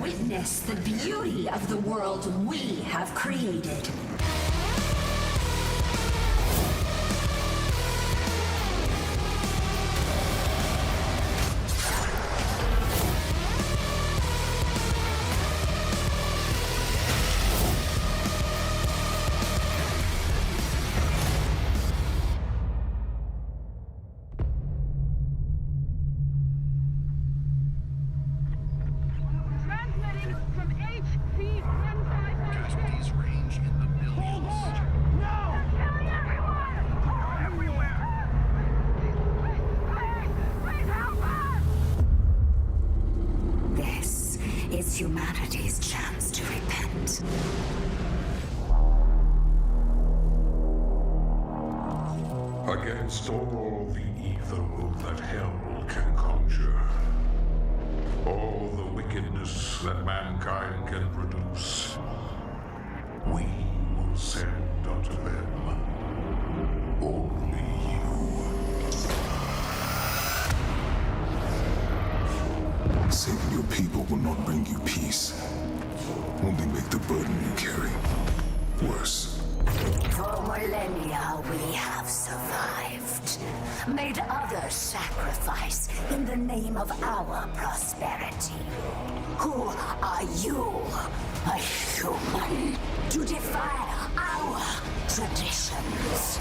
Witness the beauty of the world we have created. Humanity's chance to repent. Against all the evil that hell can conjure, all the wickedness that mankind can produce, we will send unto them only you. Saving your people will not bring you peace. Only make the burden you carry worse. For millennia we have survived, made others sacrifice in the name of our prosperity. Who are you, a human, to defy our traditions?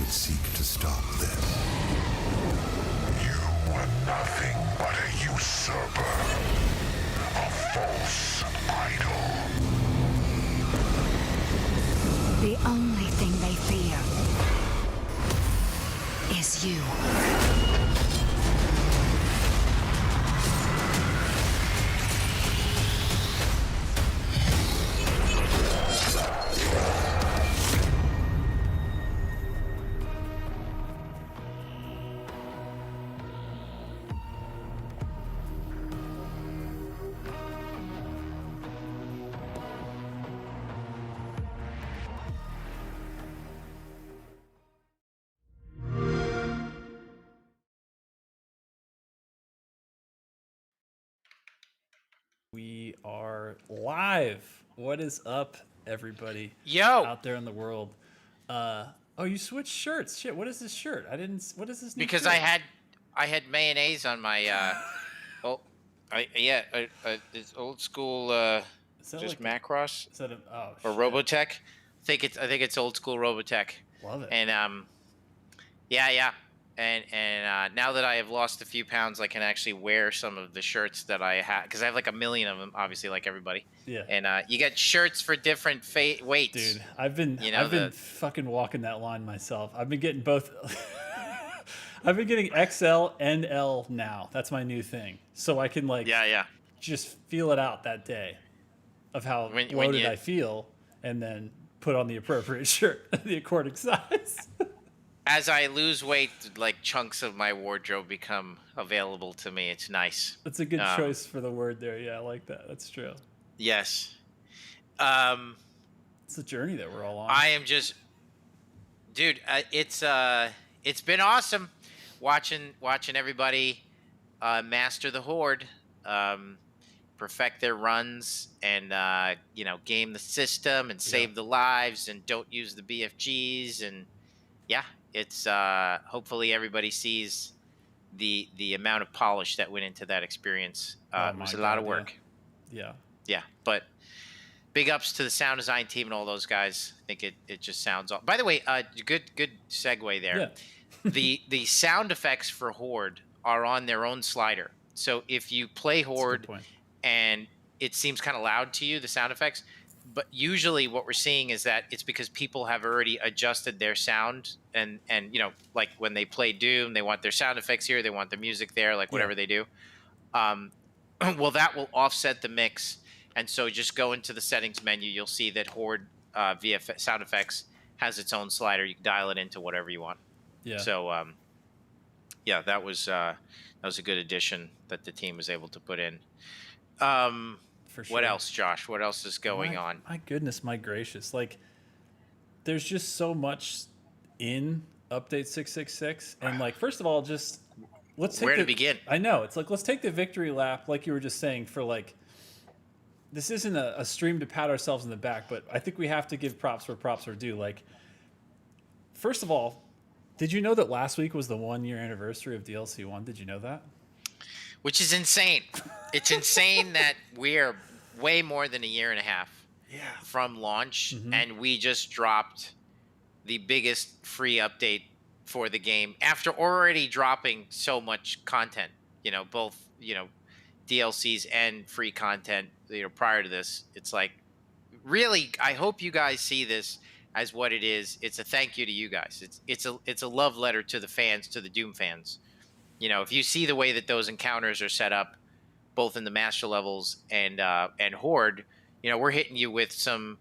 Seek to stop them. You are nothing but a usurper, a false idol. The only thing they fear is you. We are live. What is up, everybody? Yo! Out there in the world. Oh, you switched shirts. Shit, what is this shirt? I didn't. What is this new Because shirt? I had mayonnaise on my it's old school Is that just like Macross Is that a, oh, or shit. Robotech. I think it's old school Robotech. Love it. And yeah. And now that I have lost a few pounds, I can actually wear some of the shirts that I had because I have like a million of them, obviously, like everybody. Yeah. And you get shirts for different weights. Dude, I've been fucking walking that line myself. I've been getting both. I've been getting XL and L now. That's my new thing. So I can just feel it out that day of how bloated I feel, and then put on the appropriate shirt, the according size. As I lose weight, like chunks of my wardrobe become available to me. It's nice. That's a good choice for the word there. Yeah, I like that. That's true. Yes. It's a journey that we're all on. I am just, dude. It's been awesome watching everybody master the Horde, perfect their runs, and game the system and save the lives and don't use the BFGs, and yeah. It's hopefully everybody sees the amount of polish that went into that experience. It was a lot of work. Yeah. But big ups to the sound design team and all those guys. I think it just sounds. By the way, good segue there. Yeah. the sound effects for Horde are on their own slider. So if you play Horde and it seems kind of loud to you, the sound effects. But usually what we're seeing is that it's because people have already adjusted their sound and like when they play Doom, they want their sound effects here, they want the music there, like whatever they do. Well, that will offset the mix. And so just go into the settings menu. You'll see that Horde VF sound effects has its own slider. You can dial it into whatever you want. Yeah. So, that was a good addition that the team was able to put in. For sure. What else, Josh? What else is going on? My goodness, my gracious. Like, there's just so much in Update 666. And, like, first of all, just let's take where to begin? I know. It's like, let's take the victory lap, like you were just saying, for, like, this isn't a stream to pat ourselves in the back, but I think we have to give props where props are due. Like, first of all, did you know that last week was the 1-year anniversary of DLC 1? Did you know that? Which is insane. It's insane that we're way more than a year and a half from launch, and we just dropped the biggest free update for the game after already dropping so much content, both, DLCs and free content, prior to this. It's like, really, I hope you guys see this as what it is. It's a thank you to you guys. It's a love letter to the fans, to the Doom fans. If you see the way that those encounters are set up, both in the master levels and Horde, we're hitting you with some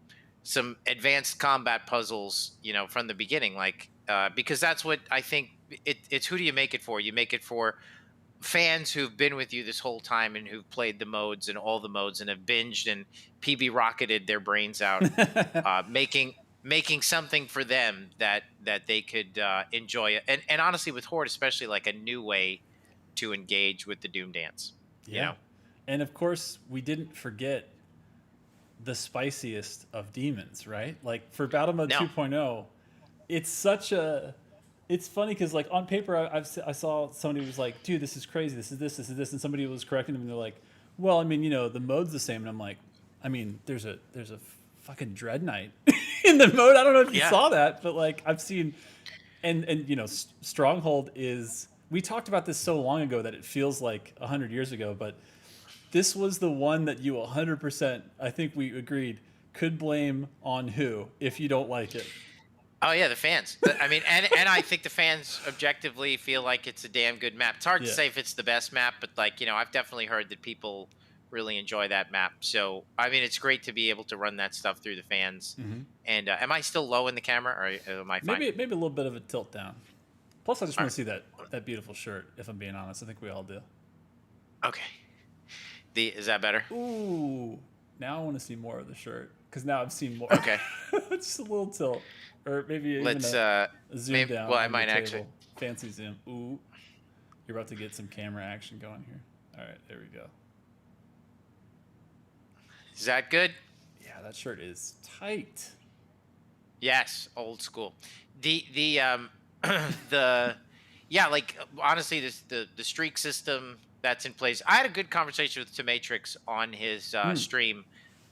advanced combat puzzles, from the beginning, like because that's what I think it's. Who do you make it for? You make it for fans who've been with you this whole time and who've played the modes and all the modes and have binged and PB rocketed their brains out, making something for them that they could enjoy. And honestly, with Horde, especially, like a new way to engage with the Doom dance. Yeah. And of course, we didn't forget the spiciest of demons, right? Like for Battle Mode 2.0, it's funny because like on paper, I saw somebody was like, dude, this is crazy. This is this. And somebody was correcting them and they're like, well, I mean, the mode's the same. And I'm like, I mean, there's a fucking Dread Knight in the mode. I don't know if you saw that, but like I've seen, and Stronghold is, we talked about this so long ago that it feels like 100 years ago, but this was the one that you 100%, I think we agreed, could blame on who if you don't like it. Oh yeah, the fans. I mean, and I think the fans objectively feel like it's a damn good map. It's hard to say if it's the best map, but like, I've definitely heard that people really enjoy that map. So, I mean, it's great to be able to run that stuff through the fans. And am I still low in the camera, or am I fine? Maybe a little bit of a tilt down. Plus, I just want to see that beautiful shirt, if I'm being honest. I think we all do. Okay. Is that better? Ooh. Now I want to see more of the shirt, because now I've seen more. Okay. It's just a little tilt. Or maybe let's even a zoom down. Well, I might actually. Fancy zoom. Ooh. You're about to get some camera action going here. All right, there we go. Is that good? Yeah, that shirt is tight. Yes, old school. The the yeah, like honestly, the streak system that's in place. I had a good conversation with Matrix on his stream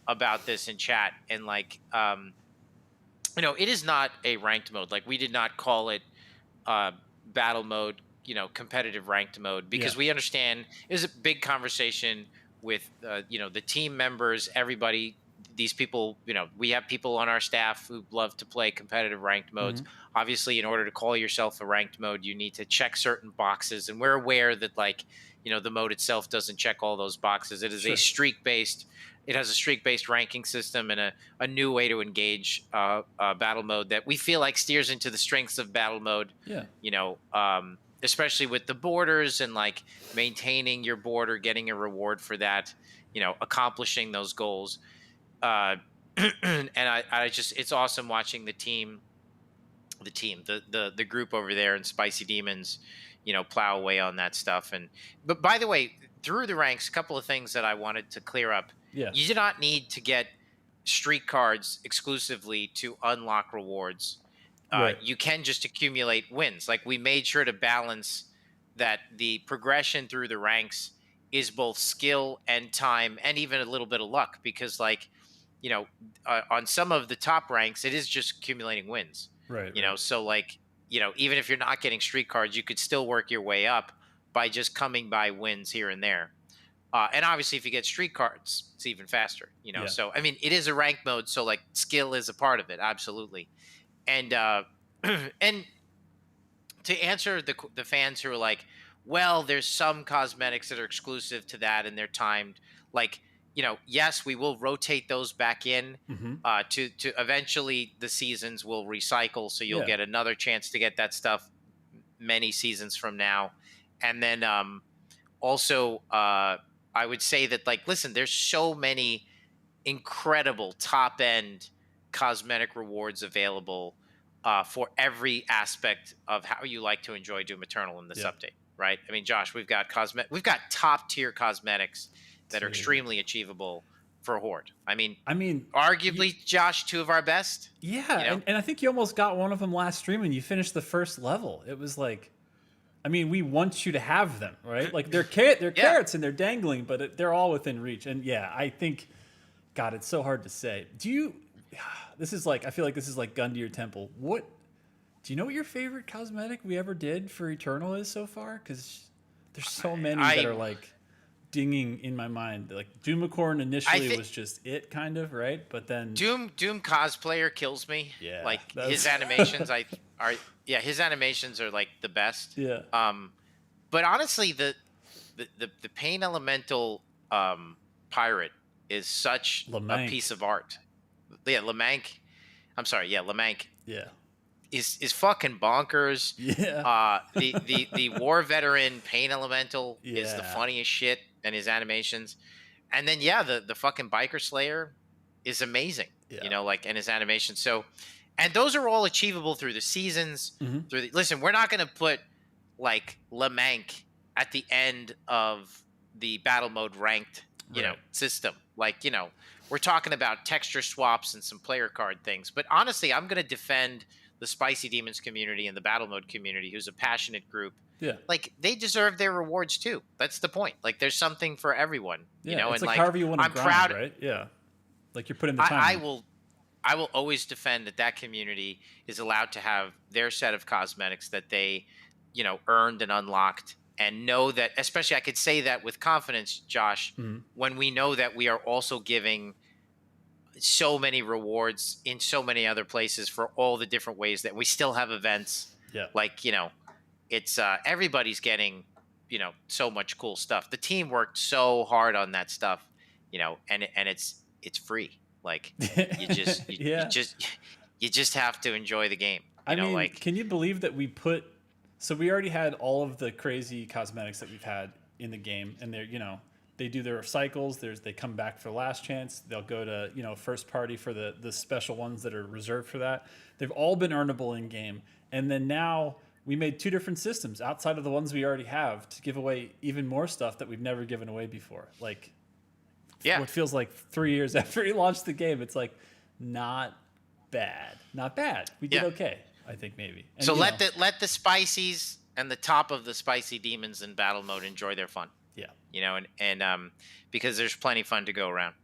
about this in chat, and like it is not a ranked mode. Like we did not call it uh, battle mode, competitive ranked mode, Yeah. because we understand it was a big conversation with, the team members, everybody, these people, we have people on our staff who love to play competitive ranked modes. Obviously, in order to call yourself a ranked mode, you need to check certain boxes. And we're aware that the mode itself doesn't check all those boxes. It is a streak based, it has a streak based ranking system and a new way to engage battle mode that we feel like steers into the strengths of battle mode. Yeah. Especially with the borders and like maintaining your border, getting a reward for that, accomplishing those goals. And I just, it's awesome watching the group over there and Spicy Demons, plow away on that stuff. But by the way, through the ranks, a couple of things that I wanted to clear up. Yeah. You do not need to get streak cards exclusively to unlock rewards. Right. You can just accumulate wins. Like we made sure to balance that the progression through the ranks is both skill and time and even a little bit of luck, because on some of the top ranks, it is just accumulating wins. Right. So even if you're not getting streak cards, you could still work your way up by just coming by wins here and there. And obviously, if you get streak cards, it's even faster. Yeah. So I mean, it is a ranked mode, so like skill is a part of it, absolutely. And and to answer the fans who are like, well, there's some cosmetics that are exclusive to that and they're timed. Like, yes, we will rotate those back in to eventually the seasons will recycle, so you'll get another chance to get that stuff many seasons from now. And then also I would say that, like, listen, there's so many incredible top end cosmetic rewards available for every aspect of how you like to enjoy Doom Eternal in this update, right? I mean, Josh, we've got top tier cosmetics that are extremely achievable for Horde. I mean, arguably, Josh, two of our best. Yeah, and I think you almost got one of them last stream and you finished the first level. It was like, we want you to have them, right? Like they're carrots and they're dangling, but they're all within reach. And yeah, I think, God, it's so hard to say. I feel like this is like gun to your temple. Do you know what your favorite cosmetic we ever did for Eternal is so far? Because there's so many that are like dinging in my mind. Like Doomicorn initially was just it, kind of, right? But then Doom cosplayer kills me. Yeah, like his animations his animations are like the best. Yeah. But honestly, the Pain Elemental pirate is such a piece of art. Yeah, Lamank. I'm sorry. Yeah, Lamank. Yeah. Is fucking bonkers. Yeah. The war veteran Pain Elemental is the funniest shit, and his animations. And then the fucking Biker Slayer is amazing. Yeah. And his animations. So, and those are all achievable through the seasons. Listen, we're not going to put like Lamank at the end of the battle mode ranked, system. Like, we're talking about texture swaps and some player card things. But honestly, I'm going to defend the Spicy Demons community and the battle mode community, who's a passionate group. Yeah. Like, they deserve their rewards too. That's the point. Like, there's something for everyone. Yeah, it's and like however you want to grind, proud, right? Yeah. Like you're putting the time. I will always defend that community is allowed to have their set of cosmetics that they, earned and unlocked, and know that, especially I could say that with confidence, Josh, when we know that we are also giving so many rewards in so many other places for all the different ways that we still have events. Yeah. Like, it's everybody's getting, so much cool stuff. The team worked so hard on that stuff, and it's free. Like you just have to enjoy the game. Can you believe that we we already had all of the crazy cosmetics that we've had in the game, and they're, they do their cycles. They come back for last chance. They'll go to, first party for the special ones that are reserved for that. They've all been earnable in game. And then now we made two different systems outside of the ones we already have to give away even more stuff that we've never given away before. Like, Yeah. what feels like 3 years after he launched the game. It's like not bad. We did okay, I think maybe. And, So let the spicies and the top of the spicy demons in battle mode enjoy their fun. Yeah. And because there's plenty of fun to go around.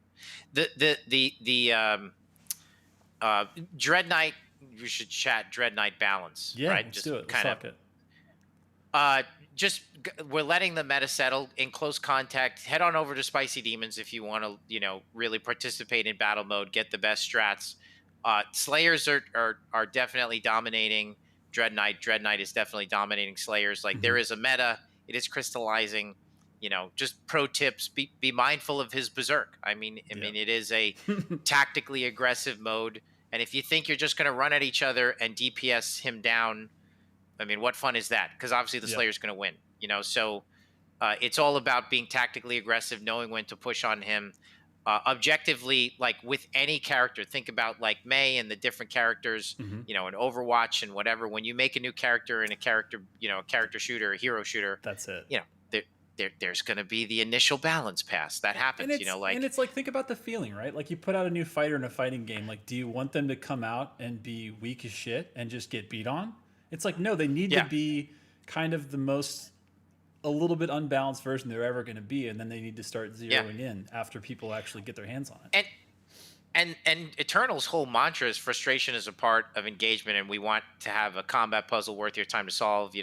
The Dread Knight, we should chat Dread Knight balance. Yeah, right? let's Just do it. Let's kind of talk it. we're letting the meta settle in close contact. Head on over to Spicy Demons if you want to, really participate in battle mode, get the best strats. Slayers are definitely dominating Dread Knight. Dread Knight is definitely dominating Slayers. Like there is a meta, it is crystallizing. Just pro tips: be mindful of his berserk. I mean, it is a tactically aggressive mode, and if you think you're just going to run at each other and DPS him down, I mean, what fun is that? Because obviously the Slayer's going to win. So it's all about being tactically aggressive, knowing when to push on him. Objectively, like with any character, think about like Mei and the different characters, in Overwatch and whatever. When you make a new character in a character shooter, a hero shooter, That's it. There's going to be the initial balance pass that happens. And it's like, think about the feeling, right? Like you put out a new fighter in a fighting game. Like, do you want them to come out and be weak as shit and just get beat on? It's like, no, they need to be kind of the most, a little bit unbalanced version they're ever going to be, and then they need to start zeroing in after people actually get their hands on it. And Eternal's whole mantra is frustration is a part of engagement, and we want to have a combat puzzle worth your time to solve.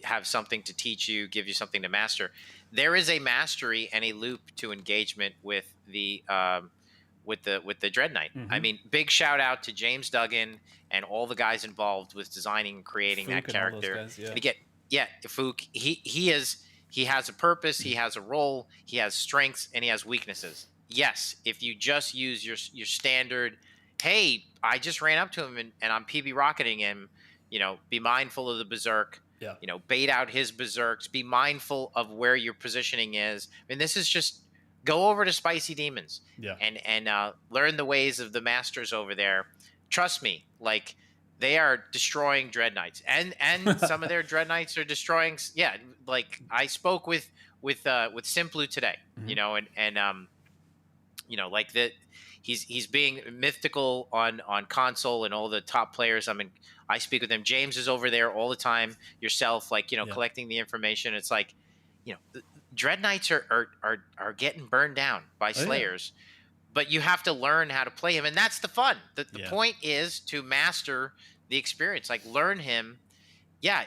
Have something to teach you, give you something to master. There is a mastery and a loop to engagement with the Dread Knight. I mean, big shout out to James Duggan and all the guys involved with designing and creating that character. Guys, And again, Fook, he has a purpose, he has a role, he has strengths, and he has weaknesses. Yes, if you just use your standard, hey, I just ran up to him and I'm PB rocketing him, be mindful of the berserk. Yeah. Bait out his berserks. Be mindful of where your positioning is. I mean, this is just go over to Spicy Demons and learn the ways of the masters over there. Trust me, like they are destroying Dread Knights, and some of their Dread Knights are destroying. Yeah, like I spoke with Simplu today, like that. He's being mythical on console and all the top players. I mean, I speak with him. James is over there all the time. Yourself, collecting the information. It's like, Dread Knights are getting burned down by Slayers, but you have to learn how to play him, and that's the fun. The point is to master the experience. Like learn him. Yeah,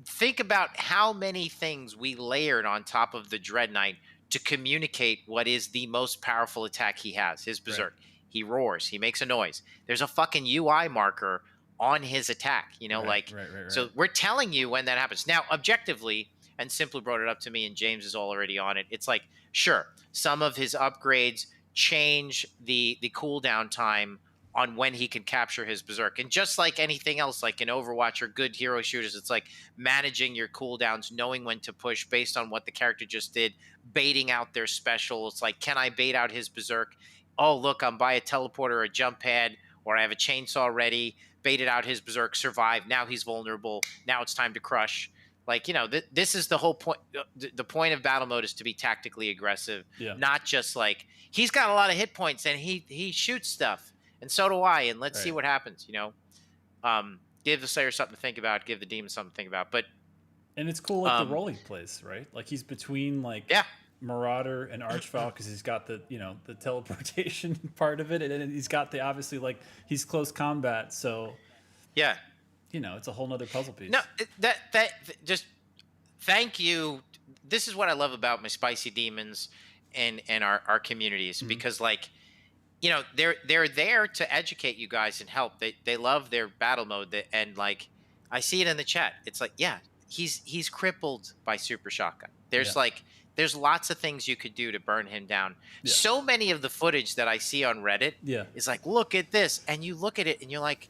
think about how many things we layered on top of the Dread Knight to communicate what is the most powerful attack he has, his berserk. Right. He roars, he makes a noise. There's a fucking UI marker on his attack, Right. So we're telling you when that happens. Now, objectively, and Simply brought it up to me, and James is already on it. It's like, sure, some of his upgrades change the cooldown time on when he can capture his berserk. And just like anything else, like in Overwatch or good hero shooters, it's like managing your cooldowns, knowing when to push based on what the character just did, baiting out their special. It's like, can I bait out his berserk? Oh, look, I'm by a teleporter or a jump pad, or I have a chainsaw ready, baited out his berserk, survived. Now he's vulnerable. Now it's time to crush. Like, this is the whole point. The point of battle mode is to be tactically aggressive, not just like, he's got a lot of hit points and he shoots stuff. And so do I, and let's see what happens, Give the Slayer something to think about, give the Demon something to think about. And it's cool, like, the role he plays, right? Like, he's between, like, Marauder and Archvile, because he's got the, the teleportation part of it, and he's got the, obviously, like, he's close combat, so... Yeah. It's a whole nother puzzle piece. No, that just, thank you. This is what I love about my Spicy Demons and our communities, because, like... they're there to educate you guys and help. They love their battle mode, and like I see it in the chat. It's like, he's crippled by Super Shotgun. There's lots of things you could do to burn him down. So many of the footage that I see on Reddit is like, look at this, and you look at it and you're like,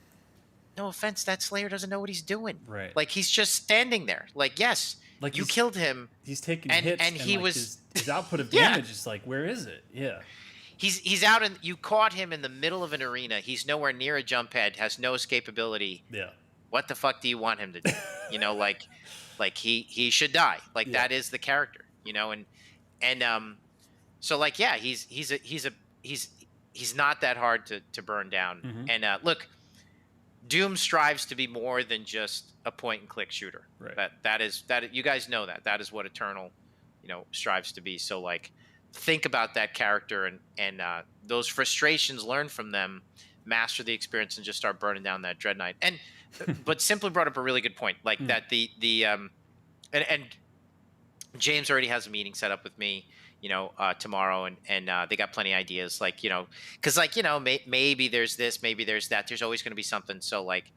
no offense, that Slayer doesn't know what he's doing. Right. Like he's just standing there. Like, yes, like you killed him. He's taking hits, and he was his output of damage is like, where is it? Yeah. He's out, and you caught him in the middle of an arena. He's nowhere near a jump pad, has no escapability. Yeah. What the fuck do you want him to do? Like he should die. Like that is the character, and So like, yeah, he's not that hard to burn down. Mm-hmm. And look, Doom strives to be more than just a point and click shooter. Right. That you guys know that is what Eternal, strives to be. So like, think about that character and those frustrations, learn from them, master the experience, and just start burning down that Dread Knight. And but Simply brought up a really good point, like that and James already has a meeting set up with me, tomorrow, and they got plenty of ideas, like, because like, maybe there's this, maybe there's that. There's always going to be something. So like,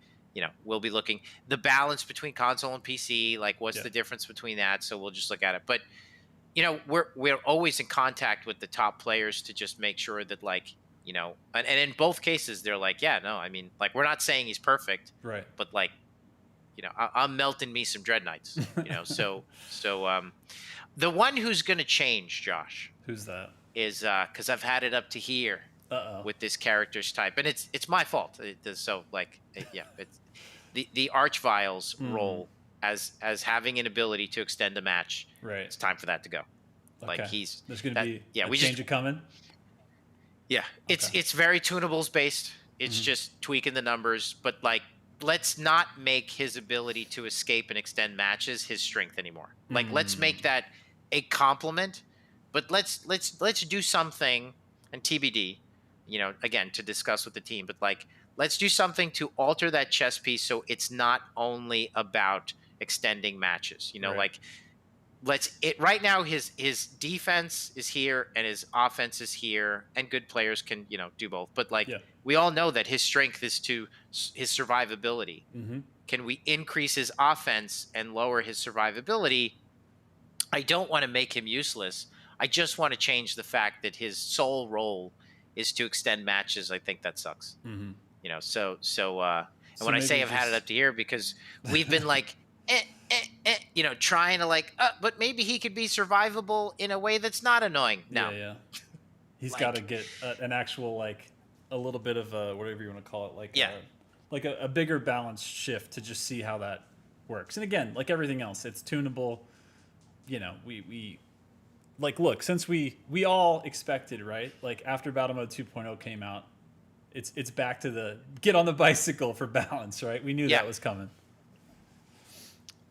we'll be looking the balance between console and PC, like what's the difference between that. So we'll just look at it. But we're always in contact with the top players to just make sure that like, and in both cases they're like, yeah, no, I mean, like, we're not saying he's perfect, right? But like, I'm melting me some Dread Knights, so the one who's going to change, Josh. Who's that? Is because I've had it up to here with this character's type, and it's my fault. So like, it's the Archvile's role as having an ability to extend a match. Right. It's time for that to go. Okay. Like there's going to be a we change coming. Yeah, it's very tunables based. It's just tweaking the numbers, but like, let's not make his ability to escape and extend matches his strength anymore. Like, let's make that a compliment, but let's do something, and TBD, again, to discuss with the team, but like, let's do something to alter that chess piece so it's not only about extending matches. Right. Like, right now his defense is here and his offense is here, and good players can do both, but like, we all know that his strength is to his survivability. Can we increase his offense and lower his survivability? I don't want to make him useless. I just want to change the fact that his sole role is to extend matches. I think that sucks. So and when I say I've had it up to here, because we've been like trying to like, but maybe he could be survivable in a way that's not annoying. No. Yeah. He's Like- got to get an actual, like, a little bit of a, whatever you want to call it, like a bigger balance shift to just see how that works. And again, like everything else, it's tunable. We like, look, since we all expected, right? Like, after Battle Mode 2.0 came out, it's back to the get on the bicycle for balance, right? We knew that was coming.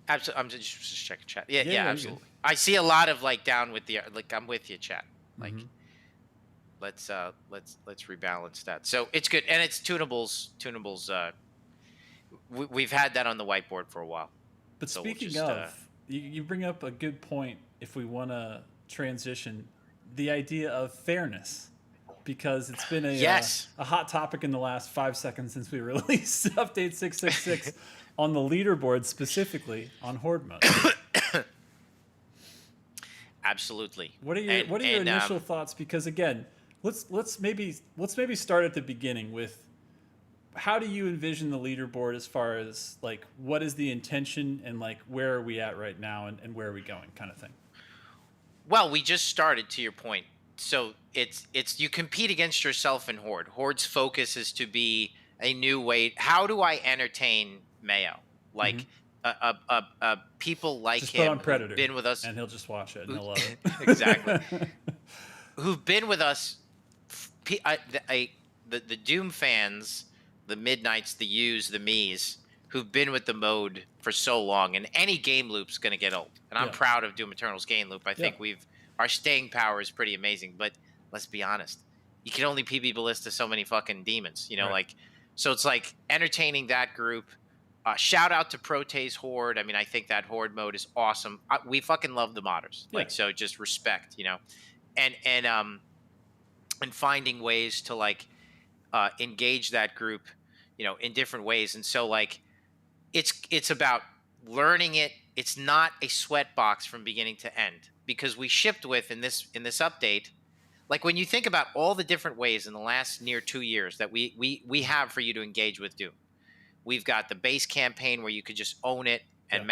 Absolutely. I'm just checking chat. Yeah, Yeah, absolutely. I see a lot of like down with the, like, I'm with you, chat. Like, let's rebalance that. So it's good, and it's tunables. We've had that on the whiteboard for a while. But So we'll speaking just, of, you bring up a good point. If we want to transition, the idea of fairness, because it's been a hot topic in the last 5 seconds since we released update 666 on the leaderboard, specifically on Horde Mode. Absolutely. What are your initial thoughts? Because again, let's maybe start at the beginning with, how do you envision the leaderboard as far as like, what is the intention, and like, where are we at right now, and where are we going, kind of thing? Well, we just started, to your point. So it's you compete against yourself in Horde. Horde's focus is to be a new way. How do I entertain Mayo? Like, people like Just him put on Predator, who've been with us, and he'll just watch it and he'll love it. Exactly. Who've been with us, the Doom fans, the Midnights, the U's, the me's, who've been with the mode for so long, and any game loop's going to get old. And I'm proud of Doom Eternal's game loop. I think our staying power is pretty amazing, but let's be honest, you can only PB Ballista so many fucking demons, like, so it's like entertaining that group. Shout out to Prote's Horde. I mean, I think that Horde mode is awesome. We fucking love the modders. Like, so just respect, and finding ways to like engage that group, in different ways. And so like, it's about learning it. It's not a sweat box from beginning to end, because we shipped with in this update. Like, when you think about all the different ways in the last near 2 years that we have for you to engage with Doom. We've got the base campaign where you could just own it and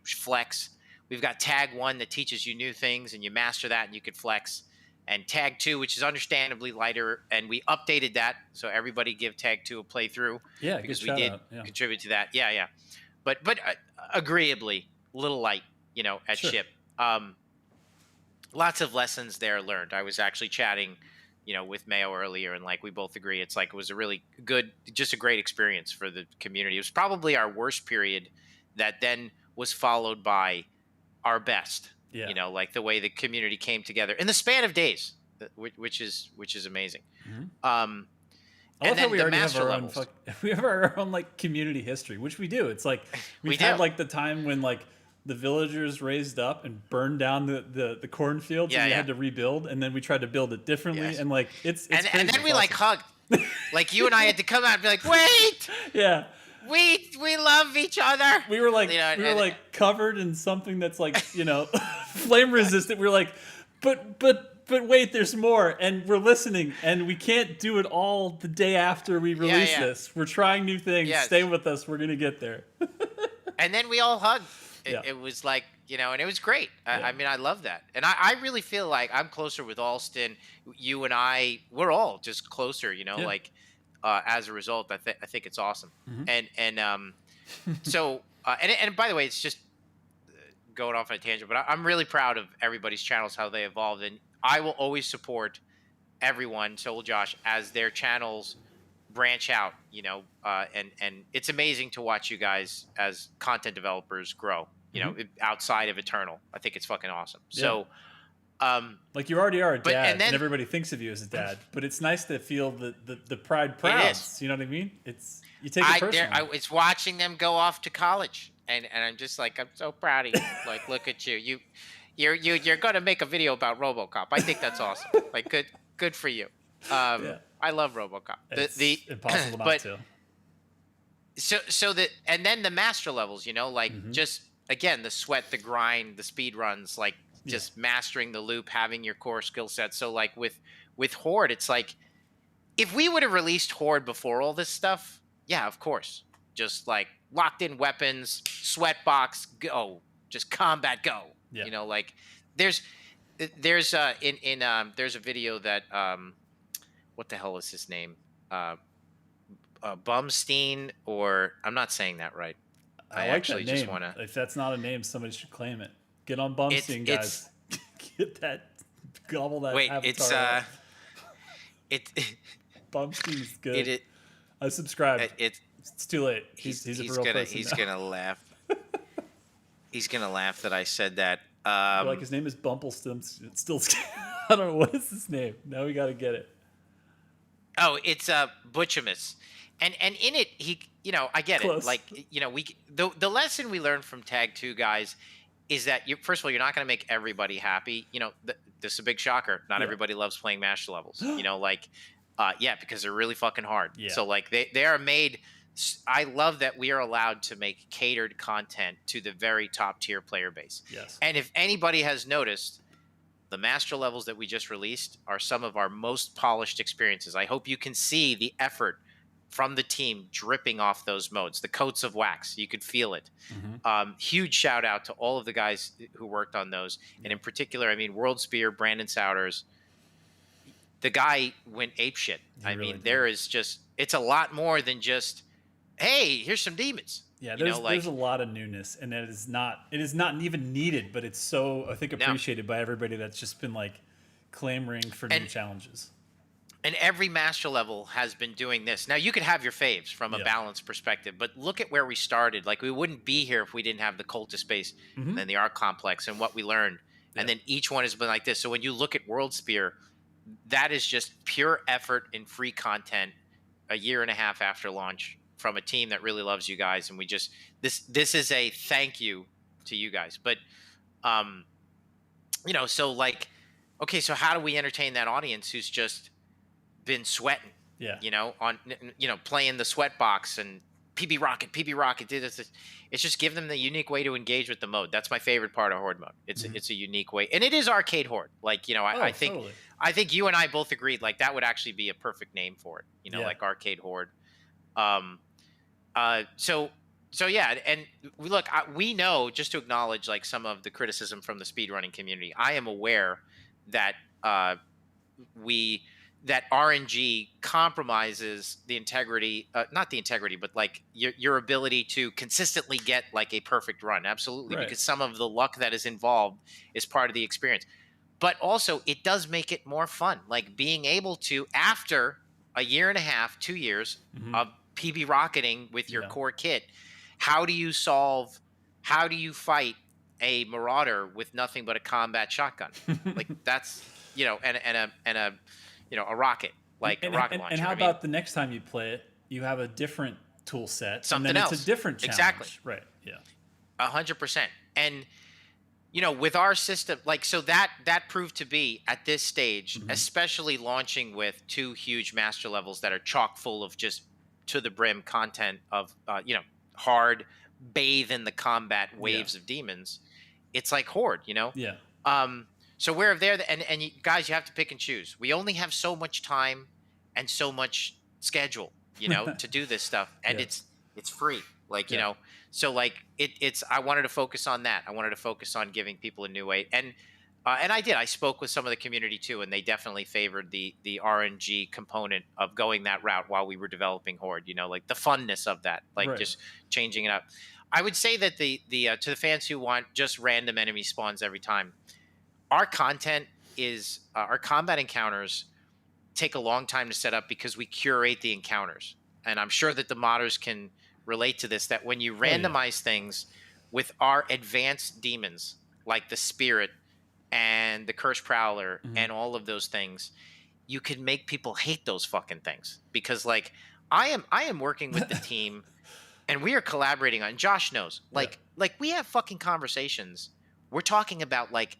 flex. We've got Tag 1 that teaches you new things, and you master that and you could flex. And Tag 2, which is understandably lighter, and we updated that, so everybody give Tag 2 a playthrough. Yeah, because we did contribute to that. Yeah. But agreeably, a little light, at ship. lots of lessons there learned. I was actually chatting, with Mayo earlier, and like we both agree, it's like it was a really good, just a great experience for the community. It was probably our worst period, that then was followed by our best. Yeah. Like the way the community came together in the span of days, which is amazing. I love And how then we the already have master our own levels. we have our own like community history, which we do. It's like we've We had do. like the time when like the villagers raised up and burned down the cornfields, and we had to rebuild, and then we tried to build it differently, Yes. and like it's And crazy. then It's we like awesome. hugged, like you and I had to come out and be like, wait, Yeah. we love each other. We were like and- like covered in something that's like flame resistant. We were like, but wait, there's more, and we're listening, and we can't do it all the day after we release yeah. this. We're trying new things. Yes. Stay with us. We're gonna get there. And then we all hugged. Yeah. It was like, and it was great. I mean, I love that. And I really feel like I'm closer with Alston. You and I, we're all just closer, like as a result. I think it's awesome. And so, and by the way, it's just going off on a tangent, but I'm really proud of everybody's channels, how they evolved. And I will always support everyone, so Josh, as their channels branch out, and it's amazing to watch you guys as content developers grow, outside of Eternal. I think it's fucking awesome. So, like you already are a dad, and then- everybody thinks of you as a dad, but it's nice to feel the pride prouds. You know what I mean? You take it personally. It's watching them go off to college, and I'm just like, I'm so proud of you. Like, look at you. You're gonna make a video about RoboCop. I think that's awesome. Like, good for you. I love RoboCop. It's impossible not to. So and then the master levels, just again the sweat, the grind, the speed runs, like just mastering the loop, having your core skill set. So like with Horde, it's like if we would have released Horde before all this stuff, yeah, of course, just like locked in weapons, sweat box, go, just combat, go. Yeah. Like there's there's a video that what the hell is his name? Bumstein, or I'm not saying that right. I like actually that name. Just want to. If that's not a name, somebody should claim it. Get on Bumstein, guys. Get that. Gobble that. Wait, avatar Bumstein's good. I subscribe. It's too late. He's a real person. He's gonna laugh. He's gonna laugh that I said that. Like his name is Bumplestim. It's still. I don't know what is his name. Now we got to get it. Oh, it's Butchamus. And in it, he, I get Close. it. Like, the lesson we learned from Tag 2, guys, is that first of all, you're not going to make everybody happy. This is a big shocker. Not everybody loves playing master levels. Because they're really fucking hard. Yeah. So like they are made. I love that we are allowed to make catered content to the very top tier player base. Yes. And if anybody has noticed, the master levels that we just released are some of our most polished experiences. I hope you can see the effort from the team dripping off those modes, the coats of wax. You could feel it. Huge shout out to all of the guys who worked on those. And in particular, I mean, World Spear, Brandon Souders, the guy went apeshit. There is just, it's a lot more than just, hey, here's some demons. Yeah, there's a lot of newness, and it is not even needed, but it's so, I think, appreciated by everybody that's just been like clamoring for new challenges. And every master level has been doing this. Now, you could have your faves from a balance perspective, but look at where we started. Like, we wouldn't be here if we didn't have the Cultist Base and then the Arc Complex and what we learned. And then each one has been like this. So when you look at World Spear, that is just pure effort and free content a year and a half after launch from a team that really loves you guys. And we just, this is a thank you to you guys. But, so like, okay, so how do we entertain that audience who's just been sweating, on, playing the sweat box and PB Rocket did this. It's just give them the unique way to engage with the mode. That's my favorite part of Horde Mode. It's a unique way, and it is arcade Horde. Like, I think totally. I think you and I both agreed like that would actually be a perfect name for it. Like arcade Horde. So yeah, and we know, just to acknowledge like some of the criticism from the speedrunning community. I am aware that that RNG compromises the integrity, not the integrity, but like your ability to consistently get like a perfect run. Absolutely. Right. Because some of the luck that is involved is part of the experience. but also it does make it more fun. Like being able to, after a year and a half, 2 years of PB rocketing with your core kit, how do you fight a marauder with nothing but a combat shotgun? Like that's, and a a rocket, like a rocket launcher. And how about the next time you play it, you have a different tool set, something and then else? It's a different challenge. Exactly. Right. Yeah. 100%. And with our system, like, so that proved to be at this stage, especially launching with 2 huge master levels that are chock full of just to the brim content of hard, bathe in the combat waves of demons. It's like Horde, Yeah. So we're there, and you guys, you have to pick and choose. We only have so much time and so much schedule, to do this stuff, and it's free, like so like it's. I wanted to focus on that. I wanted to focus on giving people a new way, and I did. I spoke with some of the community too, and they definitely favored the RNG component of going that route while we were developing Horde. Like the funness of that, like just changing it up. I would say that the to the fans who want just random enemy spawns every time, our content is our combat encounters take a long time to set up because we curate the encounters, and I'm sure that the modders can relate to this. That when you randomize things with our advanced demons like the Spirit and the Curse Prowler and all of those things, you can make people hate those fucking things because, like, I am working with the team. And we are collaborating on, Josh knows, like we have fucking conversations. We're talking about like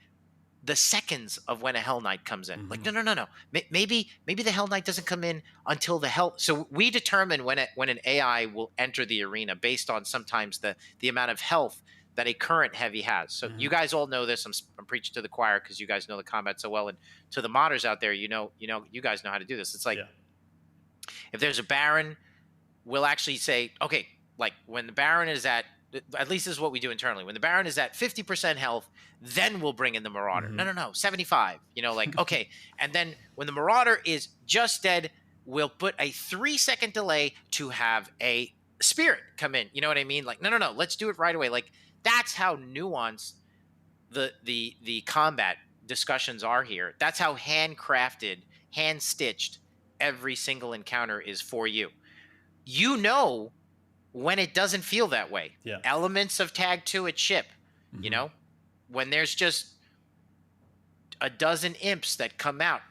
the seconds of when a Hell Knight comes in. Like, no. Maybe the Hell Knight doesn't come in until the Hell. So we determine when an AI will enter the arena based on sometimes the amount of health that a current heavy has. So you guys all know this. I'm preaching to the choir because you guys know the combat so well. And to the modders out there, you guys know how to do this. It's like if there's a Baron, we'll actually say, okay, like when the Baron is at least this is what we do internally. When the Baron is at 50% health, then we'll bring in the Marauder. No, 75. Like, okay. And then when the Marauder is just dead, we'll put a 3-second delay to have a Spirit come in. You know what I mean? Like, no, let's do it right away. Like, that's how nuanced the combat discussions are here. That's how handcrafted, hand-stitched every single encounter is for you. When it doesn't feel that way. Elements of Tag 2 at ship, when there's just a dozen imps that come out,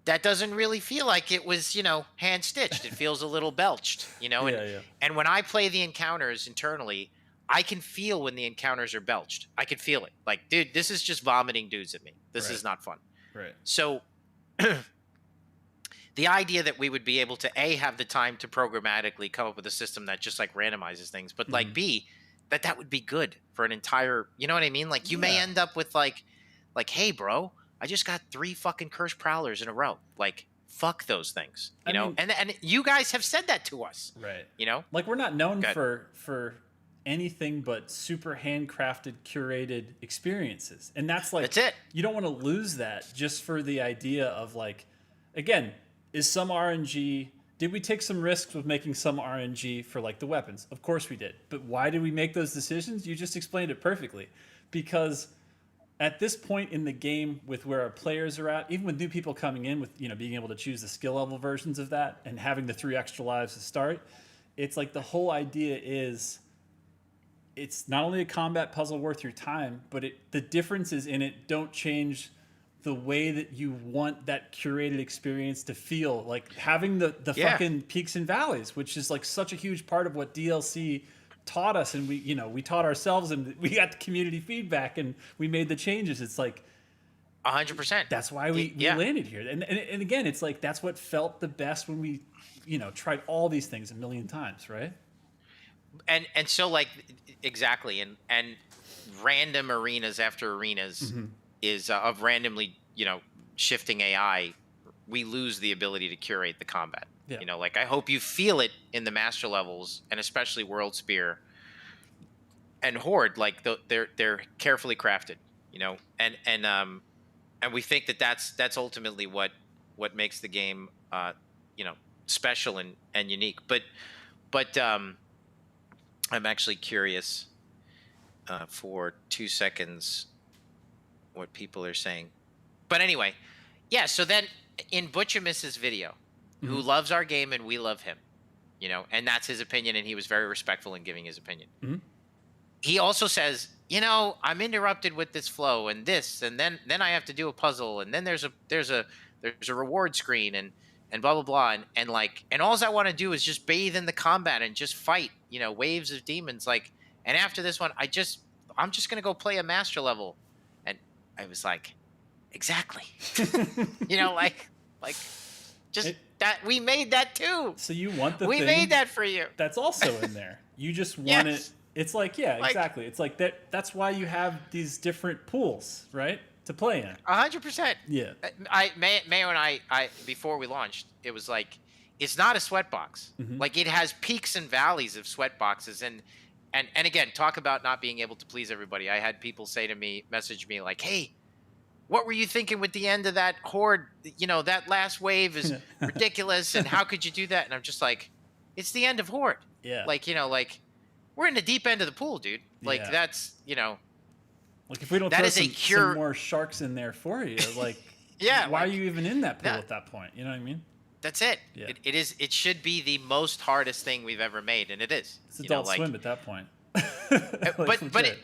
that doesn't really feel like it was, hand stitched. It feels a little belched, And when I play the encounters internally, I can feel when the encounters are belched. I can feel it. Like, dude, this is just vomiting dudes at me. This is not fun. Right. So the idea that we would be able to have the time to programmatically come up with a system that just like randomizes things, but like B, that would be good for an entire, you know what I mean? Like you may end up with like, hey bro, I just got 3 fucking Curse Prowlers in a row. Like, fuck those things, you know? And you guys have said that to us, right? Like we're not known for anything but super handcrafted, curated experiences, and that's it. You don't want to lose that just for the idea of like, again. Is some RNG? Did we take some risks with making some RNG for like the weapons? Of course we did. But why did we make those decisions? You just explained it perfectly. Because at this point in the game, with where our players are at, even with new people coming in, with being able to choose the skill level versions of that and having the 3 extra lives to start, it's like the whole idea is it's not only a combat puzzle worth your time, but the differences in it don't change the way that you want that curated experience to feel, like having the fucking peaks and valleys, which is like such a huge part of what DLC taught us. And we taught ourselves, and we got the community feedback, and we made the changes. It's like 100%. That's why we landed here. And again, it's like, that's what felt the best when we, tried all these things a million times. Right. And so like, exactly. And random arenas after arenas, is of randomly, shifting AI, we lose the ability to curate the combat. Like I hope you feel it in the master levels, and especially World Spear and Horde. Like they're carefully crafted, and we think that's ultimately what makes the game, special and unique. But I'm actually curious for 2 seconds what people are saying. But anyway, yeah. So then in Butchamus's video, who loves our game and we love him, you know, and that's his opinion, and he was very respectful in giving his opinion. He also says, you know, I'm interrupted with this flow and this, and then I have to do a puzzle, and then there's a reward screen, and blah blah blah, and like, and all I want to do is just bathe in the combat and just fight, you know, waves of demons, like, and after this one, I'm just gonna go play a master level, and I was like, exactly, you know, like just that we made that too. So you want the we thing made that for you. that's also in there. You just want Yes. it. It's like, yeah, Like- exactly. It's like that. That's why you have these different pools, right, to play in. 100%. Yeah. Mayo and I before we launched, it was like, it's not a sweatbox. Like, it has peaks and valleys of sweatboxes, and again, talk about not being able to please everybody. I had people message me like, hey, what were you thinking with the end of that Horde? You know, that last wave is ridiculous, and how could you do that? And I'm just like, it's the end of Horde. Yeah. Like, you know, like, we're in the deep end of the pool, dude. Like, Yeah. that's, you know, Like if we don't that throw is a some cure- more sharks in there for you, like, Yeah, why like- are you even in that pool Yeah. at that point? You know what I mean? that's it. Yeah. It should be the most hardest thing we've ever made, and it is. It's You know, Adult like, Swim at that point. but legit.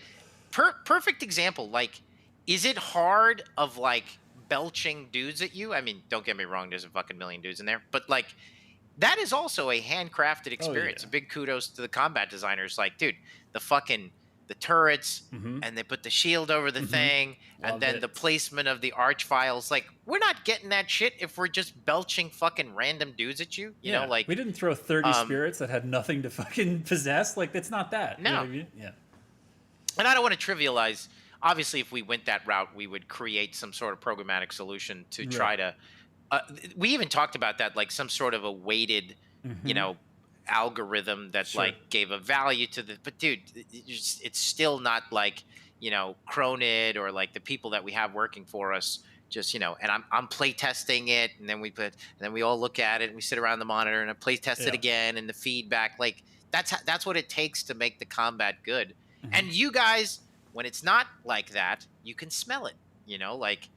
perfect example. Like, is it hard of like belching dudes at you? I mean, don't get me wrong. There's a fucking million dudes in there, but like, that is also a handcrafted experience. yeah. A big kudos to the combat designers. Like, dude, the turrets, and they put the shield over the thing, and Loved then it. the placement of the arch files. Like, we're not getting that shit if we're just belching fucking random dudes at you. You know, like, we didn't throw 30 spirits that had nothing to fucking possess. Like, it's not that. You know No. what I mean? Yeah. and I don't want to trivialize. Obviously, if we went that route, we would create some sort of programmatic solution to try to. We even talked about that, like some sort of a weighted, you know, algorithm that Sure. like gave a value to the. But dude, it's still not like, you know, Cronid or like the people that we have working for us. Just, you know, and I'm play testing it, and then we all look at it, and we sit around the monitor, and I play test it Yeah. again, and the feedback, like that's what it takes to make the combat good. And you guys, when it's not like that, you can smell it, you know, like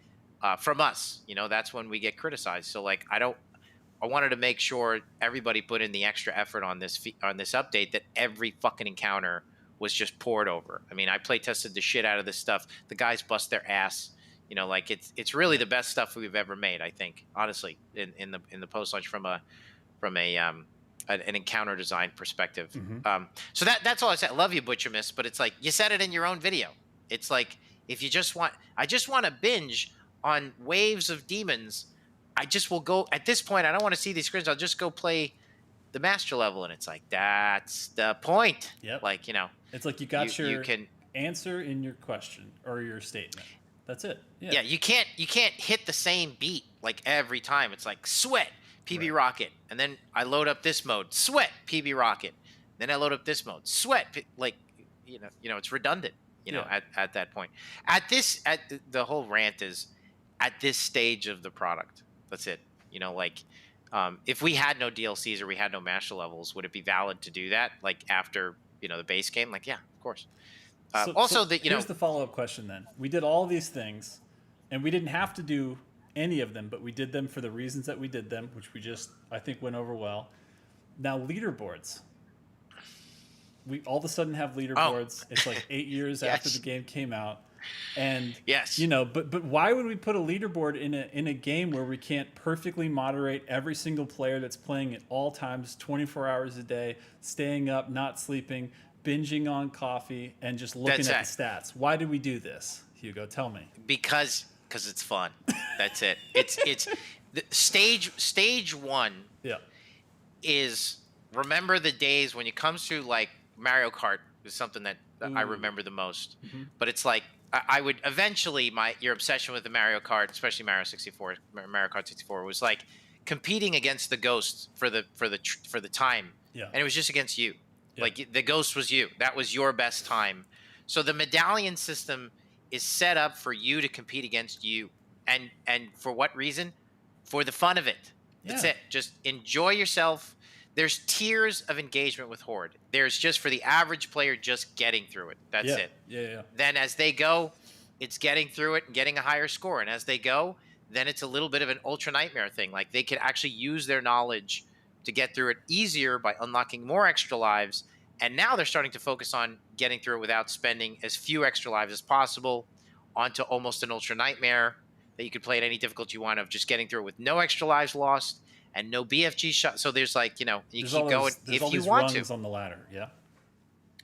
from us, you know, that's when we get criticized. So like, I wanted to make sure everybody put in the extra effort on this update, that every fucking encounter was just poured over. I mean, I play tested the shit out of this stuff. The guys bust their ass, you know, like it's really the best stuff we've ever made, I think, honestly, in the post launch from an encounter design perspective. So that's all I said. I love you, Butchamus, but it's like, you said it in your own video. It's like, if you I just want to binge on waves of demons, I just will go, at this point, I don't want to see these screens. I'll just go play the master level. And it's like, that's the point. Yep. Like, you know, It's like you got you your can, answer in your question or your statement. That's it. yeah, you can't hit the same beat like every time. It's like sweat, PB rocket, and then I load up this mode, sweat, PB rocket, then I load up this mode, sweat, like, you know, it's redundant. You know, Yeah. at that point, the whole rant is at this stage of the product. That's it. You know, like, if we had no DLCs or we had no master levels, would it be valid to do that? Like, after, you know, the base game? Like, yeah, of course. Here's the follow-up question then. We did all these things, and we didn't have to do any of them, but we did them for the reasons that we did them, which we just, I think, went over well. Now, leaderboards. We all of a sudden have leaderboards. It's like 8 years after the game came out. And, Yes. you know, but why would we put a leaderboard in a game where we can't perfectly moderate every single player that's playing at all times, 24 hours a day, staying up, not sleeping, binging on coffee, and just looking at the stats? Why did we do this, Hugo? Tell me. Because it's fun. That's it. It's the stage one Yeah. is, remember the days when it comes to like Mario Kart is something that I remember the most. But it's like, I would eventually, your obsession with the Mario Kart, especially Mario Kart 64, was like competing against the ghosts for the time. Yeah. And it was just against you. Yeah. Like, the ghost was you. That was your best time. So the medallion system is set up for you to compete against you. And for what reason? For the fun of it. That's Yeah. it. Just enjoy yourself. There's tiers of engagement with Horde. There's just for the average player just getting through it. That's Yeah. it. Yeah. Then as they go, it's getting through it and getting a higher score. And as they go, then it's a little bit of an ultra nightmare thing. Like they could actually use their knowledge to get through it easier by unlocking more extra lives. And now they're starting to focus on getting through it without spending as few extra lives as possible onto almost an ultra nightmare that you could play at any difficulty you want, of just getting through it with no extra lives lost and no BFG shot. So there's like, you know, you There's keep all going these- there's all if you these want rungs to. on the ladder. Yeah.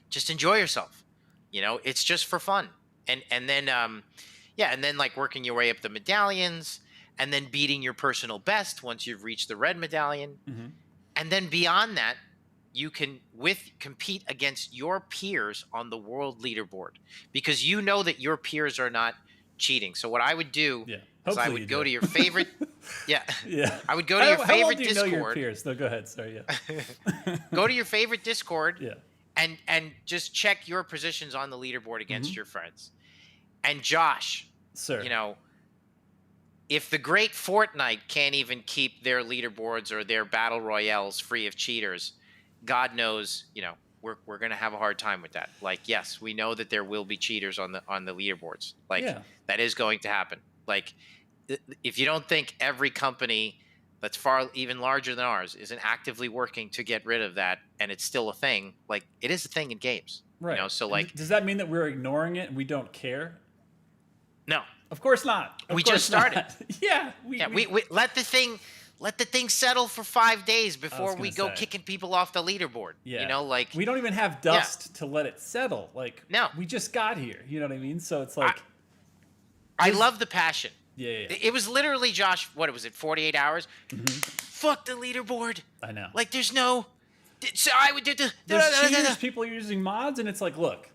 Just enjoy yourself. You know, it's just for fun. And then and then like working your way up the medallions and then beating your personal best once you've reached the red medallion. Mm-hmm. And then beyond that, you can compete against your peers on the world leaderboard, because you know that your peers are not cheating. So what I would do is I Hopefully would you go do. to your favorite Yeah. I would go to your How well favorite do you know Discord. your peers? No, go ahead. Sorry. Yeah. Go to your favorite Discord. Yeah. And just check your positions on the leaderboard against Mm-hmm. your friends. And Josh, Sir. you know, if the great Fortnite can't even keep their leaderboards or their battle royales free of cheaters, God knows, you know, we're gonna have a hard time with that. Like, yes, we know that there will be cheaters on the leaderboards. Like, Yeah. that is going to happen. Like, if you don't think every company that's far even larger than ours isn't actively working to get rid of that, and it's still a thing, like, it is a thing in games. Right. You know, so And like, does that mean that we're ignoring it and we don't care? no. Of course not. Of We course just started. not. Yeah. We let the thing settle for 5 days before we gonna go say. kicking people off the leaderboard. Yeah. You know, like, we don't even have dust to let it settle. Like, No. we just got here. You know what I mean? So it's like, I love the passion. yeah. It was literally, Josh, what was it, 48 hours? Mm-hmm. Fuck the leaderboard. I know. Like, there's no. So I would do the. There's cheaters, people are using mods, and it's like, look,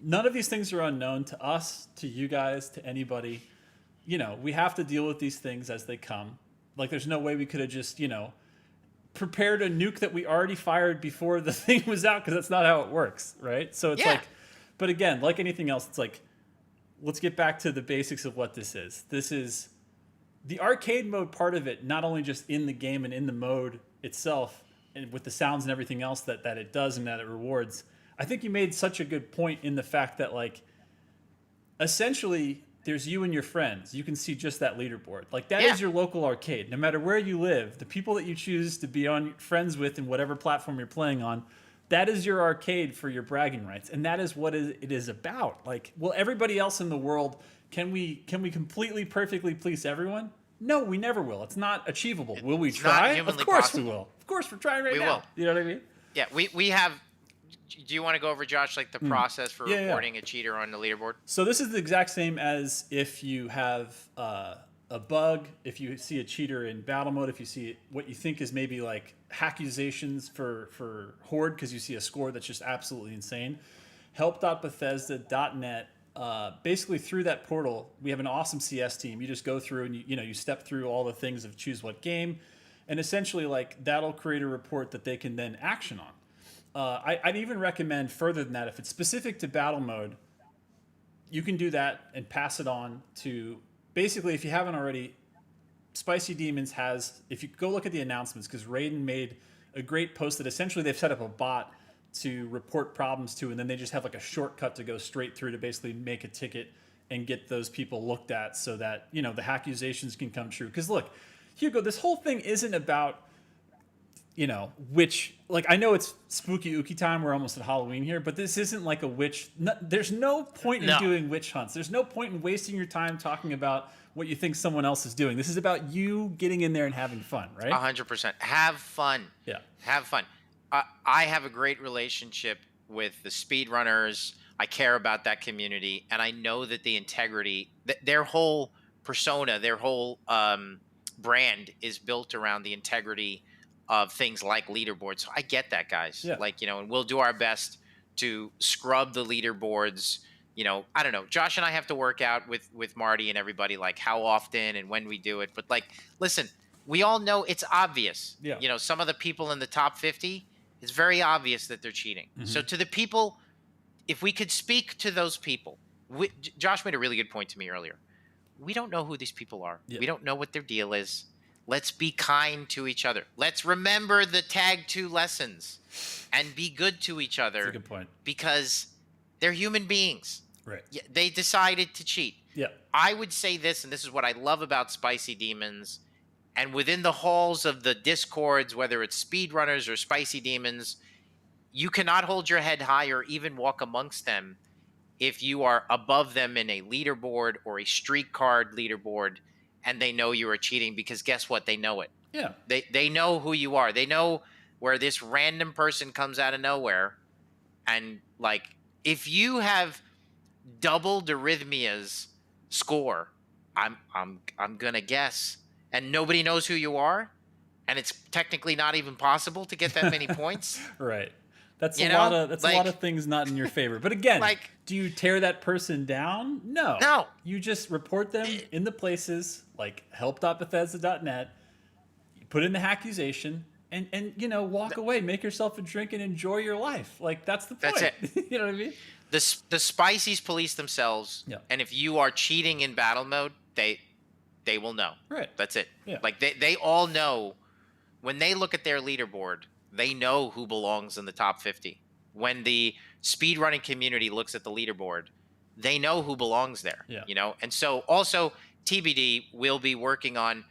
none of these things are unknown to us, to you guys, to anybody. You know, we have to deal with these things as they come. Like, there's no way we could have just, you know, prepared a nuke that we already fired before the thing was out, because that's not how it works, right? So it's Yeah. like, but again, like anything else, it's like, let's get back to the basics of what this is. This is the arcade mode part of it, not only just in the game and in the mode itself, and with the sounds and everything else that it does and that it rewards. I think you made such a good point in the fact that, like, essentially there's you and your friends. You can see just that leaderboard. Like, that is your local arcade. No matter where you live, the people that you choose to be friends with in whatever platform you're playing on, that is your arcade for your bragging rights. And that is what it is about. Like, well, everybody else in the world, can we completely perfectly please everyone? No, we never will. It's not achievable. Will we not try? Of humanly course possible. we will. Of course we're trying right We now. will. You know what I mean? Yeah, we have. Do you want to go over, Josh, like the process for Yeah, yeah. reporting a cheater on the leaderboard? So this is the exact same as if you have a bug, if you see a cheater in battle mode, if you see what you think is maybe like accusations for Horde, because you see a score that's just absolutely insane. Help.bethesda.net. Basically, through that portal, we have an awesome CS team. You just go through and you step through all the things of choose what game, and essentially, like, that'll create a report that they can then action on. I'd even recommend further than that, if it's specific to battle mode, you can do that and pass it on to, basically, if you haven't already, Spicy Demons has, if you go look at the announcements, because Raiden made a great post that essentially they've set up a bot to report problems to, and then they just have like a shortcut to go straight through to basically make a ticket and get those people looked at so that, the accusations can come true. Because look, Hugo, this whole thing isn't about, which, like, I know it's spooky ooky time, we're almost at Halloween here, but this isn't like a witch. There's no point in doing witch hunts. There's no point in wasting your time talking about what you think someone else is doing. This is about you getting in there and having fun, right? 100%. Have fun. Yeah. Have fun. I have a great relationship with the speedrunners. I care about that community, and I know that the integrity, their whole persona, their whole brand is built around the integrity of things like leaderboards. So I get that, guys. Yeah. Like, and we'll do our best to scrub the leaderboards. I don't know. Josh and I have to work out with Marty and everybody, like, how often and when we do it. But, like, listen, we all know it's obvious. Yeah. Some of the people in the top 50, it's very obvious that they're cheating. Mm-hmm. So to the people, if we could speak to those people, Josh made a really good point to me earlier. We don't know who these people are. Yeah. We don't know what their deal is. Let's be kind to each other. Let's remember the Tag 2 lessons and be good to each other. That's a good point. Because they're human beings. Right. They decided to cheat. Yeah. I would say this, and this is what I love about Spicy Demons, and within the halls of the Discords, whether it's speedrunners or Spicy Demons, you cannot hold your head high or even walk amongst them if you are above them in a leaderboard or a street card leaderboard, and they know you are cheating, because guess what? They know it. Yeah. They know who you are. They know where this random person comes out of nowhere, and like if you have doubled Arrhythmia's score, I'm gonna guess, and nobody knows who you are, and it's technically not even possible to get that many points. Right. That's You a know, lot of a lot like- of things not in your favor. But again, Like- do you tear that person down? No. No. You just report them in the places like help.bethesda.net. You put in the accusation and you know, walk away, make yourself a drink and enjoy your life. Like that's the point. That's it. You know what I mean? The Spicies police themselves, Yeah. and if you are cheating in battle mode, they will know. Right. That's it. Yeah. Like they all know when they look at their leaderboard, they know who belongs in the top 50. When the speedrunning community looks at the leaderboard, they know who belongs there. Yeah. You know, and so also TBD will be working on.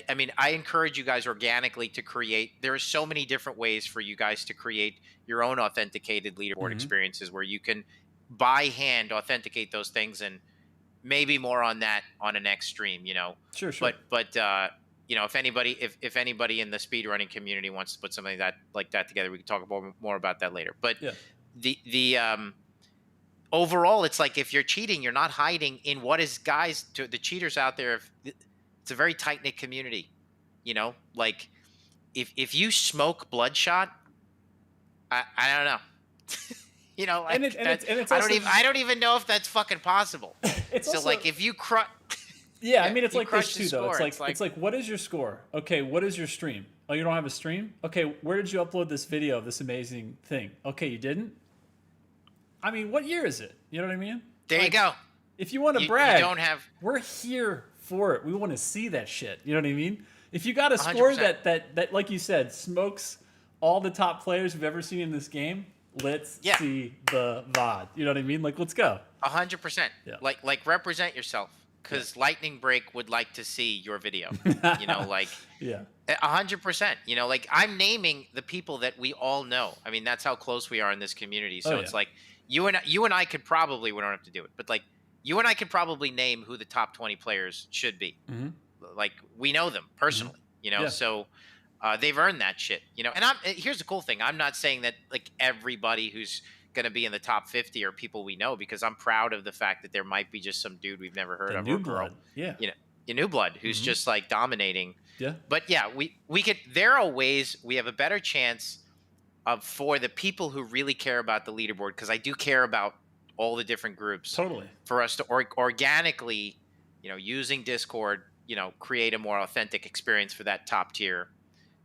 I mean, I encourage you guys organically to create. There are so many different ways for you guys to create your own authenticated leaderboard experiences where you can by hand authenticate those things, and maybe more on that on a next stream. You know, Sure. but you know, if anybody in the speedrunning community wants to put something like that together, we can talk more about that later. But Yeah. the overall, it's like if you're cheating, you're not hiding in what is, guys, to the cheaters out there. It's a very tight knit community, you know. Like if you smoke Bloodshot, I don't know. You know, like And it's I also don't even know if that's fucking possible. It's So also- like if you crush. Yeah, I mean, it's you like this crush too, the though. score. It's like, what is your score? Okay, what is your stream? Oh, you don't have a stream? Okay, where did you upload this video of this amazing thing? Okay, you didn't? I mean, what year is it? You know what I mean? There you Like, go. If you want to You brag, don't have. we're here for it. We want to see that shit. You know what I mean? If you got a score 100%. that, like you said, smokes all the top players we've ever seen in this game, let's Yeah. see the VOD. You know what I mean? Like, let's go. 100%. Yeah. Like represent yourself, because Lightning Break would like to see your video. You know, like Yeah. 100%. You know, like I'm naming the people that we all know. I mean, that's how close we are in this community. So Oh, it's yeah. like you and I could probably, we don't have to do it, but like you and I could probably name who the top 20 players should be. Mhm. Like we know them personally. You know, Yeah. so they've earned that shit. You know, and here's the cool thing. I'm not saying that like everybody who's going to be in the top 50 are people we know, because I'm proud of the fact that there might be just some dude we've never heard The of, new or girl, blood. Yeah. you know, your new blood who's just like dominating. Yeah. But yeah, we could. There are ways we have a better chance of, for the people who really care about the leaderboard, because I do care about all the different groups. Totally. For us to organically, you know, using Discord, you know, create a more authentic experience for that top tier.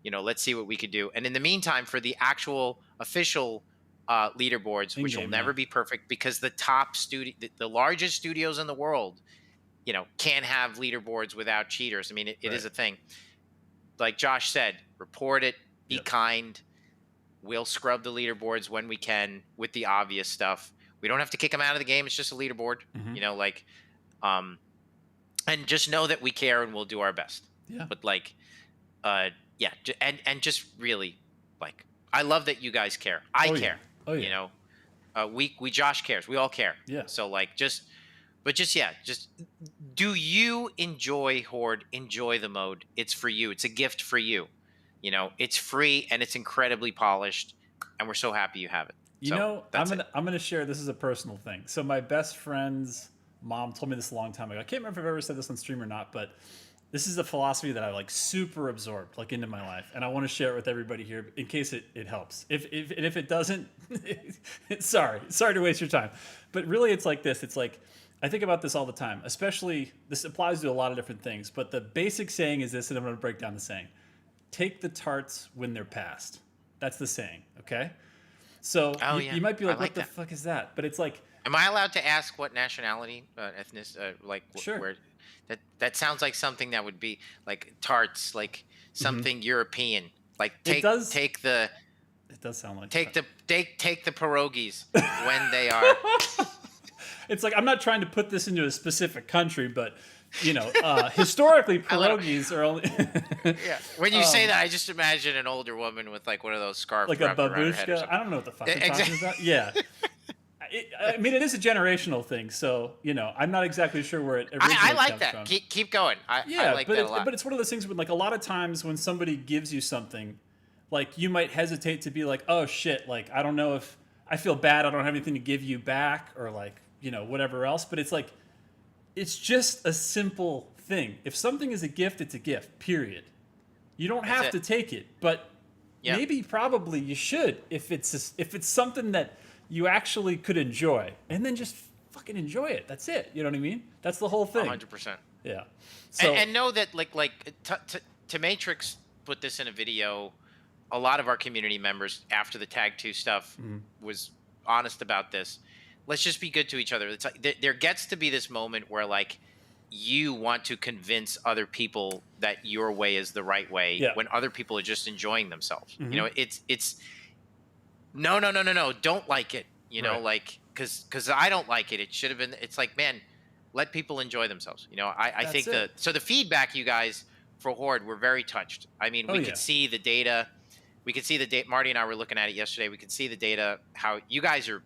You know, let's see what we could do. And in the meantime, for the actual official leaderboards, which will In-game, never yeah. be perfect, because the top studio, the largest studios in the world, you know, can't have leaderboards without cheaters. I mean, it is a thing. Like Josh said, report it, be Yep. kind. We'll scrub the leaderboards when we can with the obvious stuff. We don't have to kick them out of the game. It's just a leaderboard, you know, like, and just know that we care and we'll do our best. Yeah. But like, yeah, and just really, like, I love that you guys care. I Oh, yeah. care. Oh, yeah. You know, we Josh cares. We all care. Yeah. So like, just do you enjoy Horde? Enjoy the mode. It's for you. It's a gift for you. You know, it's free and it's incredibly polished, and we're so happy you have it. You So, know, that's I'm gonna share. This is a personal thing. So my best friend's mom told me this a long time ago. I can't remember if I've ever said this on stream or not, but this is a philosophy that I like super absorbed like into my life, and I want to share it with everybody here in case it helps. If it doesn't, sorry to waste your time. But really, it's like this. It's like I think about this all the time. Especially this applies to a lot of different things. But the basic saying is this, and I'm going to break down the saying: take the tarts when they're passed. That's the saying. Okay. So Oh, you, yeah. you might be I like, like what the that. fuck is that? But it's like, Am I allowed to ask what nationality, like, Sure. where? That sounds like something that would be like tarts, like something European. Like It does- take the it does sound like take the pierogies when they are. It's like I'm not trying to put this into a specific country, but you know, historically pierogies are only Yeah. When you say that, I just imagine an older woman with like one of those scarves like a wrapped around her head or babushka. something. I don't know what the fuck you're talking Exactly. about. Yeah. I mean, it is a generational thing, so you know, I'm not exactly sure where it originally I like comes that. from. Keep going. I like but that a lot. but it's one of those things when like a lot of times when somebody gives you something, like you might hesitate to be like, oh shit, like I don't know if I feel bad, I don't have anything to give you back, or like you know whatever else. But it's like it's just a simple thing. If something is a gift, it's a gift. Period. You don't have to take it, but Yeah. maybe probably you should if it's something that you actually could enjoy, and then just fucking enjoy it. That's it. You know what I mean? That's the whole thing. 100%. Yeah. So And know that to Matrix put this in a video. A lot of our community members after the Tag 2 stuff was honest about this. Let's just be good to each other. It's like, there gets to be this moment where like you want to convince other people that your way is the right way when other people are just enjoying themselves. You know, it's no, don't like it. You know, like because I don't like it. It should have been. It's like, man, let people enjoy themselves. You know, I think the feedback you guys for Horde were very touched. I mean, we could see the data. We could see the data. Marty and I were looking at it yesterday. We could see the data. How you guys are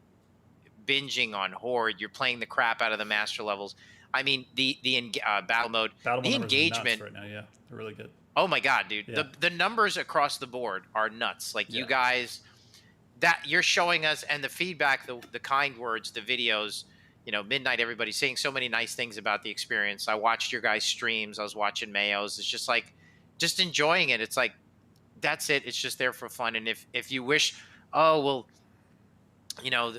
binging on Horde. You're playing the crap out of the master levels. I mean, the battle mode, the engagement right now, yeah, they're really good. Oh my god, dude! Yeah. The numbers across the board are nuts. Like you guys, that you're showing us, and the feedback, the kind words, the videos. You know, Midnight, everybody's saying so many nice things about the experience. I watched your guys' streams. I was watching Mayo's. It's just like, just enjoying it. It's like, that's it. It's just there for fun. And if you wish, oh well, you know,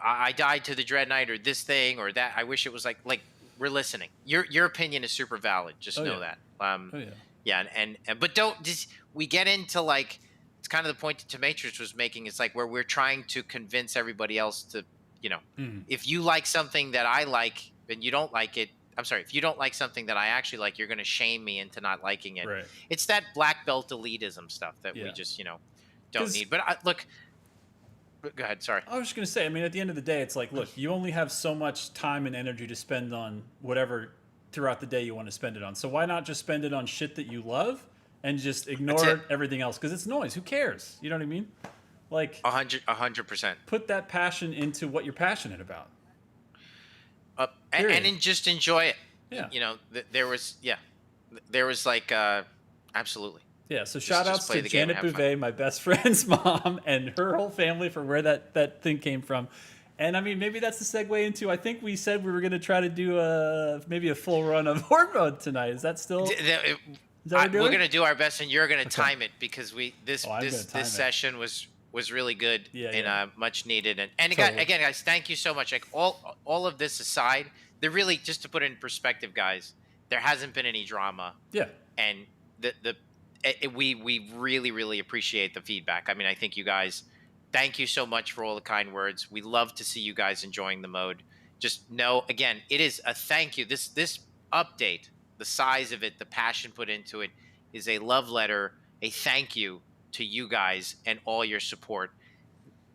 I died to the Dread Knight or this thing or that. I wish it was like we're listening. Your opinion is super valid. Just know that. Yeah, and but don't just we get into like it's kind of the point that Matrix was making. It's like where we're trying to convince everybody else to, you know, if you like something that I like and you don't like it. I'm sorry, if you don't like something that I actually like, you're going to shame me into not liking it. Right. It's that black belt elitism stuff that we just, you know, don't need. But look, go ahead. Sorry. I was just going to say, I mean, at the end of the day, it's like, look, you only have so much time and energy to spend on whatever throughout the day you want to spend it on. So why not just spend it on shit that you love and just ignore everything else? Because it's noise. Who cares? You know what I mean? Like 100%. Put that passion into what you're passionate about. And just enjoy it. Yeah. You know, there was like, absolutely. Yeah. So shout outs to Janet Bouvet, my best friend's mom, and her whole family for where that thing came from. And I mean, maybe that's the segue into, I think we said we were going to try to do maybe a full run of Horde Mode tonight. Is that still? We're going to do our best, and you're going to time it because this session was really good and much needed. And totally. Again, guys, thank you so much. Like all of this aside, there really, just to put it in perspective, guys, there hasn't been any drama. Yeah. And we really, really appreciate the feedback. I mean, I think you guys, thank you so much for all the kind words. We love to see you guys enjoying the mode. Just know, again, it is a thank you. This update, the size of it, the passion put into it, is a love letter, a thank you to you guys and all your support.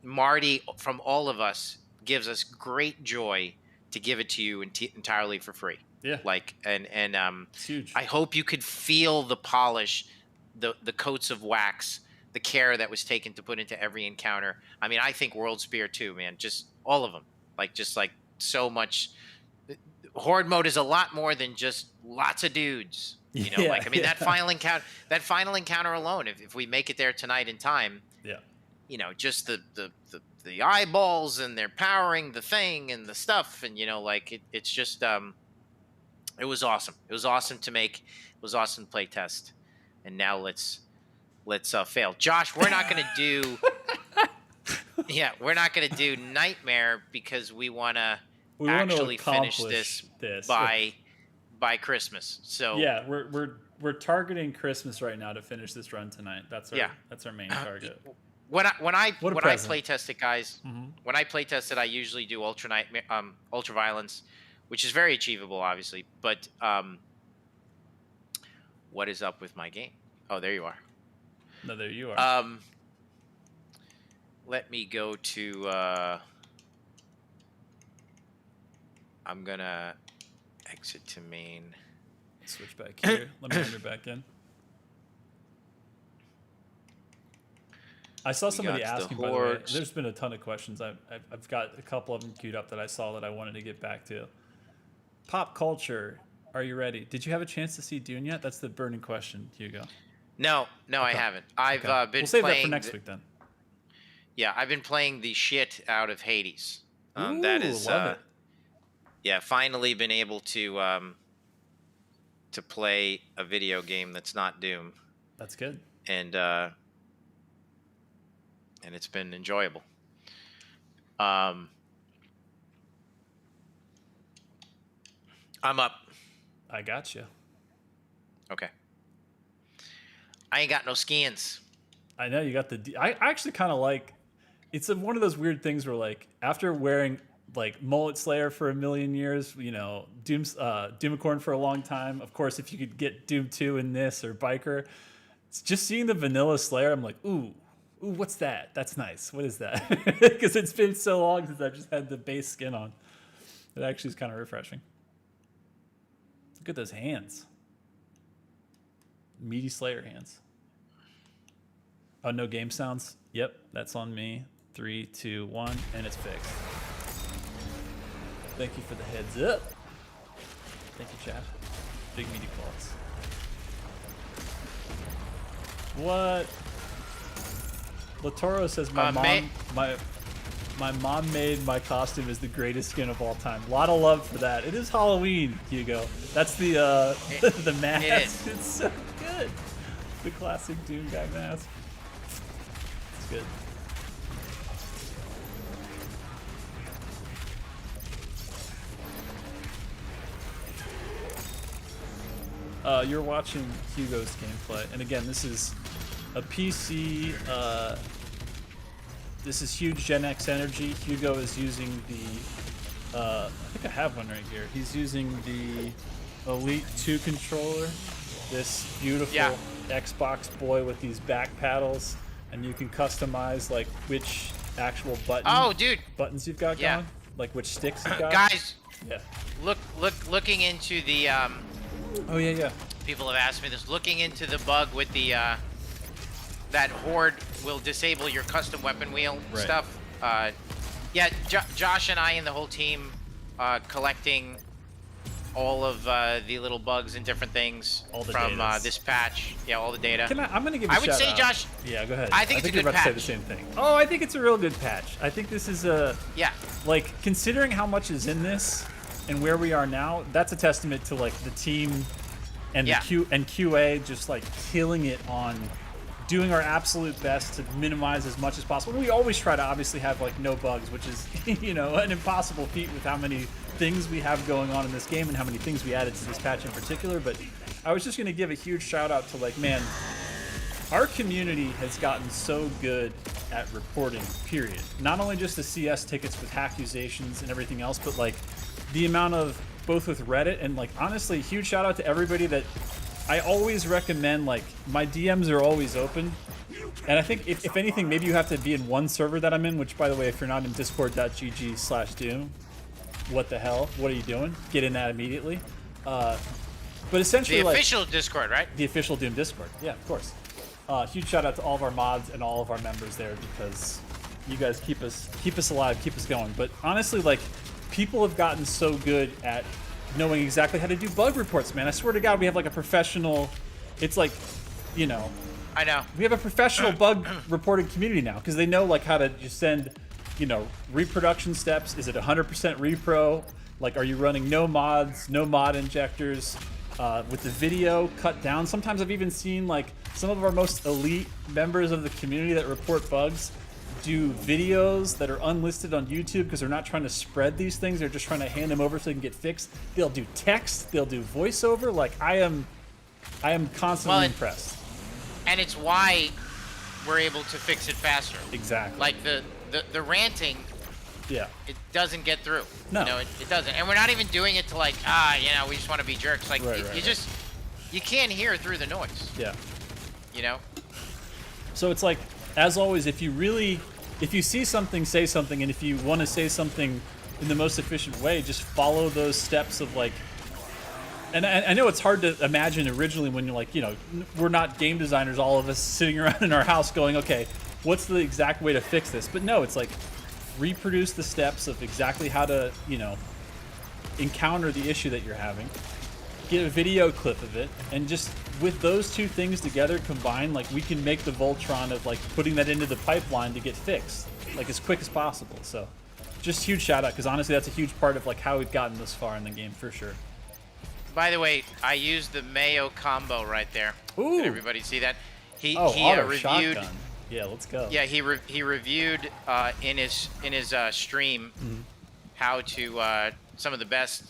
Marty, from all of us, gives us great joy to give it to you entirely for free. Yeah. Like, and it's huge. I hope you could feel the polish, the coats of wax, the care that was taken to put into every encounter. I mean, I think World Spear too, man, just all of them, like so much. Horde Mode is a lot more than just lots of dudes. You know, I mean, that final encounter alone, if we make it there tonight in time, you know, just the eyeballs and they're powering the thing and the stuff. And, you know, like it's just, it was awesome. It was awesome to make. It was awesome to play test. And now let's fail. Josh, we're not going to do, we're not going to do Nightmare because we want to actually finish this by Christmas. So yeah, we're targeting Christmas right now to finich this run tonight. That's our main target. When I play test it, guys, when I play test it, I usually do ultra violence, which is very achievable, obviously. But what is up with my game? Oh, there you are. No, there you are. Let me go to. I'm gonna exit to main. Switch back here. Let me enter back in. I saw somebody got the asking, by the way. hordes. There's been a ton of questions. I've got a couple of them queued up that I saw that I wanted to get back to. Pop culture. Are you ready? Did you have a chance to see Dune yet? That's the burning question, Hugo. No, I haven't. I've been We'll save playing that for next week then. Yeah, I've been playing the shit out of Hades. Ooh, that is, love it. yeah, finally been able to play a video game that's not Doom, That's good. and it's been enjoyable. I'm up. I got you. Okay. I ain't got no skins. I know you got the. I actually kind of like. It's one of those weird things where, like, after wearing like Mullet Slayer for a million years, you know, Doomicorn for a long time. Of course, if you could get Doom 2 in this or Biker, it's just seeing the vanilla Slayer. I'm like, ooh, what's that? That's nice. What is that? Because it's been so long since I've just had the base skin on. It actually is kind of refreshing. Look at those hands. Meaty Slayer hands. Oh, no game sounds? Yep, that's on me. 3, 2, 1, and it's fixed. Thank you for the heads up. Thank you, Chad. Big meaty claws. What? Latoro says my mom made my costume is the greatest skin of all time. A lot of love for that. It is Halloween, Hugo. That's the the mask. It is. It's so good. The classic Doom guy mask. It's good. You're watching Hugo's gameplay, and again, this is a PC. This is huge Gen X energy. Hugo is using the. I think I have one right here. He's using the Elite 2 controller. This beautiful Xbox boy with these back paddles, and you can customize like which actual buttons you've got going, like which sticks you've got. Guys, yeah. Looking into the. Oh yeah. People have asked me this. Looking into the bug with the that Horde will disable your custom weapon wheel stuff. Yeah, Josh and I and the whole team collecting all of the little bugs and different things from this patch. Yeah, all the data. I'm gonna give. I would say, Josh. Yeah, go ahead. I think it's a good you're about patch. to say the same thing. Oh, I think it's a real good patch. I think this is a. Yeah. Like, considering how much is in this and where we are now, that's a testament to like the team and the QA just like killing it on doing our absolute best to minimize as much as possible. We always try to obviously have like no bugs, which is an impossible feat with how many things we have going on in this game and how many things we added to this patch in particular. But I was just going to give a huge shout out to like, man, our community has gotten so good at reporting, period. Not only just the CS tickets with accusations and everything else, but like the amount of both with Reddit and like honestly, huge shout out to everybody that I always recommend. Like, my DMs are always open, and I think if anything, maybe you have to be in one server that I'm in, which by the way, if you're not in discord.gg/doom, what the hell, what are you doing? Get in that immediately. But essentially, the official Discord, right? The official Doom Discord, yeah, of course. Huge shout out to all of our mods and all of our members there, because you guys keep us alive, keep us going. But honestly, like, people have gotten so good at knowing exactly how to do bug reports, man. I swear to God, we have like a professional. It's like, I know. We have a professional bug reporting community now, because they know like how to just send, reproduction steps. Is it 100% repro? Like, are you running no mods, no mod injectors? With the video cut down. Sometimes I've even seen like some of our most elite members of the community that report bugs do videos that are unlisted on YouTube because they're not trying to spread these things. They're just trying to hand them over so they can get fixed. They'll do text. They'll do voiceover. Like, I am constantly impressed. And it's why we're able to fix it faster. Exactly. Like the ranting. Yeah. It doesn't get through. No. It doesn't. And we're not even doing it to like, we just want to be jerks. Like, you can't hear through the noise. Yeah. So it's like, as always, if you see something, say something, and if you want to say something in the most efficient way. Just follow those steps of like. And I know it's hard to imagine originally when you're like, you know, we're not game designers, all of us sitting around in our house going, okay, what's the exact way to fix this? But no, it's like reproduce the steps of exactly how to, you know, encounter the issue that you're having. Get a video clip of it, and just with those two things together combined, like we can make the Voltron of like putting that into the pipeline to get fixed, like as quick as possible. So just huge shout out, because honestly that's a huge part of like how we've gotten this far in the game for sure. By the way, I used the Mayo combo right there. Ooh. Did everybody see that? He auto reviewed. shotgun. Yeah, let's go. Yeah, he reviewed in his stream how to some of the best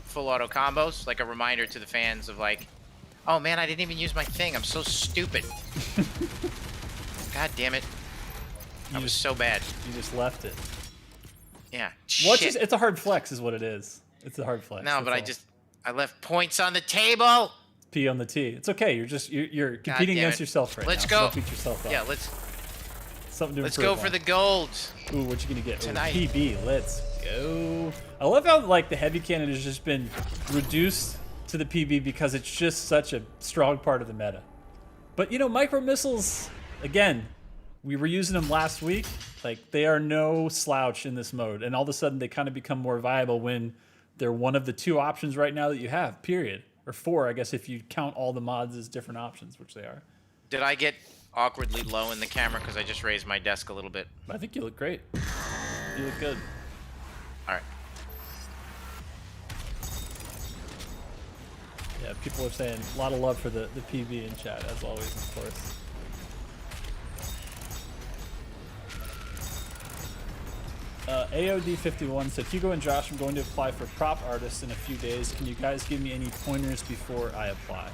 full auto combos, like a reminder to the fans of like, oh man, I didn't even use my thing. I'm so stupid. God damn it. That was so bad. You just left it. Yeah. Shit. It's a hard flex is what it is. It's a hard flex. No, but all. I left points on the table. P on the T. It's okay. You're competing against yourself right let's now. Go. So don't beat yourself up. Yeah, let's go for the gold. Ooh, what you gonna get? Tonight. Ooh, PB. Let's go. I love how like the heavy cannon has just been reduced to the PB because it's just such a strong part of the meta. But you know, micro missiles, again, we were using them last week. Like they are no slouch in this mode, and all of a sudden they kind of become more viable when they're one of the two options right now that you have. Period. Or four, I guess, if you count all the mods as different options, which they are. Did I get awkwardly low in the camera because I just raised my desk a little bit? I think you look great. You look good. All right. Yeah, people are saying a lot of love for the PB in chat, as always, of course. AOD51 said, Hugo and Josh, I'm going to apply for prop artists in a few days. Can you guys give me any pointers before I apply?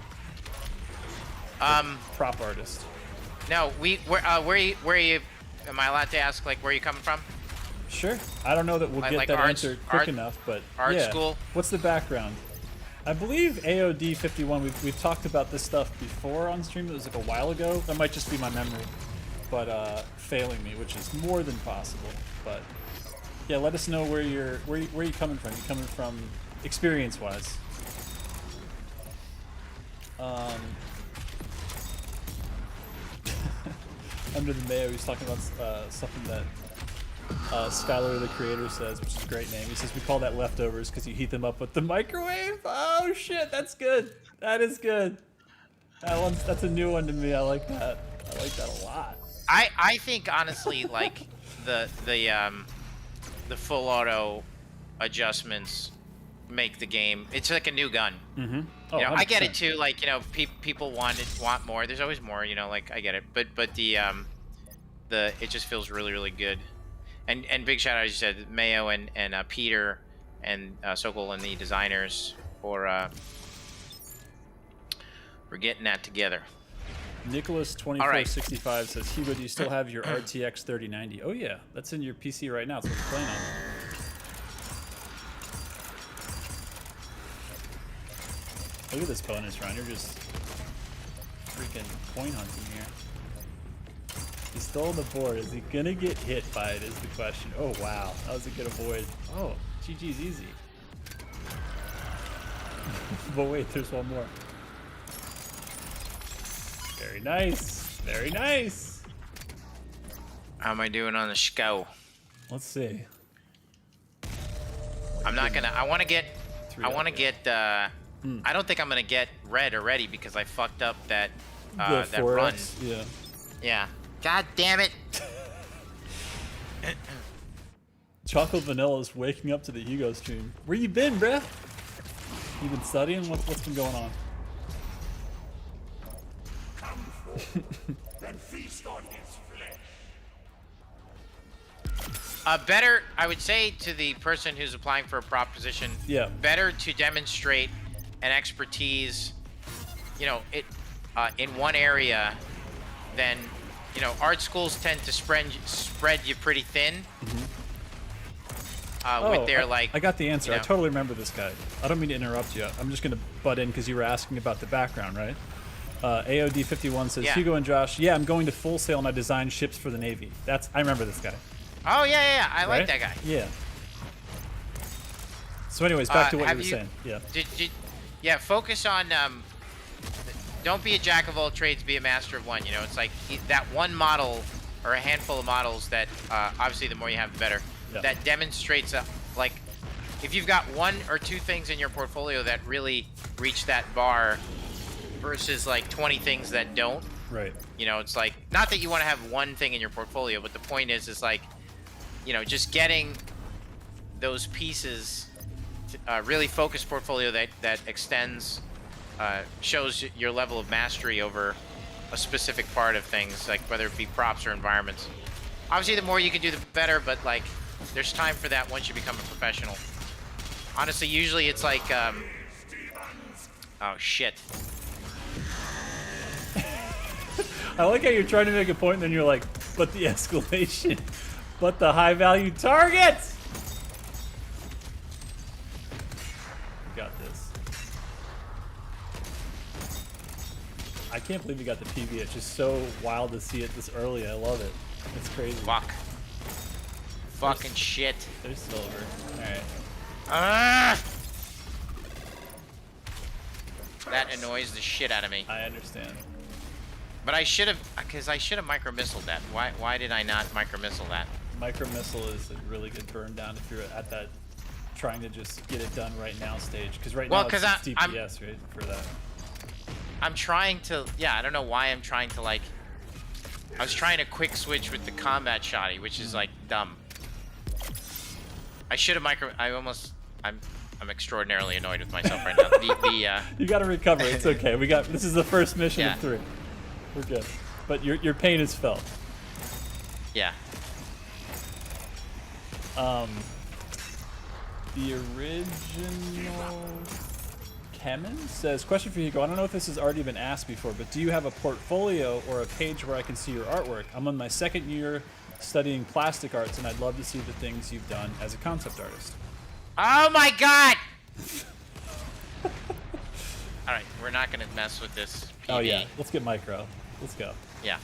Prop artist. No, where are you? Am I allowed to ask like where you coming from? Sure. I don't know that we'll get like that arts, answer quick enough, but art yeah. school. What's the background? I believe AOD51. We've talked about this stuff before on stream. It was like a while ago. That might just be my memory, but failing me, which is more than possible. But yeah, let us know where you're coming from. You're coming from experience-wise. Under the Mayo, he's talking about something that Skylar the creator says, which is a great name. He says we call that leftovers because you heat them up with the microwave. Oh shit, that's good. That is good. That's a new one to me. I like that. I like that a lot. I think honestly, like the full auto adjustments make the game. It's like a new gun. Mm-hmm. Oh, you know, I get it too. Like, you know, people want more. There's always more. You know, like I get it. But the it just feels really, really good. And big shout out, as you said, Mayo and Peter and Sokol and the designers for getting that together. Nicholas2465 says, Hugo, do you still have your RTX 3090? Oh yeah, that's in your PC right now. It's what you're playing on. Look at this bonus run. You're just freaking point hunting here. He's still on the board. Is he gonna get hit by it is the question. Oh wow, that was a good avoid. Oh, GG's easy. But wait, there's one more. Very nice. Very nice. How am I doing on the SCO? Let's see. I'm not gonna. I want to get. Hmm. I don't think I'm gonna get red already because I fucked up that The that 4X? run. Yeah. Yeah. God damn it. Chocolate Vanilla is waking up to the Hugo stream. Where you been, bruh? You been studying? What's been going on? Then feast on his flesh. Better, I would say to the person who's applying for a prop position. Yeah. Better to demonstrate an expertise, you know, in one area than, you know, art schools tend to spread you pretty thin. With their I got the answer. You I know. totally remember this guy. I don't mean to interrupt you. I'm just gonna butt in because you were asking about the background, right? AOD51 says, Yeah. Hugo and Josh, yeah, I'm going to Full Sail and I designed ships for the Navy. I remember this guy. Oh yeah, I like Right? that guy. Yeah. So anyways, back to what you have were saying. Yeah. Yeah, focus on. Don't be a jack of all trades. Be a master of one. You know, it's like that one model or a handful of models that obviously the more you have, the better. Yeah. That demonstrates like if you've got 1 or 2 things in your portfolio that really reach that bar versus like 20 things that don't. Right. You know, it's like not that you want to have one thing in your portfolio, but the point is like, you know, just getting those pieces. Really focused portfolio that extends, shows your level of mastery over a specific part of things, like whether it be props or environments. Obviously, the more you can do, the better, but like, there's time for that once you become a professional. Honestly, usually it's like, oh shit. I like how you're trying to make a point, and then you're like, but the escalation, but the high value targets. Got this. I can't believe you got the PV. It's just so wild to see it this early. I love it. It's crazy. Fuck. Fucking shit. There's silver. Alright. Ah! That annoys the shit out of me. I understand. But I should have, because I should have micro-missiled that. Why did I not micro-missile that? Micro missile is a really good burn down if you're at that trying to just get it done right now stage. Because right now it's DPS, right? For that. I'm trying to, yeah, I don't know why I'm trying to like, I was trying to quick switch with the combat shotty, which is like dumb. I should have I'm extraordinarily annoyed with myself right now. You gotta recover, it's okay. This is the first mission of 3. We're good. But your pain is felt. Yeah. The original Kemen says, question for Hugo. I don't know if this has already been asked before, but do you have a portfolio or a page where I can see your artwork? I'm on my 2nd year studying plastic arts, and I'd love to see the things you've done as a concept artist. Oh my god! Alright, we're not gonna mess with this PV. Oh yeah, let's get micro. Let's go. Yeah.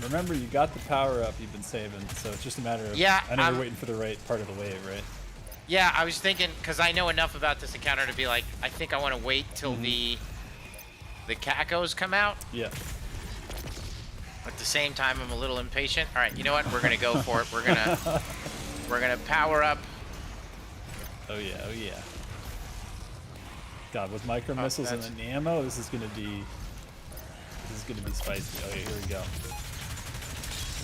Remember, you got the power up you've been saving, so it's just a matter of I know you're waiting for the right part of the wave, right? Yeah, I was thinking, because I know enough about this encounter to be like, I think I want to wait till the cacos come out. Yeah. At the same time, I'm a little impatient. All right, you know what? We're gonna go for it. We're gonna power up. Oh yeah, oh yeah. God, with micro missiles and the ammo, this is gonna be spicy. Okay, here we go.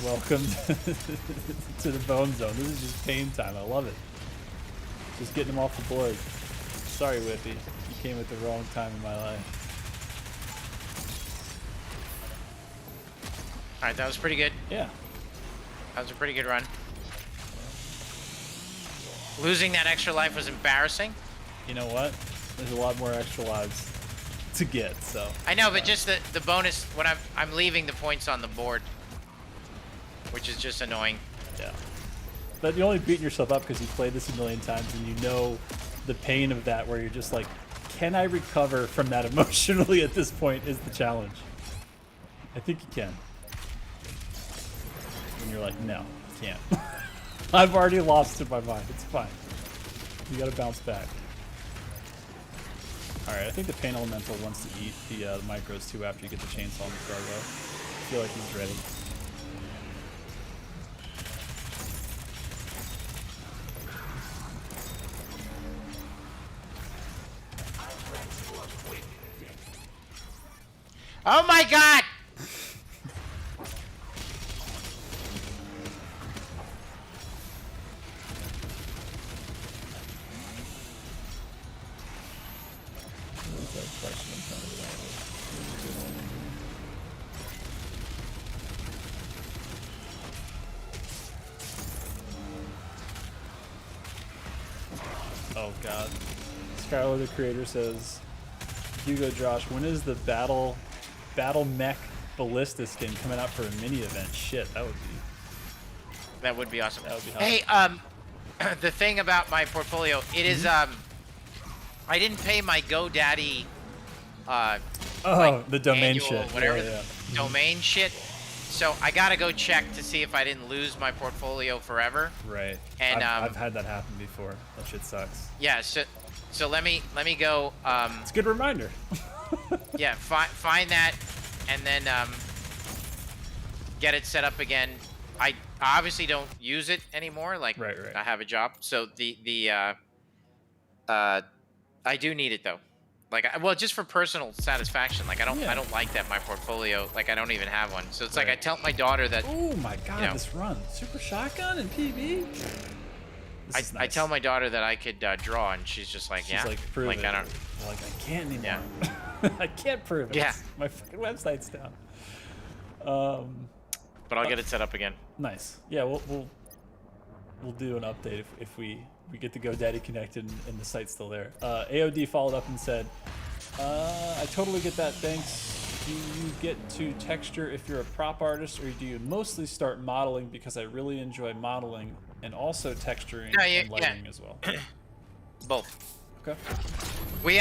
Welcome to the bone zone. This is just pain time. I love it. Just getting them off the board. Sorry, Whippy. You came at the wrong time in my life. Alright, that was pretty good. Yeah. That was a pretty good run. Losing that extra life was embarrassing. You know what? There's a lot more extra lives to get, so. I know, but just the bonus when I'm leaving the points on the board, which is just annoying. Yeah. But you're only beating yourself up because you played this a million times and you know the pain of that, where you're just like, can I recover from that emotionally at this point is the challenge. I think you can. And you're like, no, you can't. I've already lost in my mind. It's fine. You gotta bounce back. Alright, I think the Pain Elemental wants to eat the micros too after you get the chainsaw on the cargo. I feel like he's ready. Oh my god! Oh god. Skylar the creator says, Hugo Josh, when is the battle mech ballista skin coming out for a mini event? Shit, that would be awesome. That would be awesome. Hey, the thing about my portfolio, it is I didn't pay my GoDaddy the domain annual, shit. Whatever Yeah. domain shit. So I gotta go check to see if I didn't lose my portfolio forever. Right. And I've had that happen before. That shit sucks. Yeah. So let me go. It's a good reminder. Yeah. Find that, and then get it set up again. I obviously don't use it anymore. Like, right. I have a job, so I do need it though. Like, well, just for personal satisfaction. Like, I don't like that my portfolio. Like, I don't even have one. So it's like I tell my daughter that. Oh my god, this run, super shotgun and PB. I tell my daughter that I could draw, and she's just like, she's like, prove it. I don't. Like, I can't anymore. Yeah. I can't prove it. Yeah. My fucking website's down. But I'll get it set up again. Nice. Yeah, we'll do an update if we get the GoDaddy connected and the site's still there. AOD followed up and said, I totally get that, thanks. Do you get to texture if you're a prop artist, or do you mostly start modeling? Because I really enjoy modeling and also texturing and lighting as well. Both. Okay.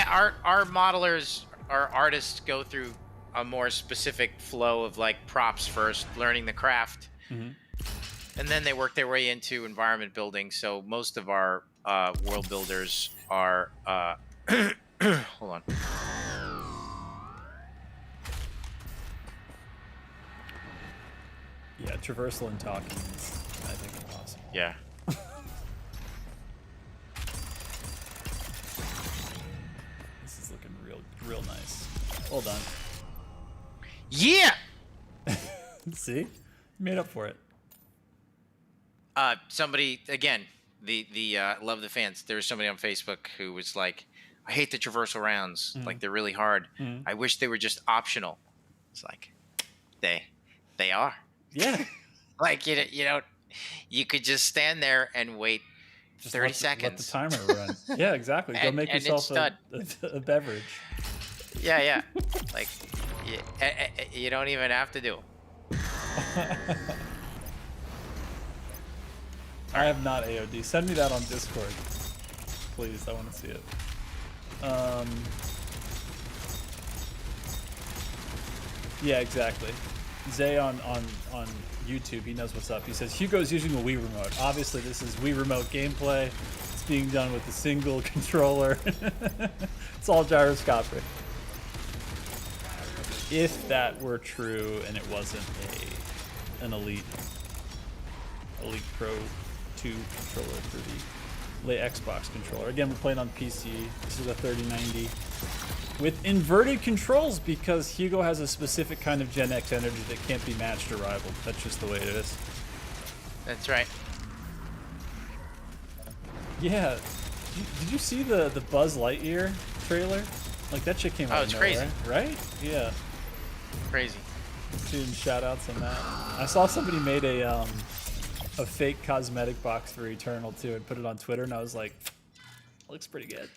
Our modelers, our artists go through a more specific flow of like props first, learning the craft. And then they work their way into environment building. So most of our world builders are hold on. Yeah, traversal and talking is, I think, impossible. Yeah. This is looking real nice. Hold on. Yeah. See? You made up for it. Somebody again, the love the fans. There was somebody on Facebook who was like, I hate the traversal rounds. Like, they're really hard. I wish they were just optional. It's like, they are. Yeah. Like, you don't, you could just stand there and wait Just 30 let seconds. the timer run. Yeah, exactly. Go make yourself a beverage. Yeah. Like, you don't even have to do it. I have not AOD. Send me that on Discord, please. I want to see it. Yeah, exactly. Zay on YouTube, he knows what's up. He says Hugo's using a Wii remote. Obviously, this is Wii remote gameplay. It's being done with a single controller. It's all gyroscopic. If that were true and it wasn't an Elite Pro 2 controller for the late Xbox controller. Again, we're playing on PC. This is a 3090 with inverted controls because Hugo has a specific kind of Gen X energy that can't be matched or rivaled. That's just the way it is. That's right. Yeah. Did you see the Buzz Lightyear trailer? Like, that shit came out it's of nowhere, crazy. right? Yeah. Crazy. Doing shout outs on that. I saw somebody made a fake cosmetic box for Eternal too and put it on Twitter, and I was like, looks pretty good.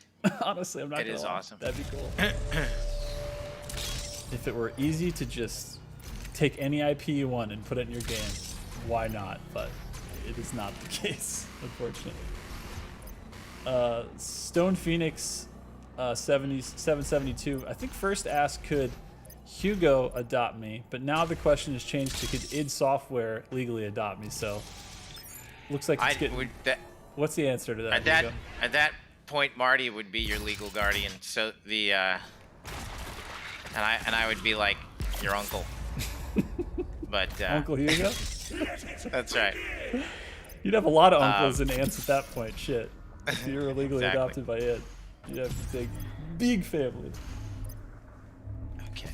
Honestly, I'm not gonna lie. It is awesome. That'd be cool. If it were easy to just take any IP you want and put it in your game, why not? But it is not the case, unfortunately. Stone Phoenix 772, I think first asked, could Hugo adopt me? But now the question has changed to, could id Software legally adopt me? So looks like it's getting... What's the answer to that? At that point, Marty would be your legal guardian. So the and I would be like your uncle. But Uncle Hugo? That's right. You'd have a lot of uncles and aunts at that point. Shit. If you were legally Exactly. adopted by id, you'd have a big family. Okay.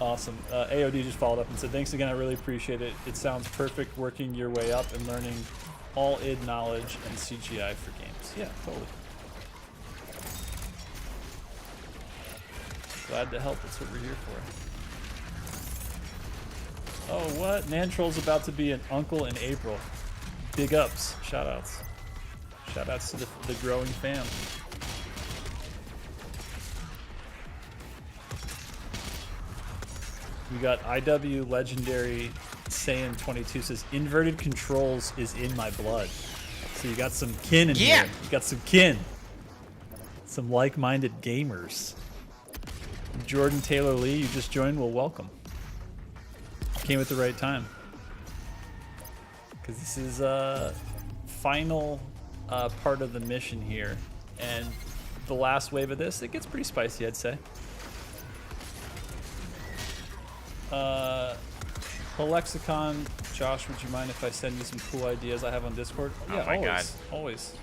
Awesome. AOD just followed up and said, thanks again, I really appreciate it. It sounds perfect working your way up and learning all id knowledge and CGI for games. Yeah, totally. Glad to help. That's what we're here for. Oh, what? Nantroll's about to be an uncle in April. Big ups. Shout outs. Shout outs to the growing fam. We got IW Legendary Ch.27 says, inverted controls is in my blood. So you got some kin in here. You got some kin. Some like-minded gamers. Jordan Taylor Lee, you just joined. Well, welcome. Came at the right time. Because this is final part of the mission here. And the last wave of this, it gets pretty spicy, I'd say. Lexicon, Josh, would you mind if I send you some cool ideas I have on Discord? Oh Yeah, my always, God. always.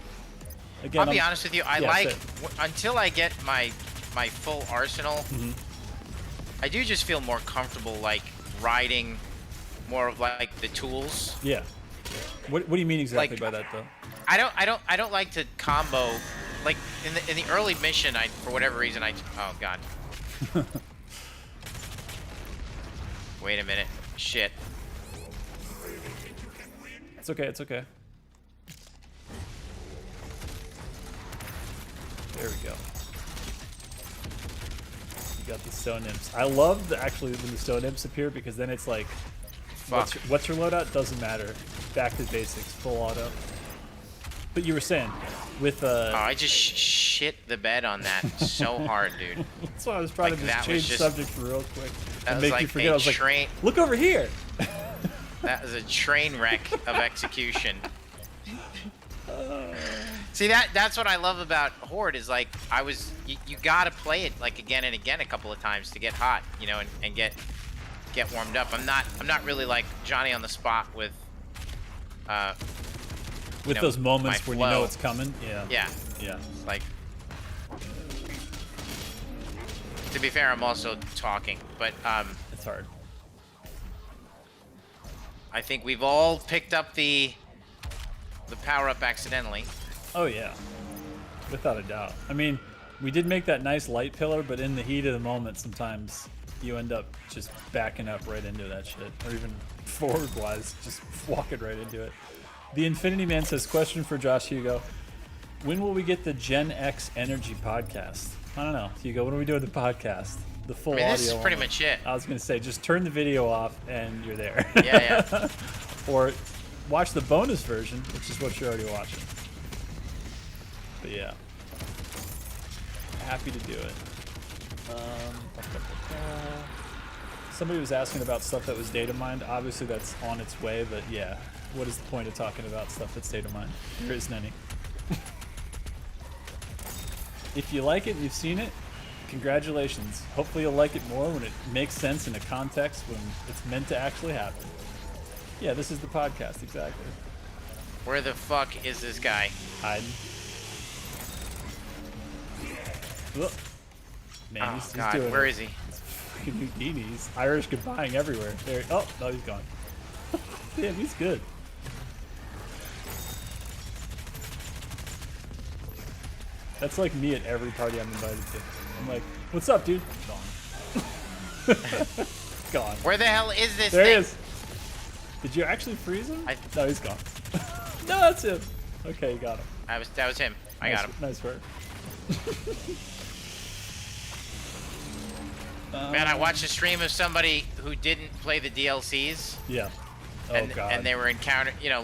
Again, I'll be honest with you. I yeah, like say it. until I get my full arsenal. Mm-hmm. I do just feel more comfortable like riding more of like the tools. Yeah. What do you mean exactly Like- by that though? I don't like to combo like in the early mission. I for whatever reason oh god. Wait a minute. Shit. It's okay. It's okay. There we go. You got the stone imps. I love actually when the stone imps appear because then it's like, Fuck. what's your loadout? Doesn't matter. Back to basics, full auto. But you were saying with Oh, I just shit the bed on that so hard, dude. that's why I was trying Like, to that just was change just- subject real quick That and was make like you forget. a I was train. like, look over here. That was a train wreck of execution. See that's what I love about Horde is like you gotta play it like again and again a couple of times to get hot, you know, and get warmed up. I'm not really like Johnny on the spot with With know, those moments my when you know flow. it's coming. Yeah. yeah. Yeah. Like to be fair, I'm also talking, but It's hard. I think we've all picked up the power up accidentally. Oh yeah, without a doubt. I mean, we did make that nice light pillar, but in the heat of the moment, sometimes you end up just backing up right into that shit, or even forward-wise, just walking right into it. The Infinity Man says, question for Josh Hugo. When will we get the Gen X Energy podcast? I don't know. Hugo, when are we doing the podcast? The full I mean, audio this is pretty one. much it. I was going to say, just turn the video off and you're there. Yeah. Or watch the bonus version, which is what you're already watching. But yeah. Happy to do it. Somebody was asking about stuff that was data mined. Obviously that's on its way, but yeah. What is the point of talking about stuff that's data mined? There isn't any. If you like it and you've seen it, congratulations. Hopefully you'll like it more when it makes sense in a context when it's meant to actually happen. Yeah, this is the podcast, exactly. Where the fuck is this guy? Hiding. Whoop. Man, Oh he's god, doing where it. is he? He's fucking Houdini's. Irish goodbying everywhere. There. Oh, no, he's gone. Damn, he's good. That's like me at every party I'm invited to. I'm like, what's up, dude? Gone. Gone. Where the hell is this There thing? he is. Did you actually freeze him? No, he's gone. No, that's him. Okay, you got him. That was him. I got him. Nice work. Man, I watched a stream of somebody who didn't play the DLCs. Yeah. Oh, and, God. and they were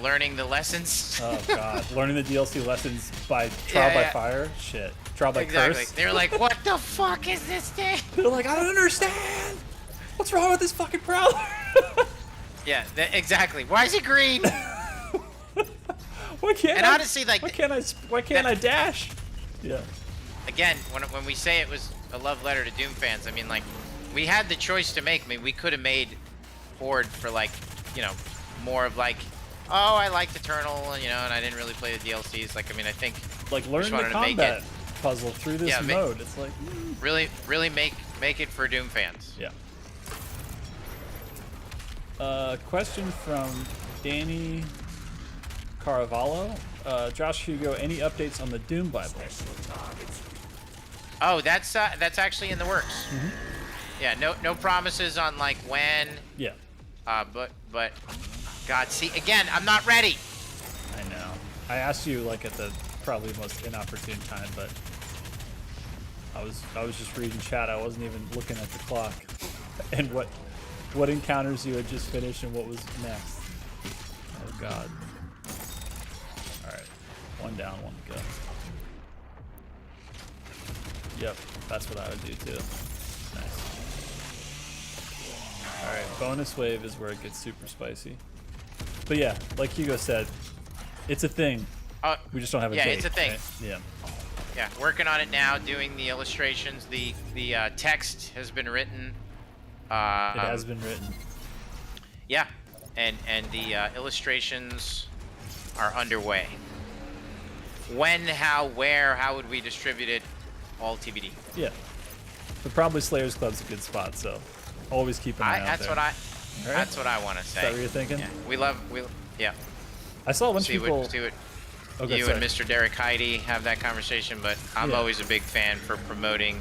learning the lessons. Oh, God. Learning the DLC lessons by trial by Yeah. fire? Shit. Trial by Exactly. curse? They were like, what the fuck is this thing? They're like, I don't understand. What's wrong with this fucking prowler? Yeah, exactly. Why is it green? Why can't And I, honestly, like, why can't I dash? Yeah. Again, when we say it was a love letter to Doom fans, I mean, like, we had the choice to make. I mean, we could have made Horde for, like, more of, like, oh, I liked Eternal, and I didn't really play the DLCs. Like, I mean, I think Like, learn the wanted to make combat it- puzzle through this Yeah, mode. It's like, really make it for Doom fans. yeah. Question from Danny Caravallo. Josh Hugo, any updates on the Doom Bible? Oh, that's actually in the works. Mm-hmm. Yeah, no promises on, like, when. Yeah, But God, see, again, I'm not ready. I know. I asked you like at the probably most inopportune time, but I was just reading chat. I wasn't even looking at the clock and what encounters you had just finished and what was next. Oh God. All right, one down, one to go. Yep, that's what I would do too. Nice. All right, bonus wave is where it gets super spicy. But yeah, like Hugo said, it's a thing. We just don't have a date. Yeah, it's a thing. Right? Yeah. Yeah, working on it now, doing the illustrations. The text has been written. It has been written. Yeah, and the illustrations are underway. When, how, where, how would we distribute it? All TBD. Yeah. But probably Slayers Club's a good spot, so always keep an eye out there. That's what I want to say. Is that what you're thinking? Yeah. Yeah. I saw a bunch of people. See what Okay, you sorry. and Mr. Derek Heidi have that conversation, but I'm Yeah. always a big fan for promoting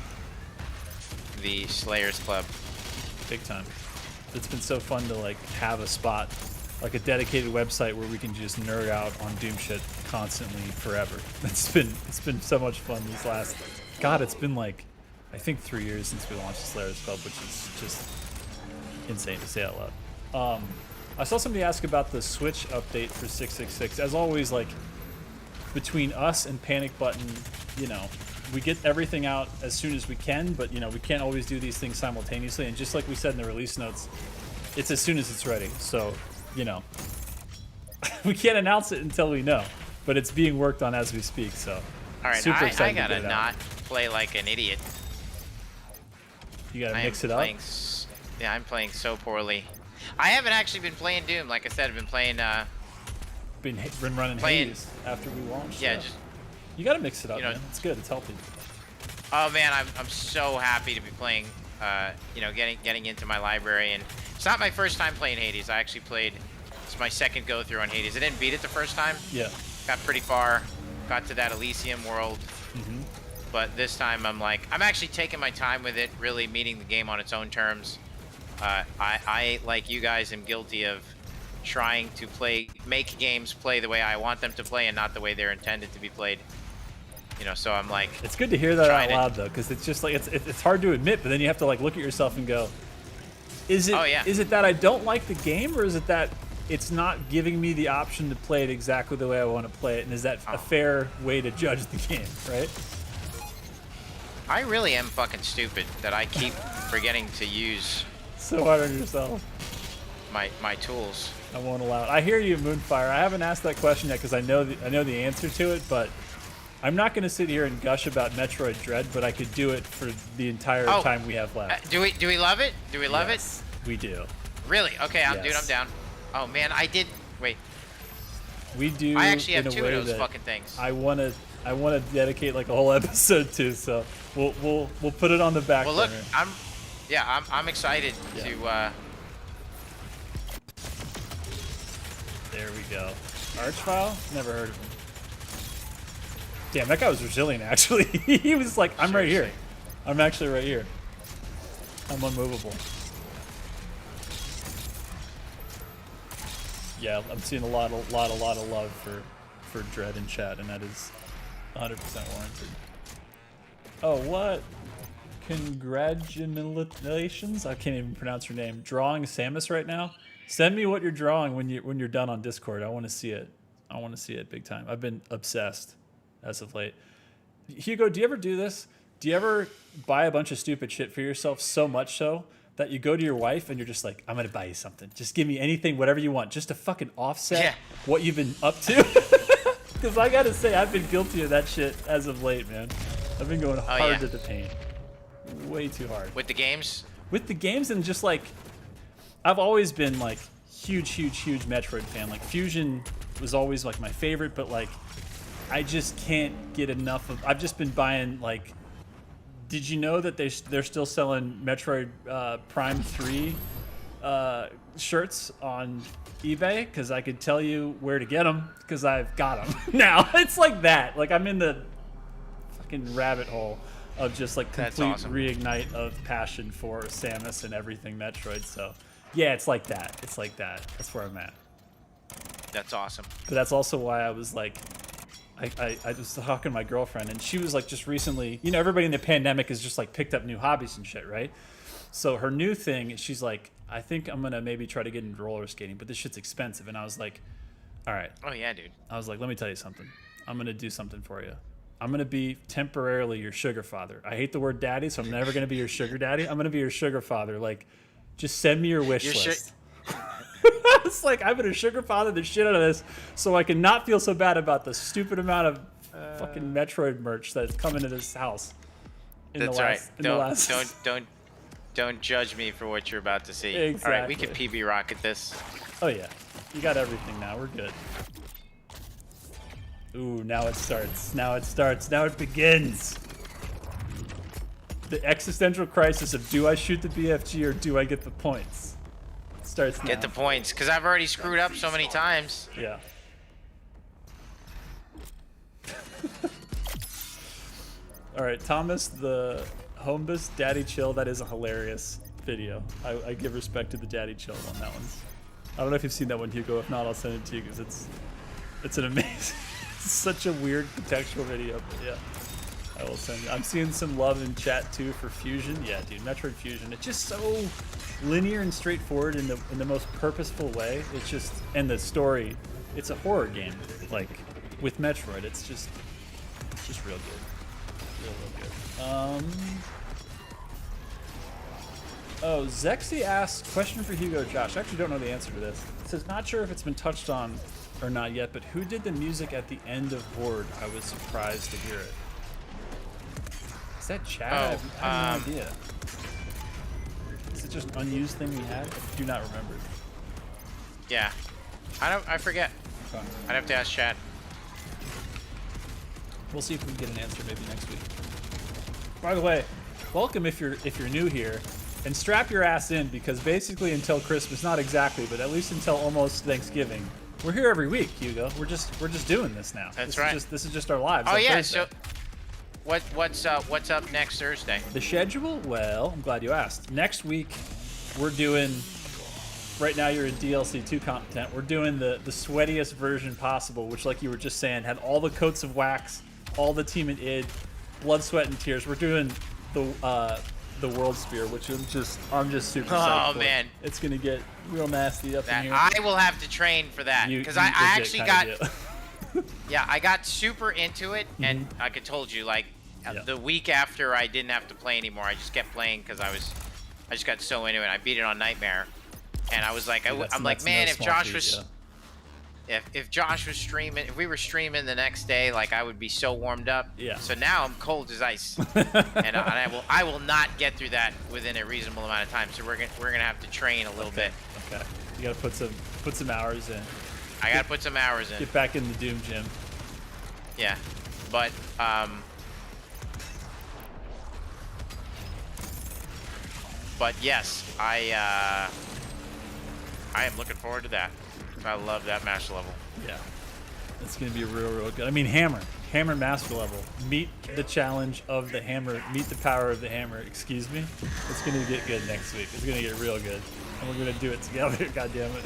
the Slayers Club. Big time. It's been so fun to like have a spot, like a dedicated website where we can just nerd out on Doom shit constantly forever. It's been so much fun these last. God, it's been like I think 3 years since we launched the Slayers Club, which is just insane to say out loud. I saw somebody ask about the Switch update for 666. As always, like between us and Panic Button, you know, we get everything out as soon as we can, but you know, we can't always do these things simultaneously. And just like we said in the release notes, it's as soon as it's ready. So, you know, we can't announce it until we know, but it's being worked on as we speak. So, All right, super I excited to gotta get it not out. play like an idiot. You gotta I am mix it up. playing yeah, I'm playing so poorly. I haven't actually been playing Doom. Like I said, I've been playing. Been running playing- Hades after we launched. Yeah, just. You gotta mix it up, you know- man. It's good. It's healthy. Oh man, I'm so happy to be playing. You know, getting into my library, and it's not my first time playing Hades. I actually played. It's my second go through on Hades. I didn't beat it the first time. Yeah. Got pretty far. Got to that Elysium world. But this time I'm actually taking my time with it, really meeting the game on its own terms. I like you guys, am guilty of trying to make games play the way I want them to play and not the way they're intended to be played. You know, so I'm like, It's good to hear that out trying to- loud though, because it's just like it's hard to admit, but then you have to like look at yourself and go, is it Oh, yeah. is it that I don't like the game, or is it that it's not giving me the option to play it exactly the way I want to play it, and is that a fair way to judge the game, right? I really am fucking stupid that I keep forgetting to use So hard on yourself. my tools. I won't allow it. I hear you, Moonfire. I haven't asked that question yet because I know the answer to it, but I'm not going to sit here and gush about Metroid Dread, but I could do it for the entire Oh, time we have left. Do we love it? Do we love Yes, we do. it? Really? Okay, dude, Yes. I'm down. Oh man, I did. Wait, We do. I actually have in a 2 way of those that fucking things. I want to dedicate like a whole episode to. So we'll put it on the back Well, look, burner. I'm excited Yeah. to. There we go. Archvile? Never heard of him. Damn, that guy was resilient actually. He was like, I'm right here. Seriously. I'm actually right here. I'm unmovable. Yeah, I'm seeing a lot of love for Dread in chat, and that is 100% warranted. Oh, what? Congratulations! I can't even pronounce your name. Drawing Samus right now. Send me what you're drawing when you're done on Discord. I want to see it. I want to see it big time. I've been obsessed as of late. Hugo, do you ever do this? Do you ever buy a bunch of stupid shit for yourself so much so that you go to your wife and you're just like, I'm gonna buy you something. Just give me anything, whatever you want, just to fucking offset what you've been up to? Because I gotta say, I've been guilty of that shit as of late, man. I've been going hard to the paint. Way too hard. With the games? With the games, and just like, I've always been like huge Metroid fan. Like Fusion was always like my favorite, but like I just can't get enough of. I've just been buying like. Did you know that they're still selling Metroid Prime 3 shirts on eBay? Because I could tell you where to get them because I've got them now. It's like that. Like I'm in the fucking rabbit hole of just like complete awesome. reignite of passion for Samus and everything Metroid. So yeah, it's like that. It's like that. That's where I'm at. That's awesome. But that's also why I was like, I was talking to my girlfriend, and she was like, just recently, you know, everybody in the pandemic has just like picked up new hobbies and shit, right? So her new thing, she's like, I think I'm gonna maybe try to get into roller skating, but this shit's expensive. And I was like, all right. Oh yeah, dude. I was like, let me tell you something. I'm gonna do something for you. I'm gonna be temporarily your sugar father. I hate the word daddy, so I'm never gonna be your sugar daddy. I'm gonna be your sugar father. Like, Just send me your wish Your list. It's like, I'm going to sugar father the shit out of this so I can not feel so bad about the stupid amount of fucking Metroid merch that's coming to this house. That's right. Don't judge me for what you're about to see. Exactly. All right, we can PB rocket this. Oh yeah, you got everything now. We're good. Ooh, now it starts. Now it starts. Now it begins. The existential crisis of, do I shoot the BFG or do I get the points? It starts now. Get the points, because I've already screwed up so many times. Yeah. All right, Thomas, the Homebus Daddy Chill. That is a hilarious video. I give respect to the Daddy Chill on that one. I don't know if you've seen that one, Hugo. If not, I'll send it to you because it's an amazing, it's such a weird contextual video. But yeah, I will send you. I'm seeing some love in chat too for Fusion. Yeah, dude, Metroid Fusion. It's just so linear and straightforward in the most purposeful way. It's just, and the story. It's a horror game, like with Metroid. It's just real good. Real good. Oh, Zexy asks, question for Hugo, Josh. I actually don't know the answer to this. It says, not sure if it's been touched on or not yet, but who did the music at the end of Horde? I was surprised to hear it. Is that Chad? I have no idea. Is it just an unused thing we had? I do not remember. Yeah. I forget. Okay. I'd have to ask Chad. We'll see if we can get an answer maybe next week. By the way, welcome if you're new here, and strap your ass in because basically until Christmas, not exactly, but at least until almost Thanksgiving, we're here every week, Hugo. We're just doing this now. That's right. This is just our lives. Oh on yeah. Thursday. So, what's up next Thursday? The schedule? Well, I'm glad you asked. Next week, we're doing. Right now, you're in DLC 2 content. We're doing the sweatiest version possible, which, like you were just saying, had all the coats of wax, all the team and id, blood, sweat, and tears. We're doing the World Spear, which I'm just super psyched for. Man, it's gonna get real nasty up in here. I will have to train for that because I actually got. Yeah, I got super into it, and like I told you, like the week after I didn't have to play anymore, I just kept playing because I just got so into it. I beat it on Nightmare, and I was like, I'm like, man, if Josh was. If Josh was streaming, if we were streaming the next day, like I would be so warmed up. Yeah. So now I'm cold as ice, and I will not get through that within a reasonable amount of time. So we're gonna have to train a little bit. Okay. You gotta put some hours in. I gotta put some hours in. Get back in the Doom gym. Yeah, but yes, I am looking forward to that. I love that master level. Yeah, it's gonna be real good. I mean, Hammer master level. Meet the challenge of the hammer. Meet the power of the hammer. Excuse me. It's gonna get good next week. It's gonna get real good, and we're gonna do it together. God damn it.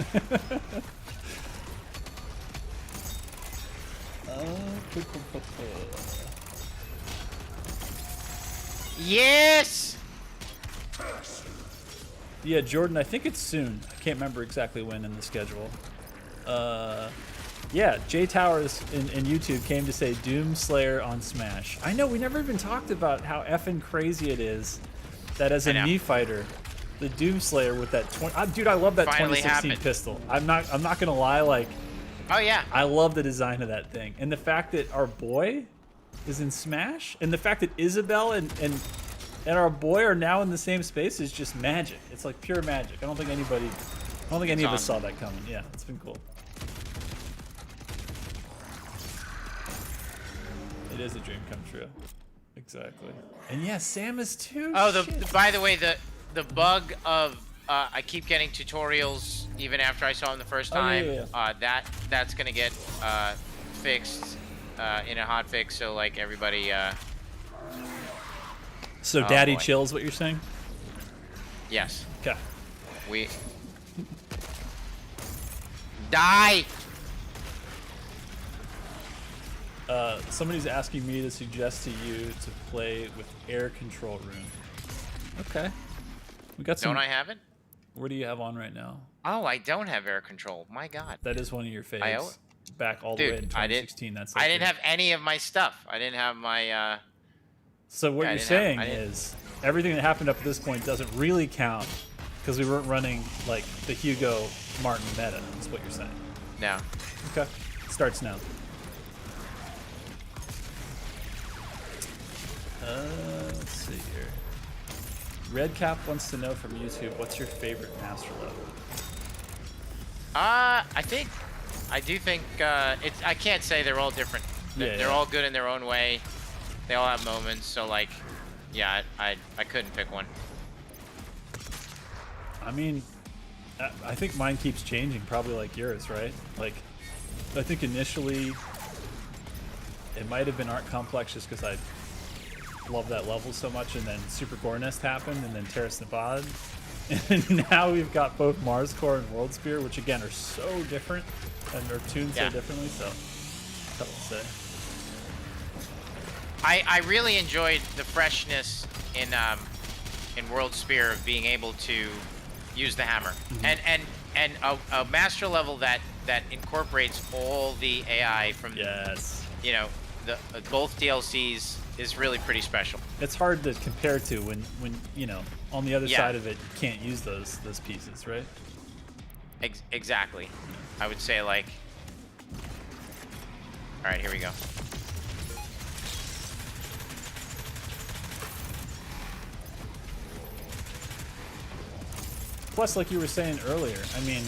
Yes. Yeah, Jordan. I think it's soon. I can't remember exactly when in the schedule. Yeah, Jay Towers in YouTube came to say Doom Slayer on Smash. I know, we never even talked about how effing crazy it is that as a Mii fighter, the Doom Slayer with that 20... dude, I love that Finally 2016 happened. pistol. I'm not gonna lie, like... Oh yeah. I love the design of that thing. And the fact that our boy is in Smash, and the fact that Isabel and our boy are now in the same space is just magic. It's like pure magic. I don't think any of us saw that coming. Yeah, it's been cool. It is a dream come true. Exactly. And yeah, Samus too. Oh, by the way, the bug of I keep getting tutorials even after I saw them the first time. That's gonna get fixed in a hot fix. So like everybody. So Daddy chills, what you're saying? Yes. Okay. We die. Somebody's asking me to suggest to you to play with air control room. Okay. We got some. Don't I have it? What do you have on right now? Oh, I don't have air control. My God. That is one of your faves. Back all the way in 2016. I didn't have any of my stuff. I didn't have my. So what you're saying is everything that happened up to this point doesn't really count Because we weren't running like the Hugo Martin meta, is what you're saying. No. Okay. Starts now. Let's see here. Redcap wants to know from YouTube, what's your favorite master level? I do think it's. I can't say they're all different. They're all good in their own way. They all have moments. So like, yeah, I couldn't pick one. I mean, I think mine keeps changing, probably like yours, right? Like, I think initially it might have been Art Complex just because I love that level so much, and then Super Gore Nest happened, and then Terrace Nevada. And now we've got both Mars Core and World Spear, which again are so different and are tuned so differently, so tough to say. I really enjoyed the freshness in World Spear of being able to use the hammer, and a master level that incorporates all the AI from you know the both DLCs is really pretty special. It's hard to compare to when you know on the other side of it you can't use those pieces, right? Exactly. I would say like, all right, here we go. Plus, like you were saying earlier, I mean,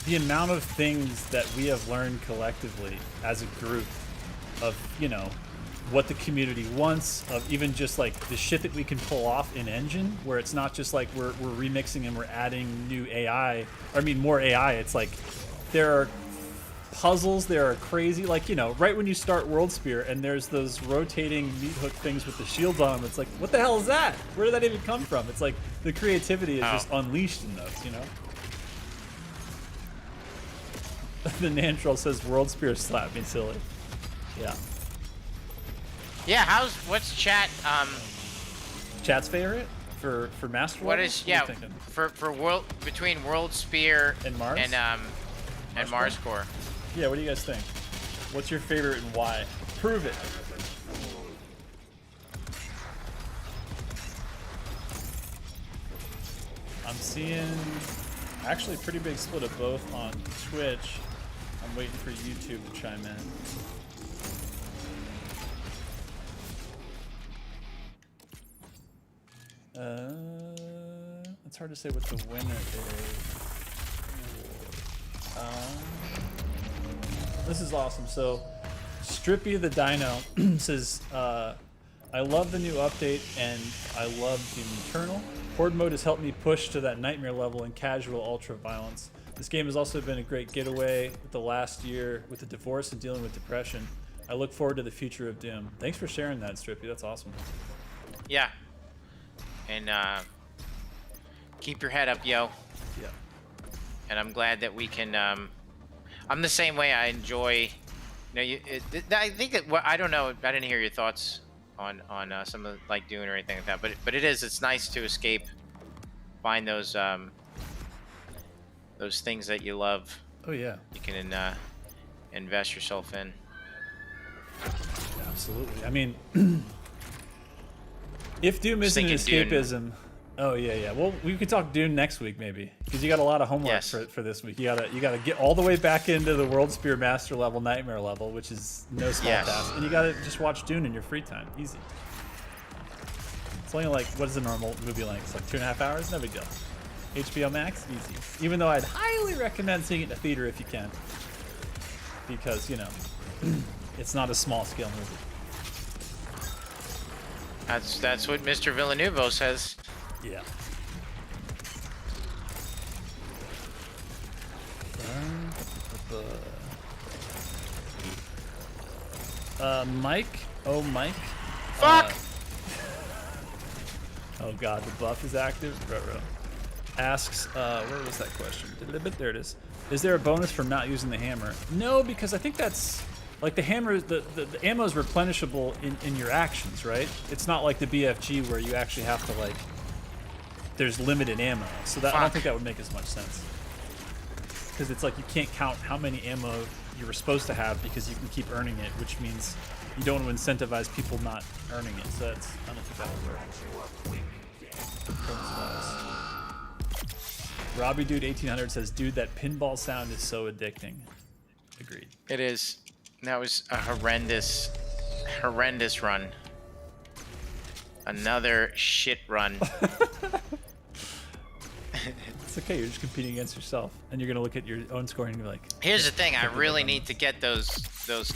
the amount of things that we have learned collectively as a group of, you know, what the community wants, of even just like the shit that we can pull off in engine, where it's not just like we're remixing and we're adding new AI, or I mean more AI. It's like there are puzzles, there are crazy, like, you know, right when you start World Spear and there's those rotating meat hook things with the shields on them, it's like, what the hell is that? Where did that even come from? It's like the creativity is just unleashed in those, you know? The Nantroll says World Spear slapped me silly. Yeah. Yeah, what's chat Chat's favorite for Master what level? is yeah for world between World Spear and Mars and Mars Core? Yeah, what do you guys think? What's your favorite and why? Prove it. I'm seeing actually a pretty big split of both on Twitch. I'm waiting for YouTube to chime in. It's hard to say what the winner is. This is awesome. So, Strippy the Dino says, I love the new update and I love Doom Eternal. Horde Mode has helped me push to that nightmare level in casual ultra violence. This game has also been a great getaway with the last year with the divorce and dealing with depression. I look forward to the future of Doom. Thanks for sharing that, Strippy. That's awesome. Yeah. And keep your head up, yo. Yeah. And I'm glad that we can. I'm the same way. I enjoy. You know, I think that. Well, I don't know. I didn't hear your thoughts on some of like Dune or anything like that. But it is. It's nice to escape, find those things that you love. Oh yeah. You can invest yourself in. Absolutely. I mean, if Doom isn't an escapism, Dune. Oh yeah. Well, we could talk Dune next week maybe, because you got a lot of homework for this week. You gotta get all the way back into the World Spear Master level, Nightmare level, which is no small task, and you gotta just watch Dune in your free time, easy. It's only like, what is the normal movie length? It's like 2.5 hours, no big deal. HBO Max, easy. Even though I'd highly recommend seeing it in a theater if you can, because you know, it's not a small scale movie. That's what Mr. Villanueva says. Yeah. Mike? Oh, Mike? Fuck! Oh god, the buff is active? Ruh-roh. Asks, where was that question? There it is. Is there a bonus for not using the hammer? No, because I think that's... Like the hammer, the ammo is replenishable in your actions, right? It's not like the BFG where you actually have to like, there's limited ammo. So that I don't think that would make as much sense. Because it's like you can't count how many ammo you were supposed to have because you can keep earning it, which means you don't want to incentivize people not earning it. So that's, I don't think that would work. Robbie Dude 1800 says, dude, that pinball sound is so addicting. Agreed. It is. That was a horrendous run. Another shit run. It's okay, you're just competing against yourself. And you're going to look at your own score and you're like... Here's the thing, I really need to get those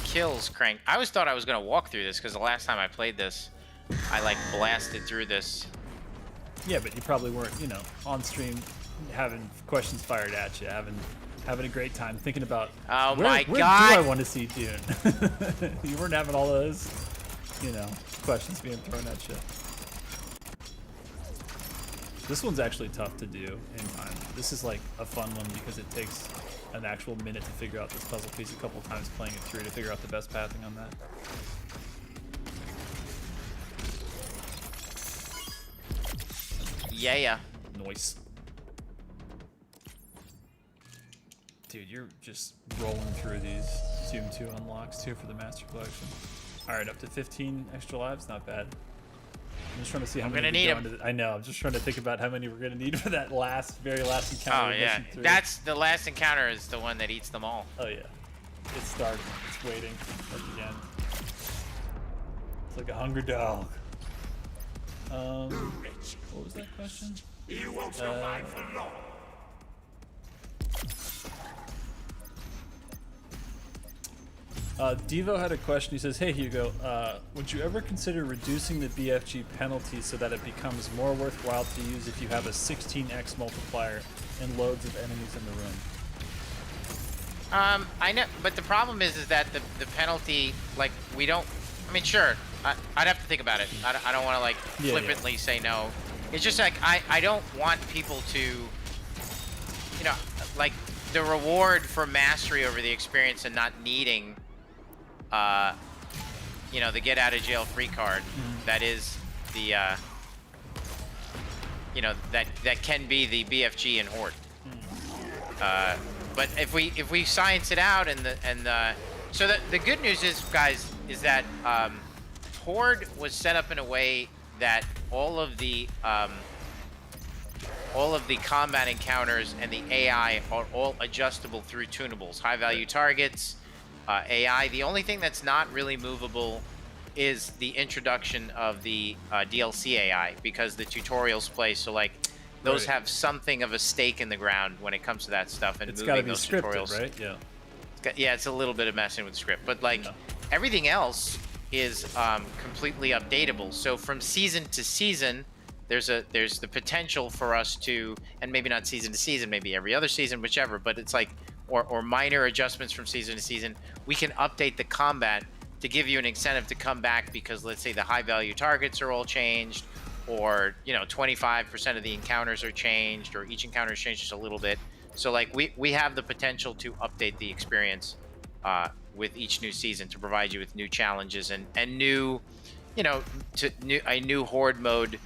kills cranked. I always thought I was going to walk through this because the last time I played this, I like blasted through this. Yeah, but you probably weren't, you know, on stream having questions fired at you, having a great time, thinking about, oh where my do God, I want to see Dune? You weren't having all those, you know, questions being thrown at you. This one's actually tough to do in time. This is like a fun one because it takes an actual minute to figure out this puzzle piece a couple times playing it through to figure out the best pathing on that. Yeah. Noise. Dude, you're just rolling through these Doom 2 unlocks too for the Master Collection. Alright, up to 15 extra lives, not bad. I'm just trying to see how many need go into I know, I'm just trying to think about how many we're gonna need for that very last encounter. Oh yeah, that's the last encounter is the one that eats them all. Oh yeah. It's starting, it's waiting at the end. It's like a hungry dog. What was that question? You won't survive for long. Devo had a question. He says, hey Hugo, would you ever consider reducing the BFG penalty so that it becomes more worthwhile to use if you have a 16x multiplier and loads of enemies in the room? I know, but the problem is that the penalty, like, we don't, I mean, sure, I'd have to think about it. I don't want to, like, flippantly say no. It's just, like, I don't want people to, you know, like, the reward for mastery over the experience and not needing, you know, the get out of jail free card. That is the, you know, that can be the BFG in Horde. But if we science it out so the good news is, guys, is that Horde was set up in a way that all of the combat encounters and the AI are all adjustable through tunables, high value targets, AI. The only thing that's not really movable is the introduction of the DLC AI, because the tutorials play, so like those have something of a stake in the ground when it comes to that stuff, and it's moving be those scripted, tutorials. Right? Yeah. Yeah, it's a little bit of messing with the script, but like everything else is completely updatable. So from season to season, there's the potential for us to, and maybe not season to season, maybe every other season, whichever, but it's like, or minor adjustments from season to season, we can update the combat to give you an incentive to come back, because let's say the high value targets are all changed, or, you know, 25% of the encounters are changed, or each encounter is changed just a little bit. So like we have the potential to update the experience with each new season to provide you with new challenges and new, you know, a new Horde mode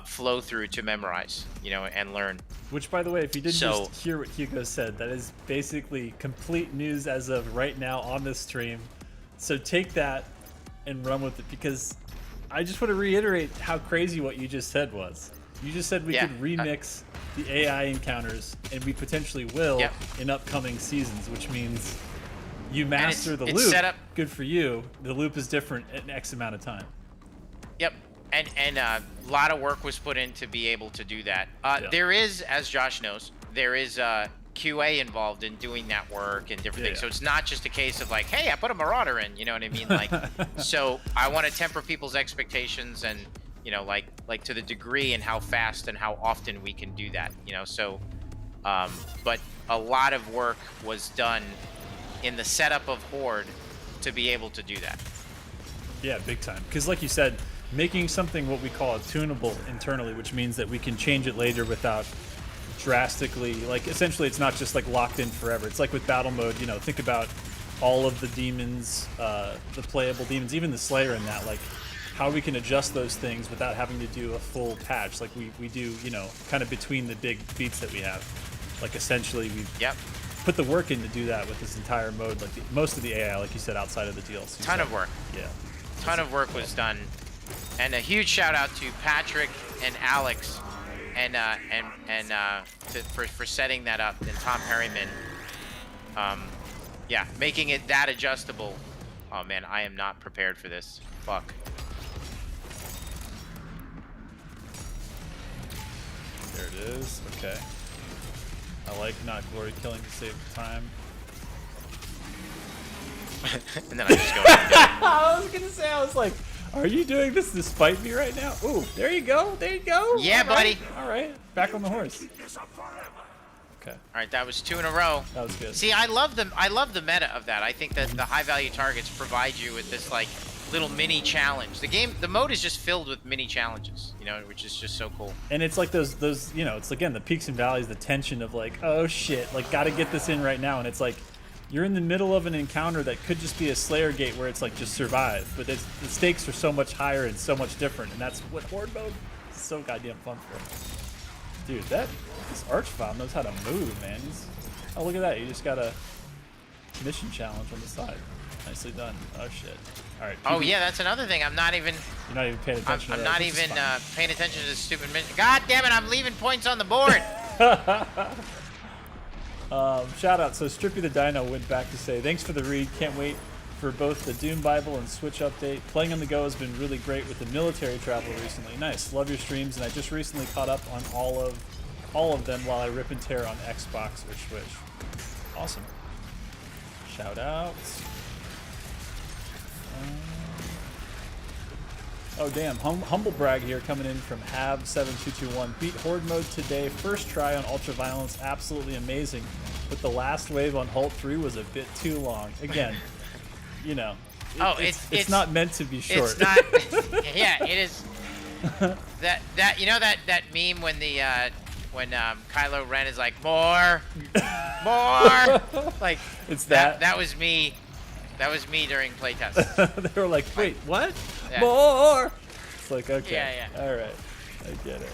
flow through to memorize, you know, and learn. Which, by the way, if you didn't just hear what Hugo said, that is basically complete news as of right now on this stream. So take that and run with it, because I just want to reiterate how crazy what you just said was. You just said we could remix the AI encounters, and we potentially will in upcoming seasons, which means you master the loop. Set up. Good for you. The loop is different in X amount of time. Yep. And a lot of work was put in to be able to do that. There is, as Josh knows, there is QA involved in doing that work and different things. So it's not just a case of like, hey, I put a Marauder in, you know what I mean? Like, so I want to temper people's expectations and, you know, like to the degree and how fast and how often we can do that, you know? So, but a lot of work was done in the setup of Horde to be able to do that. Yeah, big time. Because like you said, making something what we call a tunable internally, which means that we can change it later without drastically, like, essentially it's not just like locked in forever. It's like with battle mode, you know, think about all of the demons, the playable demons, even the Slayer in that, like how we can adjust those things without having to do a full patch like we do, you know, kind of between the big beats that we have. Like essentially we've put the work in to do that with this entire mode, like most of the AI, like you said, outside of the DLC. Ton of work. Yeah. Ton of work was done. And a huge shout out to Patrick and Alex for setting that up, and Tom Perryman, yeah, making it that adjustable. Oh man, I am not prepared for this. Fuck. There it is. Okay. I like not glory killing to save time. And then I just go ahead and do it. I was gonna say, I was like, are you doing this to spite me right now? Ooh, there you go. There you go. Yeah, All right. buddy. All right. Back on the horse. Okay. All right, that was 2 in a row. That was good. See, I love the meta of that. I think that the high value targets provide you with this like little mini challenge. The mode is just filled with mini challenges, you know, which is just so cool. And it's like those, you know, it's again the peaks and valleys, the tension of like, oh shit, like gotta get this in right now, and it's like you're in the middle of an encounter that could just be a Slayer gate where it's like just survive, but the stakes are so much higher and so much different, and that's what Horde Mode is so goddamn fun for. Dude, this Archvile knows how to move, man. Oh, look at that, you just got a mission challenge on the side. Nicely done. Oh shit. All right. Oh yeah, that's another thing. I'm not even. You're not even paying attention. I'm not even paying attention to the stupid mission. God damn it! I'm leaving points on the board. Shout out. So Strippy the Dino went back to say, thanks for the read. Can't wait for both the Doom Bible and Switch update. Playing on the go has been really great with the military travel recently. Nice. Love your streams, and I just recently caught up on all of them while I rip and tear on Xbox or Switch. Awesome. Shout outs. Oh damn, humble brag here coming in from Hav7221. Beat Horde Mode today, first try on Ultraviolence, absolutely amazing. But the last wave on Halt 3 was a bit too long. Again, you know, it's not meant to be short. It's not. Yeah, it is. That you know that meme when the when Kylo Ren is like more, like it's that. That was me. That was me during playtest. They were like, wait, what? Yeah. More! It's like, okay. Yeah. All right. I get it.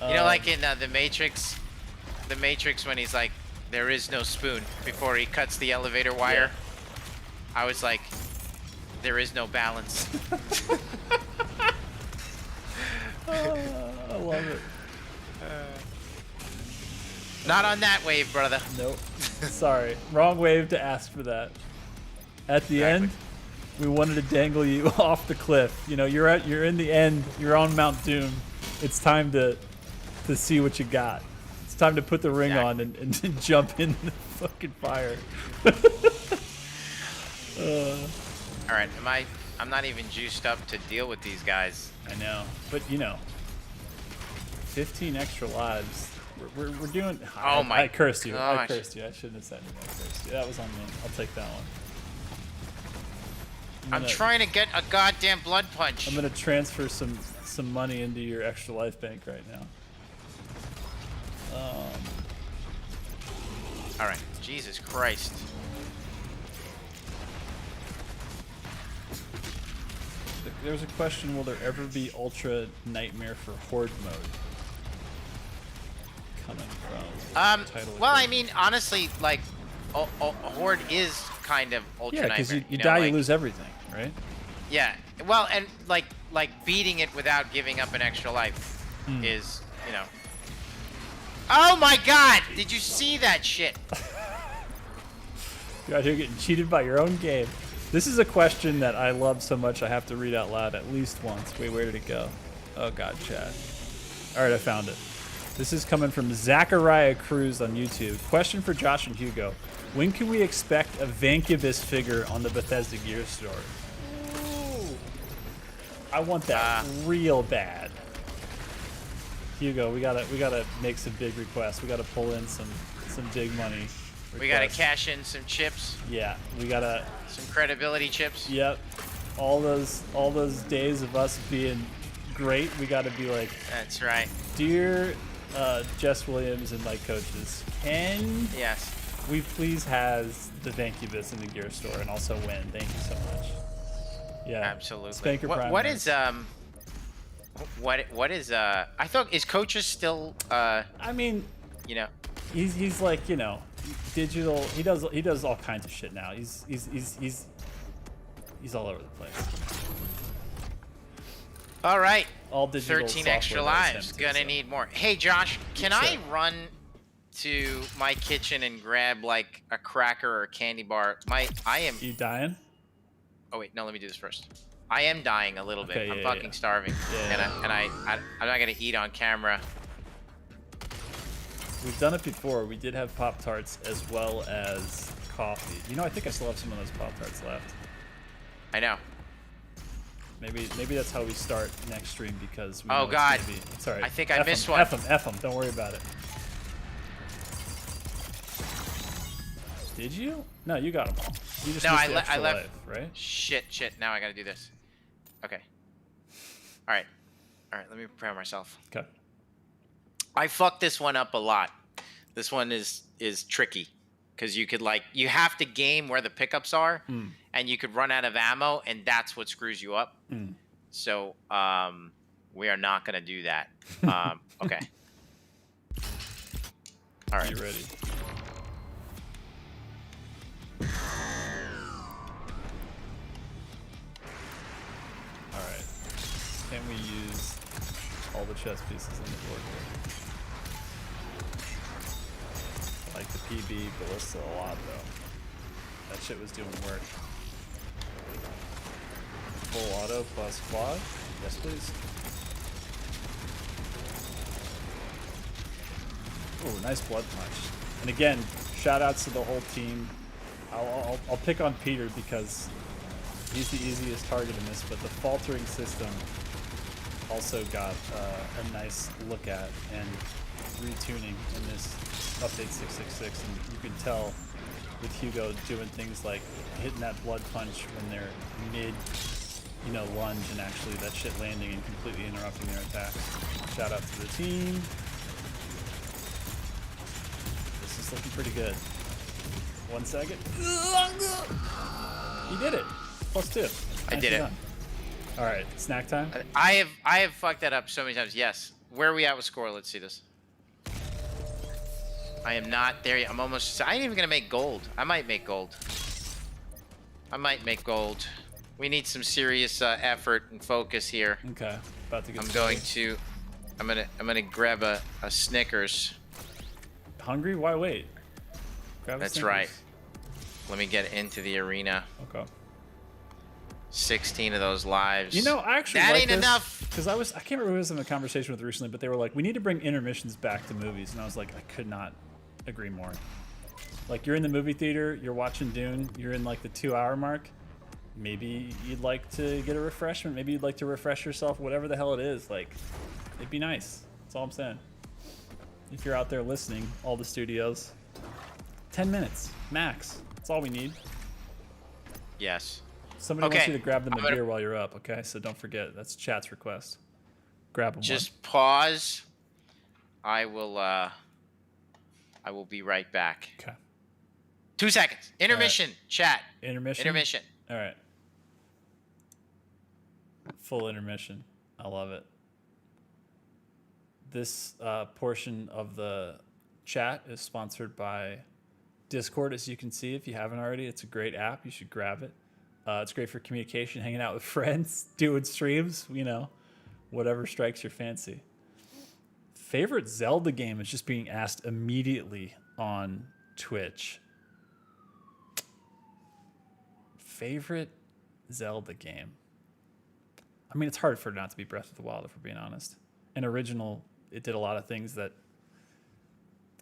You know, like in the Matrix when he's like, there is no spoon before he cuts the elevator wire. Yeah. I was like, there is no balance. I love it. Not on that wave, brother. Nope. Sorry. Wrong wave to ask for that. At the end, we wanted to dangle you off the cliff. You know, you're in the end. You're on Mount Doom. It's time to see what you got. It's time to put the ring on and jump in the fucking fire. All right, I'm not even juiced up to deal with these guys. I know, but you know, 15 extra lives. We're doing. Oh my! I cursed you. Gosh. I cursed you. I shouldn't have said anything. I cursed you. That was on me. I'll take that one. I'm trying to get a goddamn blood punch. I'm gonna transfer some money into your extra life bank right now. All right, Jesus Christ. There's a question: will there ever be Ultra Nightmare for Horde Mode? Coming from title. Well, I mean, honestly, like, Horde is kind of Ultra Nightmare. Yeah, because you know, die, like, you lose everything, right? Yeah. Well, and like beating it without giving up an extra life is, you know. Oh my God! Did you see that shit? You're out here getting cheated by your own game. This is a question that I love so much I have to read out loud at least once. Wait, where did it go? Oh God, chat. All right, I found it. This is coming from Zachariah Cruz on YouTube. Question for Josh and Hugo. When can we expect a Vancubus figure on the Bethesda Gear Store? Ooh. I want that real bad. Hugo, we gotta make some big requests. We gotta pull in some big money requests. We gotta cash in some chips. Yeah, we gotta some credibility chips. Yep. All those days of us being great, we gotta be like, that's right. Dear Jess Williams and my coaches, can we please have the Vancubus in the Gear Store and also win? Thank you so much. Yeah, absolutely. Spanker Prime. What is I thought, is coaches still I mean, you know, he's like, you know, digital. He does all kinds of shit now. He's all over the place. All right. all digital 13 extra software that is lives. empty, Gonna so. need more. Hey, Josh, can Sure. I run to my kitchen and grab like a cracker or a candy bar? I am. You dying? Oh wait, no. Let me do this first. I am dying a little bit. Okay, I'm yeah, fucking yeah. starving, Yeah, and I'm not gonna eat on camera. We've done it before. We did have Pop-Tarts as well as coffee. You know, I think I still have some of those Pop-Tarts left. I know. Maybe that's how we start next stream because we Oh, know God. it's gonna be. It's all right. I think I missed F one. them. Don't worry about it. Did you? No, you got them all. You just No, missed I the extra left. life, right? Shit. Now I gotta do this. Okay. All right. Let me prepare myself. Okay. I fucked this one up a lot. This one is tricky because you have to game where the pickups are, and you could run out of ammo, and that's what screws you up. So we are not gonna do that. Okay. All right. You ready? All right. Can we use all the chess pieces on the board here? I like the PB ballista a lot though. That shit was doing work. Full auto plus quad. Yes, please. Ooh, nice blood punch. And again, shout outs to the whole team. I'll pick on Peter because he's the easiest target in this, but the faltering system also got a nice look at and retuning in this update 666, and you can tell with Hugo doing things like hitting that blood punch when they're mid, lunge, and actually that shit landing and completely interrupting their attacks. Shout out to the team. This is looking pretty good. 1 second. You did it. +2. I did it. Done. All right, snack time. I have fucked that up so many times. Yes. Where are we at with score? Let's see this. I am not there yet. I'm almost. I ain't even gonna make gold. I might make gold. We need some serious effort and focus here. Okay, about to get. I'm gonna grab a Snickers. Hungry? Why wait? Grab a That's Snickers. right. Let me get into the arena. Okay. 16 of those lives. I actually that like ain't this enough. because I can't remember who I was in a conversation with recently, but they were like, we need to bring intermissions back to movies, and I was like, I could not agree more. Like, you're in the movie theater, you're watching Dune, you're in like the 2-hour mark. Maybe you'd like to get a refreshment. Maybe you'd like to refresh yourself. Whatever the hell it is, like, it'd be nice. That's all I'm saying. If you're out there listening, all the studios, 10 minutes max. That's all we need. Yes. Somebody wants Okay, you to grab them a I'm gonna- beer while you're up, okay? So don't forget. That's chat's request. Grab them. Just pause. I will be right back. Okay. 2 seconds. Intermission. Chat. Intermission? Intermission. All right. Full intermission. I love it. This portion of the chat is sponsored by Discord, as you can see. If you haven't already, it's a great app. You should grab it. It's great for communication, hanging out with friends, doing streams, whatever strikes your fancy. Favorite Zelda game is just being asked immediately on Twitch. Favorite Zelda game? I mean, it's hard for it not to be Breath of the Wild, if we're being honest. An original, it did a lot of things that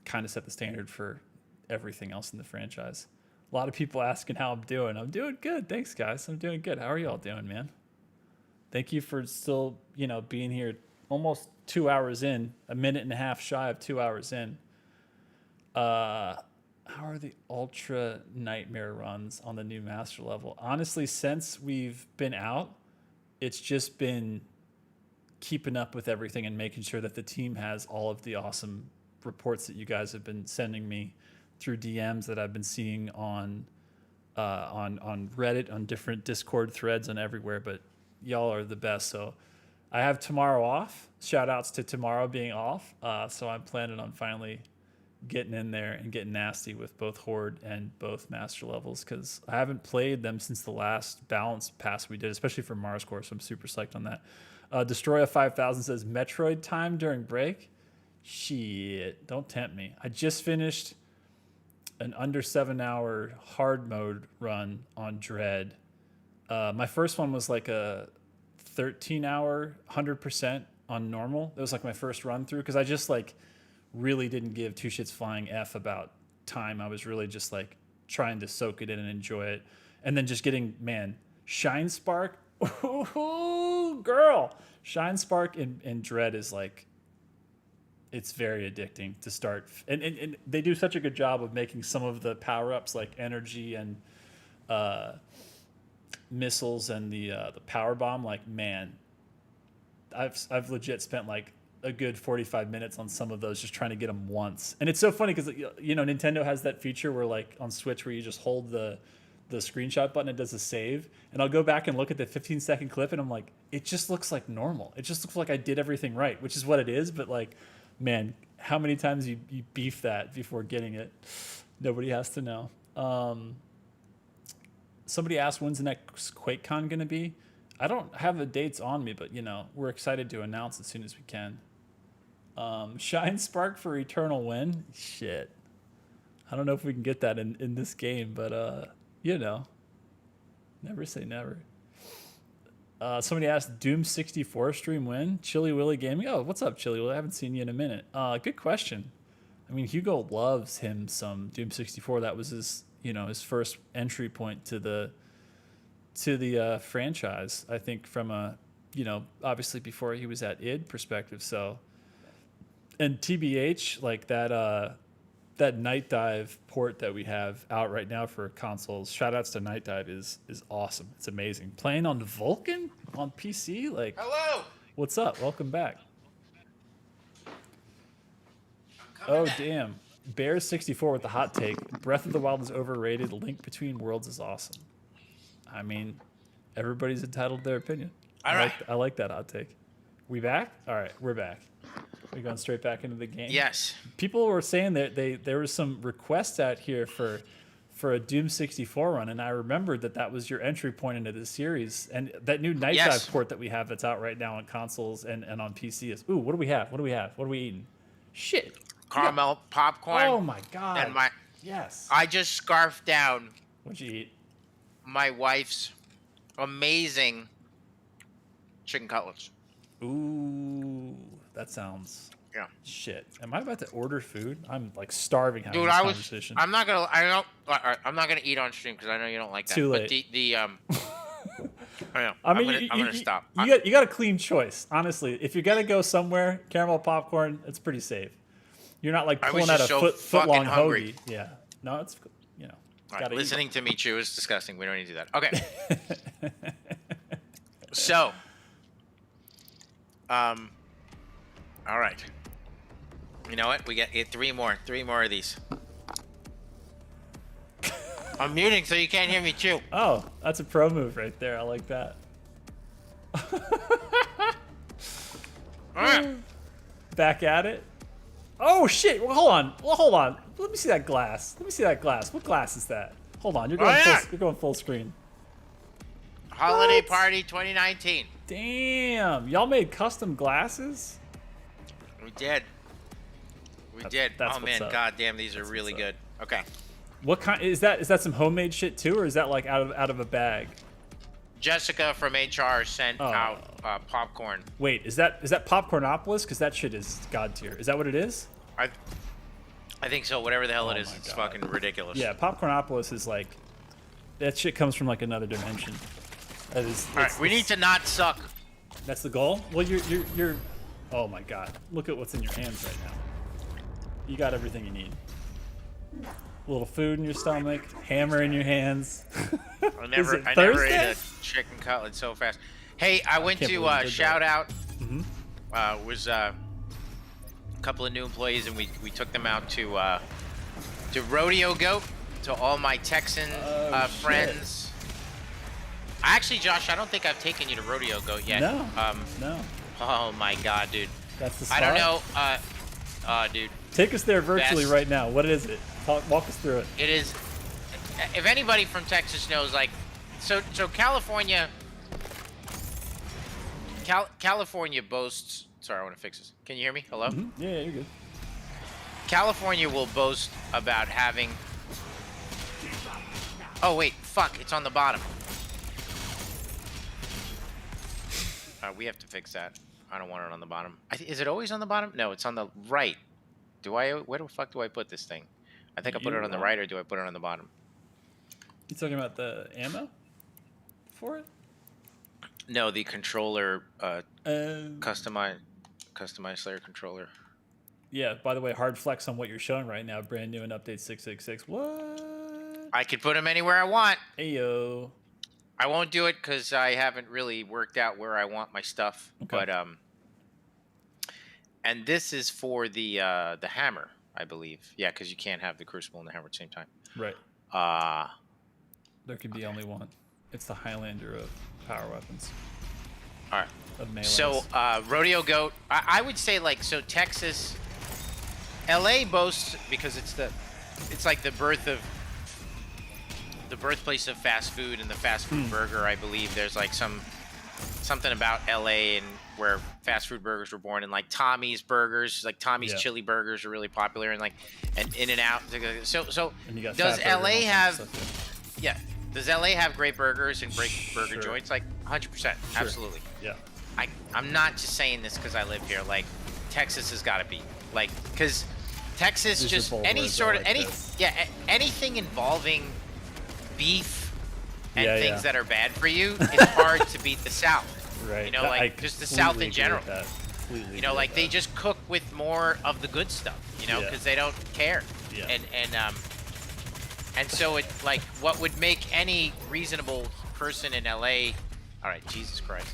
kind of set the standard for everything else in the franchise. A lot of people asking how I'm doing. I'm doing good. Thanks, guys. I'm doing good. How are y'all doing, man? Thank you for still, being here almost 2 hours in, a minute and a half shy of 2 hours in. How are the Ultra Nightmare runs on the new Master level? Honestly, since we've been out, it's just been keeping up with everything and making sure that the team has all of the awesome reports that you guys have been sending me through DMs that I've been seeing on Reddit, on different Discord threads, and everywhere. But y'all are the best. So I have tomorrow off. Shout outs to tomorrow being off. So I'm planning on finally getting in there and getting nasty with both Horde and both Master levels, because I haven't played them since the last balance pass we did, especially for Mars Core, so I'm super psyched on that. Destroya 5000 says, Metroid time during break? Shit, don't tempt me. I just finished an under 7-hour hard mode run on Dread. My first one was like a 13-hour 100% on normal. It was like my first run through, because I just like really didn't give two shits flying F about time. I was really just like trying to soak it in and enjoy it. And then just getting, man, Shine Spark. Ooh, girl. Shine Spark in Dread is like, it's very addicting to start. And they do such a good job of making some of the power-ups like energy and missiles and the power bomb. Like, man, I've legit spent like a good 45 minutes on some of those just trying to get them once. And it's so funny because, you know, Nintendo has that feature where like on Switch where you just hold the screenshot button, it does a save, and I'll go back and look at the 15-second clip and I'm like, it just looks like normal. It just looks like I did everything right, which is what it is. But like, man, how many times you beef that before getting it? Nobody has to know. Somebody asked, when's the next QuakeCon going to be? I don't have the dates on me, but, you know, we're excited to announce as soon as we can. Shine Spark for Eternal Win? Shit. I don't know if we can get that in this game, but, you know, never say never. Somebody asked, Doom 64 stream when? Chili Willy Gaming? Oh, what's up, Chili Willy? I haven't seen you in a minute. Good question. I mean, Hugo loves him some Doom 64. That was his, you know, his first entry point to the franchise, I think, from a, you know, obviously before he was at id perspective. So, and TBH, like that Night Dive port that we have out right now for consoles, shout outs to Night Dive, is awesome. It's amazing. Playing on Vulkan on PC, like, Hello. what's up? Welcome back. Oh, back. damn. Bears 64 with the hot take. Breath of the Wild is overrated. Link Between Worlds is awesome. I mean, everybody's entitled to their opinion. All right. I like that hot take. We back? All right, we're back. We going straight back into the game? Yes. People were saying that there was some requests out here for a Doom 64 run, and I remembered that was your entry point into the series. And that new Night Dive port that we have that's out right now on consoles and on PC is, ooh, what do we have? What are we eating? Shit. Caramel popcorn. Oh my god. And yes. I just scarfed down What'd you eat? my wife's amazing chicken cutlets. Ooh, that sounds. Yeah. Shit. Am I about to order food? I'm like starving having Dude, this I was. conversation. I'm not gonna eat on stream because I know you don't like that. Too late. But the I know. I mean, I'm gonna stop. You got a clean choice, honestly. If you're gonna go somewhere, caramel popcorn, it's pretty safe. You're not like pulling out a foot long hoagie. Yeah. No, it's, you know. All right, Gotta listening to me chew is disgusting. We don't need to do that. Okay. So. All right. You know what? We get three more of these. I'm muting so you can't hear me chew. Oh, that's a pro move right there. I like that. All right. Back at it. Oh shit! Well, hold on. Let me see that glass. What glass is that? Hold on. You're going full screen. Holiday What? Party 2019. Damn! Y'all made custom glasses? We did. That's Oh man, what's up. goddamn, these are really good. Okay. What kind is that? Is that some homemade shit too, or is that like out of a bag? Jessica from HR sent out popcorn. Wait, is that Popcornopolis? Because that shit is god tier. Is that what it is? I think so. Whatever the hell it Oh is, my it's God. fucking ridiculous. Yeah, Popcornopolis is like that shit comes from like another dimension. That is. All right, we need to not suck. That's the goal. Well, you're. Oh my god! Look at what's in your hands right now. You got everything you need. A little food in your stomach, hammer in your hands. I never ate a chicken cutlet so fast. Hey, I went can't to believe you did shout out. Mm-hmm. Was a couple of new employees, and we took them out to Rodeo Goat, to all my Texan friends. Actually, Josh, I don't think I've taken you to Rodeo Goat yet. No. No. Oh my God, dude. That's the spot. I don't know. Dude. Take us there virtually Best. right now. What is it? Walk us through it. It is. If anybody from Texas knows, like, so California. California boasts. Sorry, I want to fix this. Can you hear me? Hello. Yeah, you're good. California will boast about having. Oh wait, fuck! It's on the bottom. We have to fix that. I don't want it on the bottom. Is it always on the bottom? No, it's on the right. Where the fuck do I put this thing? I think I put it on the right, or do I put it on the bottom? You talking about the ammo for it? No, the controller, customized Slayer controller. Yeah. By the way, hard flex on what you're showing right now. Brand new in update 666. What? I could put them anywhere I want. Ayo. I won't do it because I haven't really worked out where I want my stuff. Okay. But and this is for the hammer, I believe. Yeah, because you can't have the crucible and the hammer at the same time. Right. There can be only one. It's the Highlander of power weapons. All right. Of melee. So Rodeo Goat, I would say, like, so Texas, LA boasts, because it's like the birthplace of fast food and the fast food burger. I believe there's like something about LA and where fast food burgers were born, and like Tommy's burgers, like Tommy's chili burgers are really popular, and like and In-N-Out. So And you got does Fat Burger LA and all have? that stuff, Yeah. Does LA have great burgers and great burger joints? Like 100%, absolutely. Yeah. I'm not just saying this because I live here. Like, Texas has got to be like, because Texas These are just bold any words, sort I of like any this. anything involving beef and Yeah, things yeah. that are bad for you, it's hard to beat the South. Right. You know, I like just the South completely in agree general. with that. Completely You know, agree like with they that. just cook with more of the good stuff. You know, Yeah. because they don't care. Yeah. And so it, like, what would make any reasonable person in LA, all right, Jesus Christ,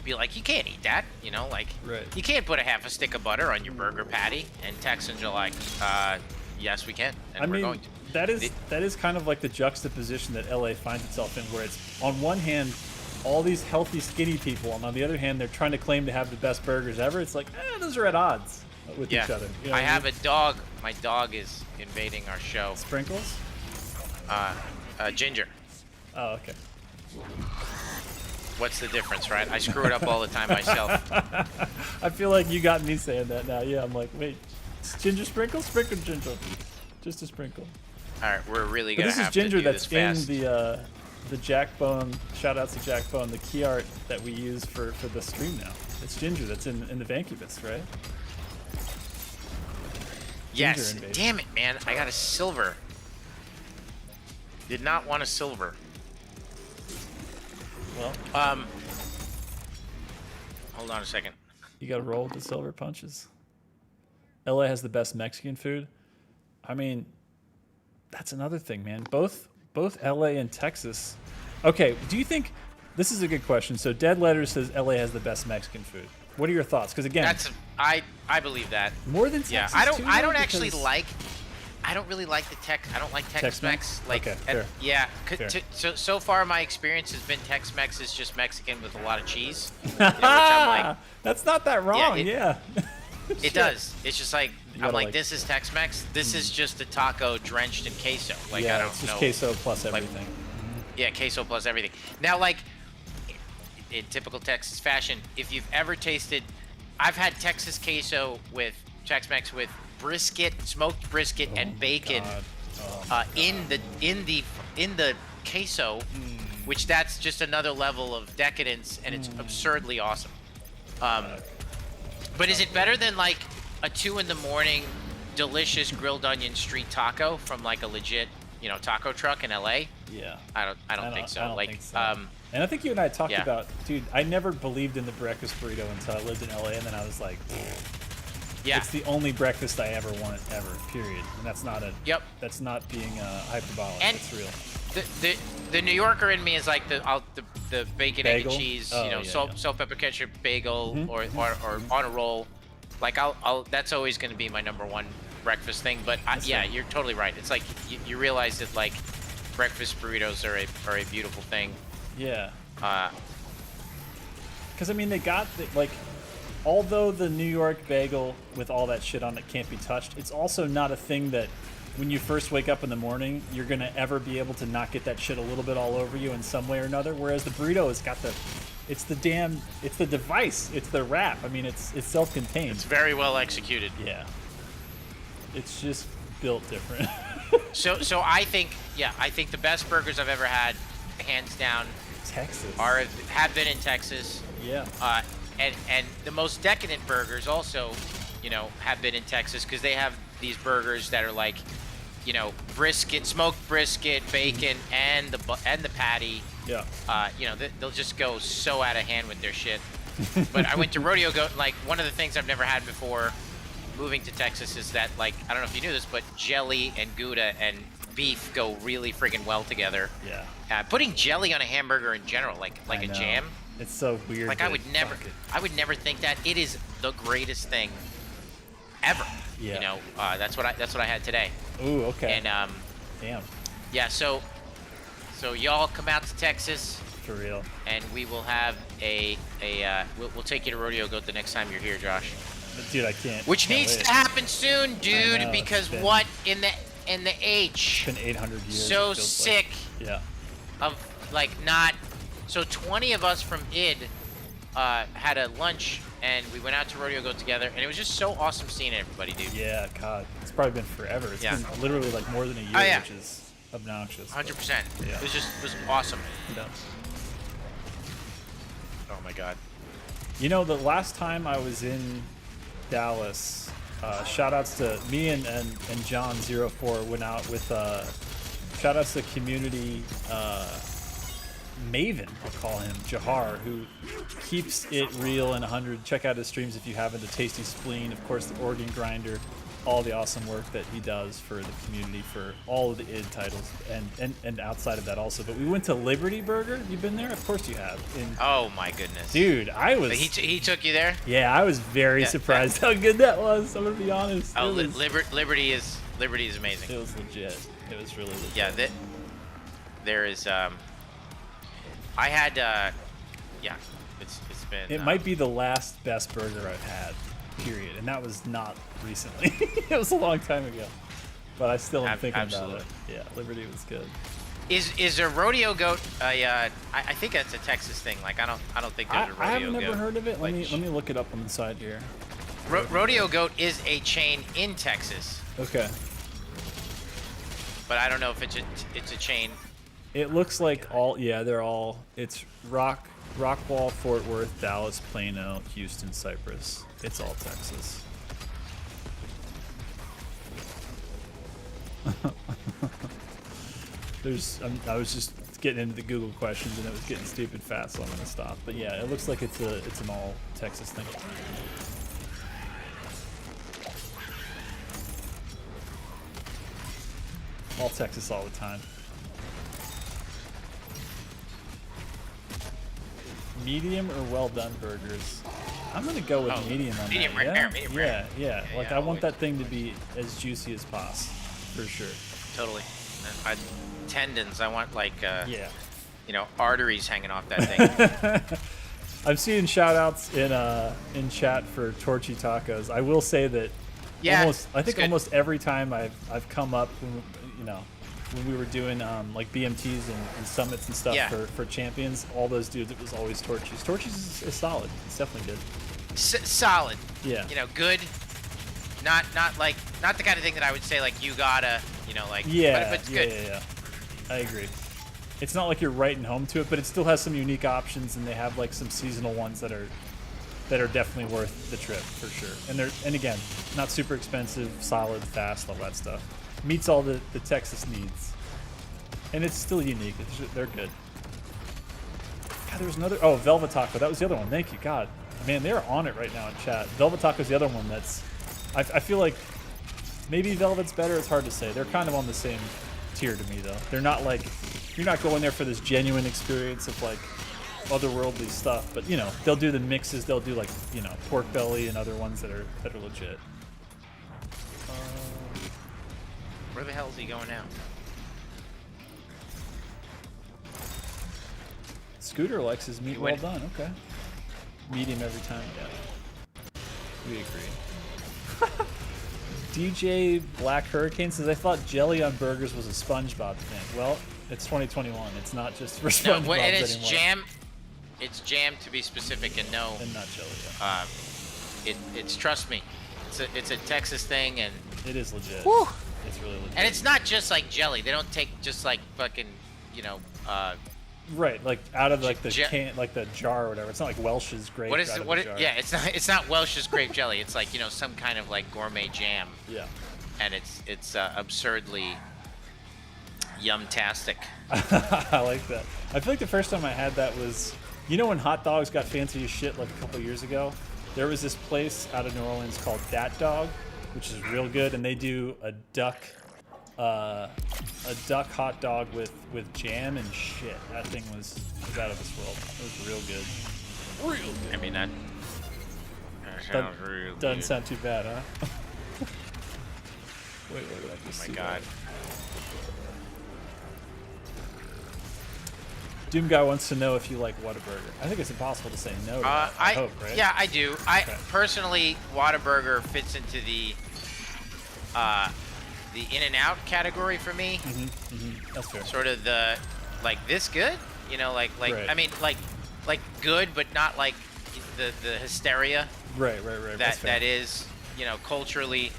be like, you can't eat that, you know, like, Right. you can't put a half a stick of butter on your burger patty. And Texans are like, yes, we can, and I we're mean, going to. that is kind of like the juxtaposition that LA finds itself in, where it's on one hand all these healthy, skinny people, and on the other hand they're trying to claim to have the best burgers ever. It's like, those are at odds with Yeah, each other. You know I what have mean? a dog. My dog is invading our show. Sprinkles. Ginger. Oh, okay. What's the difference, right? I screw it up all the time myself. I feel like you got me saying that now. Yeah, I'm like, wait, it's ginger sprinkle, sprinkle ginger, just a sprinkle. All right, we're really But gonna this is have ginger to do that's this fast. in the Jackbone. Shout outs to Jackbone, the key art that we use for the stream now. It's ginger that's in the Vancubus, right? Yes. Ginger invasion. Damn it, man! I got a silver. Did not want a silver. Well, Hold on a second. you got to roll with the silver punches. LA has the best Mexican food. I mean, that's another thing, man. Both LA and Texas. Okay, do you think this is a good question? So Dead Letter says LA has the best Mexican food. What are your thoughts? Because again, I believe that. more than Texas. Yeah, too, I though, don't actually because- like. I don't really like the I don't like Tex-Mex. Tex-Mex? Like, Okay, fair. yeah. Fair. So far, my experience has been Tex-Mex is just Mexican with a lot of cheese. You know, which I'm like, That's not that wrong. it- Yeah. it does. It's just like gotta I'm like, like- this is Tex-Mex. This is just a taco drenched in queso. Like, yeah, I don't it's just know. queso plus everything. Yeah, queso plus everything. Now, like, in typical Texas fashion, if you've ever tasted, I've had Texas queso with Tex-Mex with brisket, smoked brisket, and bacon God. in the queso, which that's just another level of decadence, and it's absurdly awesome. But is it better than like a 2 in the morning delicious grilled onion street taco from like a legit, taco truck in LA? Yeah. I don't think so. I don't Like, think so. And I think you and I talked yeah. about, dude, I never believed in the breakfast burrito until I lived in LA, and then I was like, yeah. it's the only breakfast I ever want, ever, period. And that's not Yep. That's not being hyperbolic. And it's real. The New Yorker in me is like the bacon, egg, Bagel? and cheese, Oh, yeah, salt, yeah. salt, pepper, ketchup, bagel, or on a roll. Like I'll that's always going to be my number one breakfast thing. But yeah, fair. you're totally right. It's like you realize that like breakfast burritos are a beautiful thing. Yeah. Uh, Because, I mean, they got, like, although the New York bagel with all that shit on it can't be touched, it's also not a thing that when you first wake up in the morning, you're going to ever be able to not get that shit a little bit all over you in some way or another. Whereas the burrito has got it's the device, it's the wrap. I mean, it's self-contained. It's very well executed. Yeah. It's just built different. So I think the best burgers I've ever had, hands down, Texas. have been in Texas. Yeah. And the most decadent burgers also, have been in Texas because they have these burgers that are like, brisket, smoked brisket, bacon, and the patty. Yeah. They'll just go so out of hand with their shit. But I went to Rodeo Goat, like one of the things I've never had before moving to Texas is that, like, I don't know if you knew this, but jelly and Gouda and beef go really friggin' well together. Yeah. Putting jelly on a hamburger in general, like a jam. It's so weird. Like I would never think that. It is the greatest thing ever. Yeah. That's what I had today. Ooh, okay. And damn. Yeah, so y'all come out to Texas. For real. And we will have we'll take you to Rodeo Goat the next time you're here, Josh. Dude, I can't. Which needs wait. to happen soon, dude, know, because it's in the H? It's been 800 years. So sick. Like. Yeah. Of like not. So 20 of us from ID had a lunch and we went out to Rodeo Goat together, and it was just so awesome seeing everybody, dude. Yeah, God, it's probably been forever. It's been literally like more than a year, which is obnoxious. 100%. Yeah. It was awesome. Yeah. Oh my God. The last time I was in Dallas, shout outs to me and John04 went out with shout outs to community Maven, I'll call him, Jahar, who keeps it real and 100. Check out his streams if you haven't. The Tasty Spleen, of course, the Organ Grinder, all the awesome work that he does for the community for all of the ID titles and outside of that also. But we went to Liberty Burger. You've been there? Of course you have. Oh my goodness. Dude, I was... He took you there? Yeah, I was very surprised how good that was. I'm going to be honest. Oh, Liberty is amazing. It was legit. It was really legit. Yeah, there is... I had... it's been... It might be the last best burger I've had. Period. And that was not recently. It was a long time ago. But I still am thinking about it. Yeah, Liberty was good. Is a Rodeo Goat I think that's a Texas thing. Like I don't think there's a Rodeo Goat. I have never heard of it. Let me look it up on the side here. Rodeo Goat is a chain in Texas. Okay. But I don't know if it's a chain. It looks like they're all it's Rockwall, Fort Worth, Dallas, Plano, Houston, Cypress. It's all Texas. I was just getting into the Google questions and it was getting stupid fast, so I'm gonna stop. But yeah, it looks like it's an all Texas thing. All Texas all the time. Medium or well done burgers? I'm gonna go with medium on medium that. rare, medium rare. Yeah. Like I want that thing to be as juicy as possible, for sure. Totally. Tendons. I want like arteries hanging off that thing. I'm seeing shout outs in chat for Torchy Tacos. I will say that almost every time I've come up when we were doing like BMTs and summits and stuff for champions, all those dudes, it was always Torchies. Torchies is solid. It's definitely good. Solid. Yeah. Good. Not the kind of thing that I would say like you gotta, but it's good. Yeah. I agree. It's not like you're writing home to it, but it still has some unique options, and they have like some seasonal ones that are definitely worth the trip for sure. And again, not super expensive, solid, fast, all that stuff. Meets all the Texas needs. And it's still unique. They're good. God, there was another... Oh, Velvet Taco. That was the other one. Thank you. God. Man, they're on it right now in chat. Velvet Taco's the other one that's... I feel like maybe Velvet's better. It's hard to say. They're kind of on the same tier to me, though. They're not like... You're not going there for this genuine experience of, like, otherworldly stuff. But, they'll do the mixes. They'll do, like, pork belly and other ones that are legit. Where the hell is he going now? Scooter likes his meat well done. Okay. Medium every time. Yeah. We agree. DJ Black Hurricane says, I thought jelly on burgers was a SpongeBob thing. Well, it's 2021. It's not just for SpongeBob No, and it's anymore. jam. It's jam to be specific, and no. And not jelly. Yeah. It's trust me, it's a Texas thing, and It is legit. whew, It's really legit. and it's not just like jelly. They don't take just like fucking, right, like out of like the Je- can, like the jar or whatever. It's not like Welch's grape. what is out it? of What? the jar. Yeah, it's not Welch's grape jelly. It's like some kind of like gourmet jam, Yeah. and it's absurdly yum-tastic. I like that. I feel like the first time I had that was, when hot dogs got fancy as shit like a couple years ago. There was this place out of New Orleans called Dat Dog, which is real good, and they do a duck hot dog with jam and shit. That thing was out of this world. It was real good. Real good. I mean that sounds real Doesn't good. sound too bad, huh? Wait, what did I just Oh see my god. there? Doom Guy wants to know if you like Whataburger. I think it's impossible to say no to that. I hope, right? Yeah, I do. Okay. Personally, Whataburger fits into the In-N-Out category for me. That's fair. Sort of the this good, Right. I mean like good, but not like the hysteria Right. That's fair. that is culturally.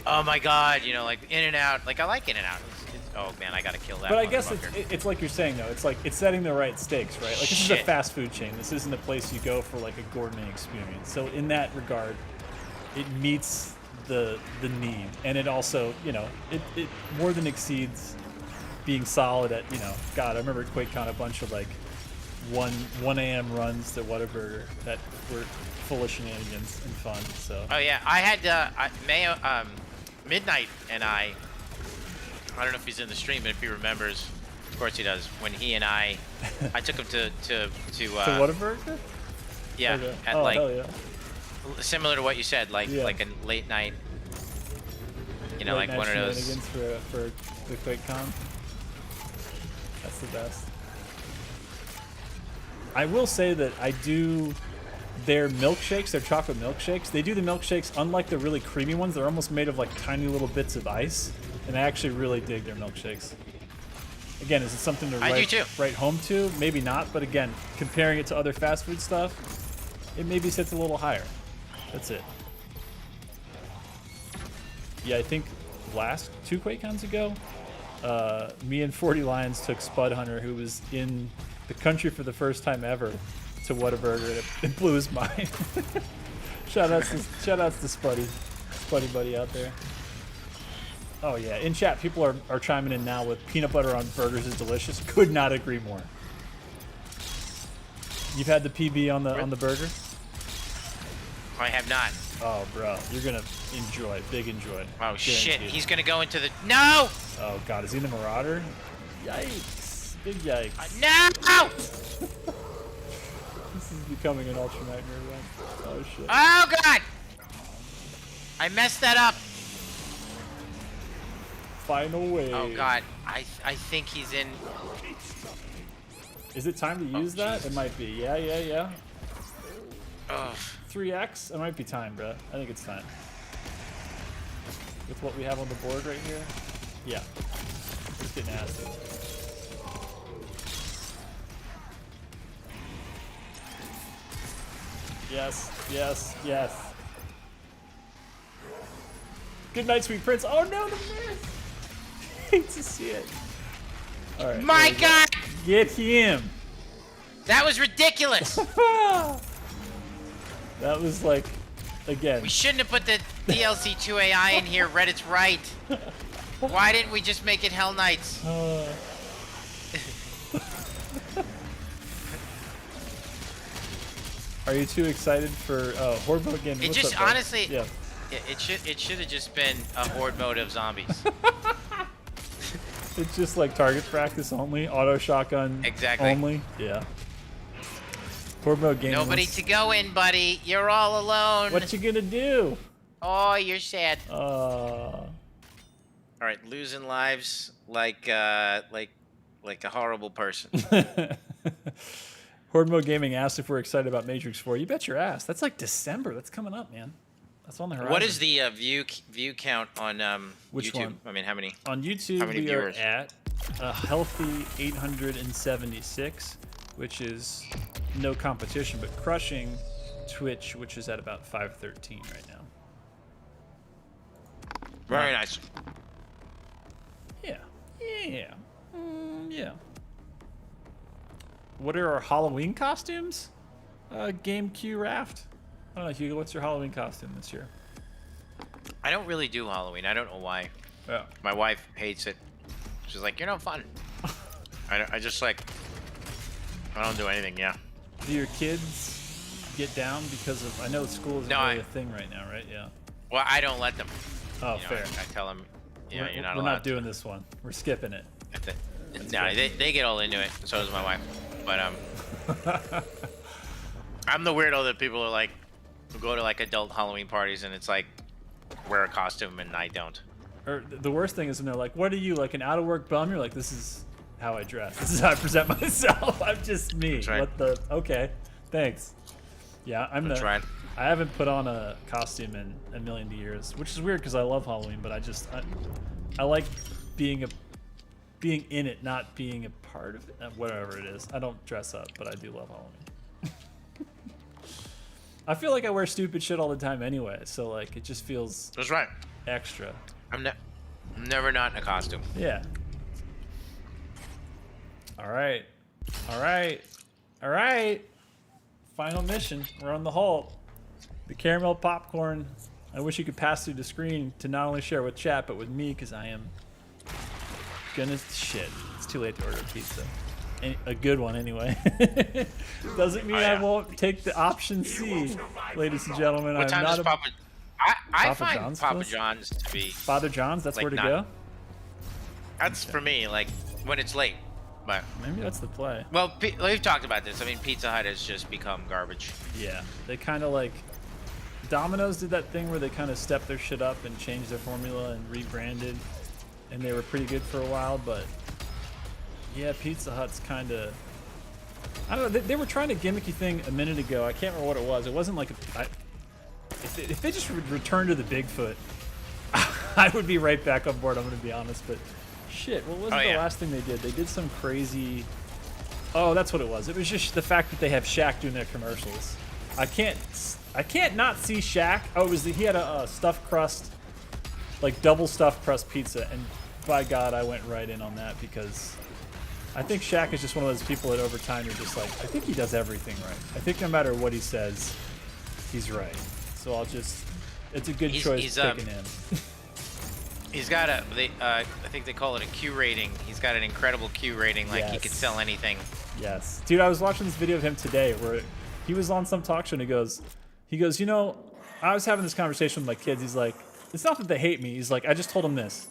Oh my god, like In-N-Out. Like I like In-N-Out. Oh man, I gotta kill that. But I guess motherfucker. it's like you're saying though. It's like it's setting the right stakes, right? Like this is a Shit. fast food chain. This isn't a place you go for like a gourmet experience. So in that regard, it meets the need, and it also it more than exceeds being solid at God. I remember at QuakeCon a bunch of like 1 a.m. runs to Whataburger that were full of shenanigans and fun. So Oh yeah, I had Mayo Midnight and I don't know if he's in the stream, but if he remembers, of course he does. When he and I took him to to Whataburger? yeah, Okay. at Oh, like hell yeah. similar to what you said, like Yeah. like a late night, Late like night one of those. shenanigans for the QuakeCon. That's the best. I will say that I do their milkshakes, their chocolate milkshakes. They do the milkshakes, unlike the really creamy ones, they're almost made of like tiny little bits of ice, and I actually really dig their milkshakes. Again, is it something to I do too. write home to? Maybe not, but again, comparing it to other fast food stuff, it maybe sits a little higher. That's it. Yeah, I think last 2 QuakeCons ago, me and 40 Lions took Spud Hunter, who was in the country for the first time ever, to Whataburger, and it blew his mind. shout outs to Spuddy buddy out there. Oh yeah, in chat, people are chiming in now with peanut butter on burgers is delicious. Could not agree more. You've had the PB on the burger? I have not. Oh, bro, you're gonna enjoy, big enjoy. Oh shit, Guaranteed. he's gonna go into the no, Oh god, is he the Marauder? Yikes, big yikes. no. This is becoming an Ultra Nightmare run. Oh shit. Oh god, I messed that up. Final wave. Oh god, I think he's in. Is it time to use that? Jesus. It might be. Yeah. Ugh. 3x? It might be time, bro. I think it's time. With what we have on the board right here? Yeah. Let's get nasty. Yes. Good night, sweet prince. Oh no, the miss! Hate to see it. All right. My there we go. god, Get him. that was ridiculous. That was like, again. We shouldn't have put the DLC 2 AI in here. Reddit's right. Why didn't we just make it Hell Knights? Are you too excited for Horde Mode game? It What's just up, bud? honestly, Yeah. it should have just been a Horde mode of zombies. It's just like target practice only, auto shotgun Exactly. only. Yeah. Horde Mode game. Nobody to go in, buddy. You're all alone. What you gonna do? Oh, you're sad. Uh. All right, losing lives like a horrible person. Horde Mode Gaming asked if we're excited about Matrix 4. You bet your ass. That's like December. That's coming up, man. That's on the horizon. What is the view count on Which YouTube? one? I mean, how many? On YouTube, How many we viewers? are at a healthy 876, which is no competition, but crushing Twitch, which is at about 513 right now. Very nice. Yeah. Yeah. Yeah. What are our Halloween costumes? Game Q Raft? I don't know, Hugo, what's your Halloween costume this year? I don't really do Halloween. I don't know why. Yeah. My wife hates it. She's like, you're no fun. I just like, I don't do anything, yeah. Do your kids get down because of, I know school isn't No, really a thing right now, right? Yeah. Well, I don't let them. Oh, You know, fair. I tell them, you know, we're you're not we're allowed not doing this one. We're skipping it. No, they get all into it. So does my wife. But I'm the weirdo that people are like, who go to like adult Halloween parties and it's like, wear a costume and I don't. Or the worst thing is when they're like, what are you, like an out of work bum? You're like, this is how I dress. This is how I present myself. I'm just me. That's right. What the, okay, thanks. Yeah, That's right. I haven't put on a costume in a million years, which is weird because I love Halloween, but I like being in it, not being a part of it, whatever it is. I don't dress up, but I do love Halloween. I feel like I wear stupid shit all the time anyway, so like it just feels That's right. extra. I'm never not in a costume. Yeah. All right. All right. All right. Final mission. We're on the halt. The caramel popcorn. I wish you could pass through the screen to not only share with chat, but with me, because I am gonna shit. It's too late to order a pizza. A good one, anyway. Doesn't mean I won't take the option C, ladies and gentlemen. What I'm time not does a Papa? I Papa find John's Papa place? John's to be. Father John's. That's like, where to not- go. That's for me. Like when it's late. But Maybe that's the play. well, we've talked about this. I mean, Pizza Hut has just become garbage. Yeah, they kind of like Domino's did that thing where they kind of stepped their shit up and changed their formula and rebranded, and they were pretty good for a while. But yeah, Pizza Hut's kind of, I don't know. They were trying a gimmicky thing a minute ago. I can't remember what it was. It wasn't like if they just returned to the Bigfoot, I would be right back on board. I'm gonna be honest, but shit, what was the last thing they did? They did some crazy. Oh, that's what it was. It was just the fact that they have Shaq doing their commercials. I can't not see Shaq. Oh, he had a stuffed crust, like double stuffed crust pizza, and by God, I went right in on that because I think Shaq is just one of those people that over time you're just like, I think he does everything right. I think no matter what he says, he's right. So it's a good choice picking him. He's got I think they call it a Q rating. He's got an incredible Q rating. Like he could sell anything. Yes, dude. I was watching this video of him today where he was on some talk show and he goes, you know, I was having this conversation with my kids. He's like, it's not that they hate me. He's like, I just told them this.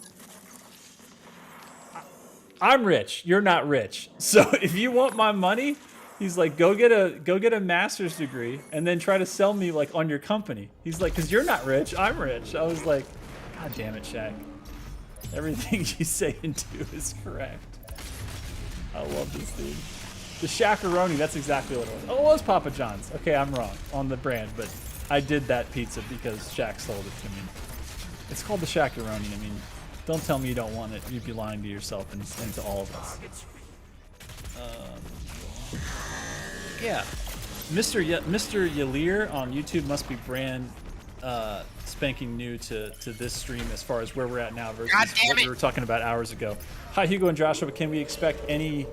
I'm rich. You're not rich. So if you want my money, he's like, go get a master's degree and then try to sell me like on your company. He's like, because you're not rich. I'm rich. I was like, God damn it, Shaq. Everything you say and do is correct. I love this dude. The Shaq-a-roni, that's exactly what it was. Oh, it was Papa John's. Okay, I'm wrong on the brand, but I did that pizza because Shaq sold it to me. It's called the Shaq-a-roni. I mean, don't tell me you don't want it. You'd be lying to yourself and to all of us. Yeah. Mr. Yalir on YouTube must be brand spanking new to this stream as far as where we're at now versus what we were talking about hours ago. Hi, Hugo and Joshua. Can we expect any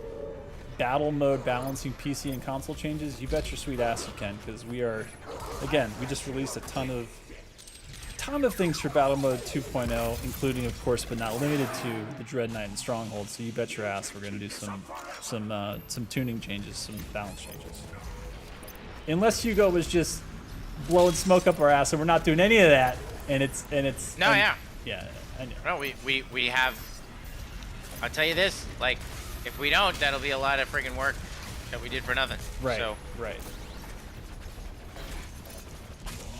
battle mode balancing PC and console changes? You bet your sweet ass you can, because we just released a ton of things for battle mode 2.0, including, of course, but not limited to the Dread Knight and Stronghold. So you bet your ass we're going to do some tuning changes, some balance changes. Unless Hugo was just blowing smoke up our ass, and we're not doing any of that. And it's yeah, I know. No, we have. I'll tell you this, like, if we don't, that'll be a lot of friggin' work that we did for nothing. Right. So right.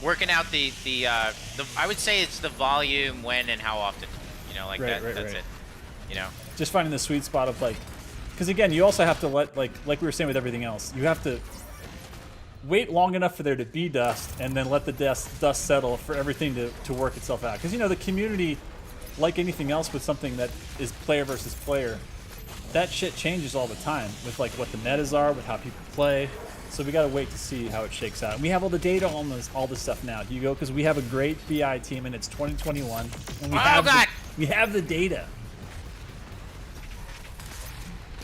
working out the I would say it's the volume, when, and how often. You know, like Right, that. right, That's right. it. You know. Just finding the sweet spot of like, because again, you also have to let, like we were saying with everything else, you have to wait long enough for there to be dust, and then let the dust settle for everything to work itself out. Because, you know, the community, like anything else with something that is player versus player, that shit changes all the time with, like, what the metas are, with how people play. So we gotta wait to see how it shakes out. And we have all the data on all this stuff now, Hugo, because we have a great BI team, and it's 2021. And we have the data.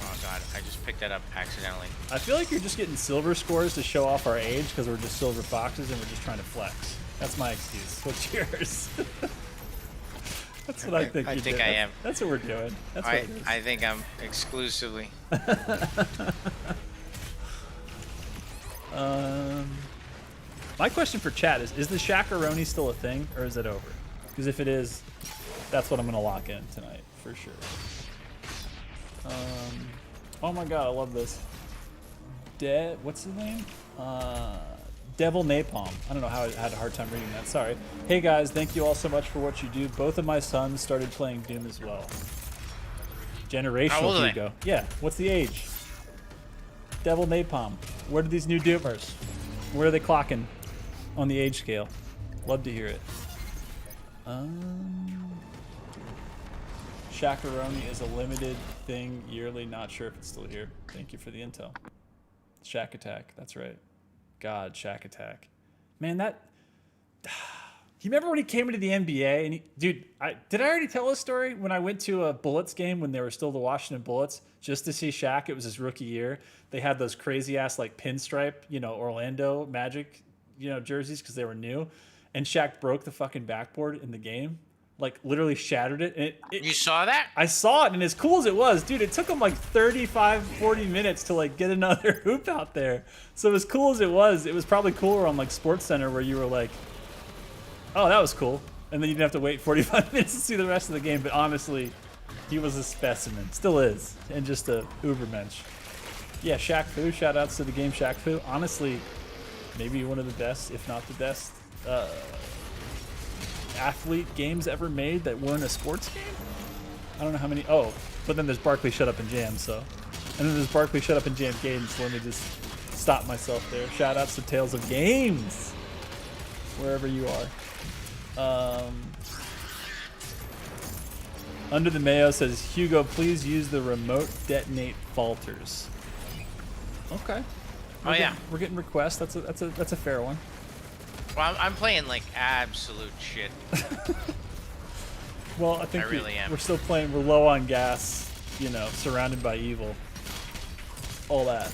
Oh god, I just picked that up accidentally. I feel like you're just getting silver scores to show off our age because we're just silver foxes and we're just trying to flex. That's my excuse. What's yours? That's what I think. I think I am. That's what we're doing. That's what it is. I think I'm exclusively. My question for chat is the Shakaroni still a thing, or is it over? Because if it is, that's what I'm going to lock in tonight, for sure. Oh my god, I love this. What's his name? Devil Napalm. I don't know how I had a hard time reading that, sorry. Hey guys, thank you all so much for what you do. Both of my sons started playing Doom as well. Generational, Hugo. Yeah, what's the age? Devil Napalm. Where are these new Doomers? Where are they clocking on the age scale? Love to hear it. Shakaroni is a limited thing yearly. Not sure if it's still here. Thank you for the intel. Shack Attack. That's right. God, Shack Attack. Man, that... You remember when he came into the NBA? And dude, did I already tell a story? When I went to a Bullets game when they were still the Washington Bullets, just to see Shaq, it was his rookie year. They had those crazy-ass, like, pinstripe, you know, Orlando Magic, you know, jerseys because they were new. And Shaq broke the fucking backboard in the game. Like, literally shattered it. And You saw that? I saw it, and as cool as it was, dude, it took him like 35, 40 minutes to like get another hoop out there. So as cool as it was probably cooler on like Sports Center where you were like, oh, that was cool. And then you didn't have to wait 45 minutes to see the rest of the game. But honestly, he was a specimen. Still is. And just a ubermensch. Yeah, Shaq Fu. Shout outs to the game Shaq Fu. Honestly, maybe one of the best, if not the best, athlete games ever made that weren't a sports game. I don't know how many. Oh, but then there's Barkley Shut Up and Jam. So, and then there's Barkley Shut Up and Jam games. So let me just stop myself there. Shout outs to Tales of Games, wherever you are. Under the Mayo says, Hugo, please use the remote detonate falters. Okay. We're getting requests. That's a fair one. Well, I'm playing like absolute shit. Well, I think I really am. We're still playing. We're low on gas. You know, surrounded by evil. All that.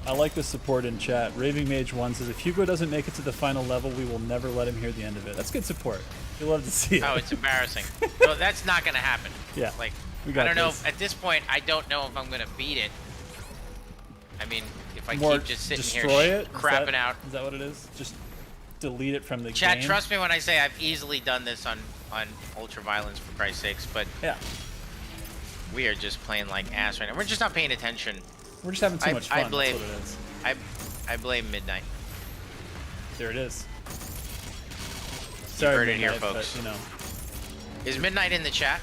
I like the support in chat. Raving Mage 1 says, if Hugo doesn't make it to the final level, we will never let him hear the end of it. That's good support. We love to see it. Oh, it's embarrassing. No, that's not going to happen. Yeah. Like, we I got don't know. this. At this point, I don't know if I'm going to beat it. I mean, if I More keep just sitting destroy here it? crapping out. Is that what it is? Just delete it from the Chat, game? trust me when I say I've easily done this on Ultraviolence, for Christ's sakes, but Yeah. we are just playing like ass right now. We're just not paying attention. We're just having too much fun. I blame, That's what it is. I blame Midnight. There it is. You Sorry, heard it here, Midnight, folks. but, you know. Is Midnight in the chat?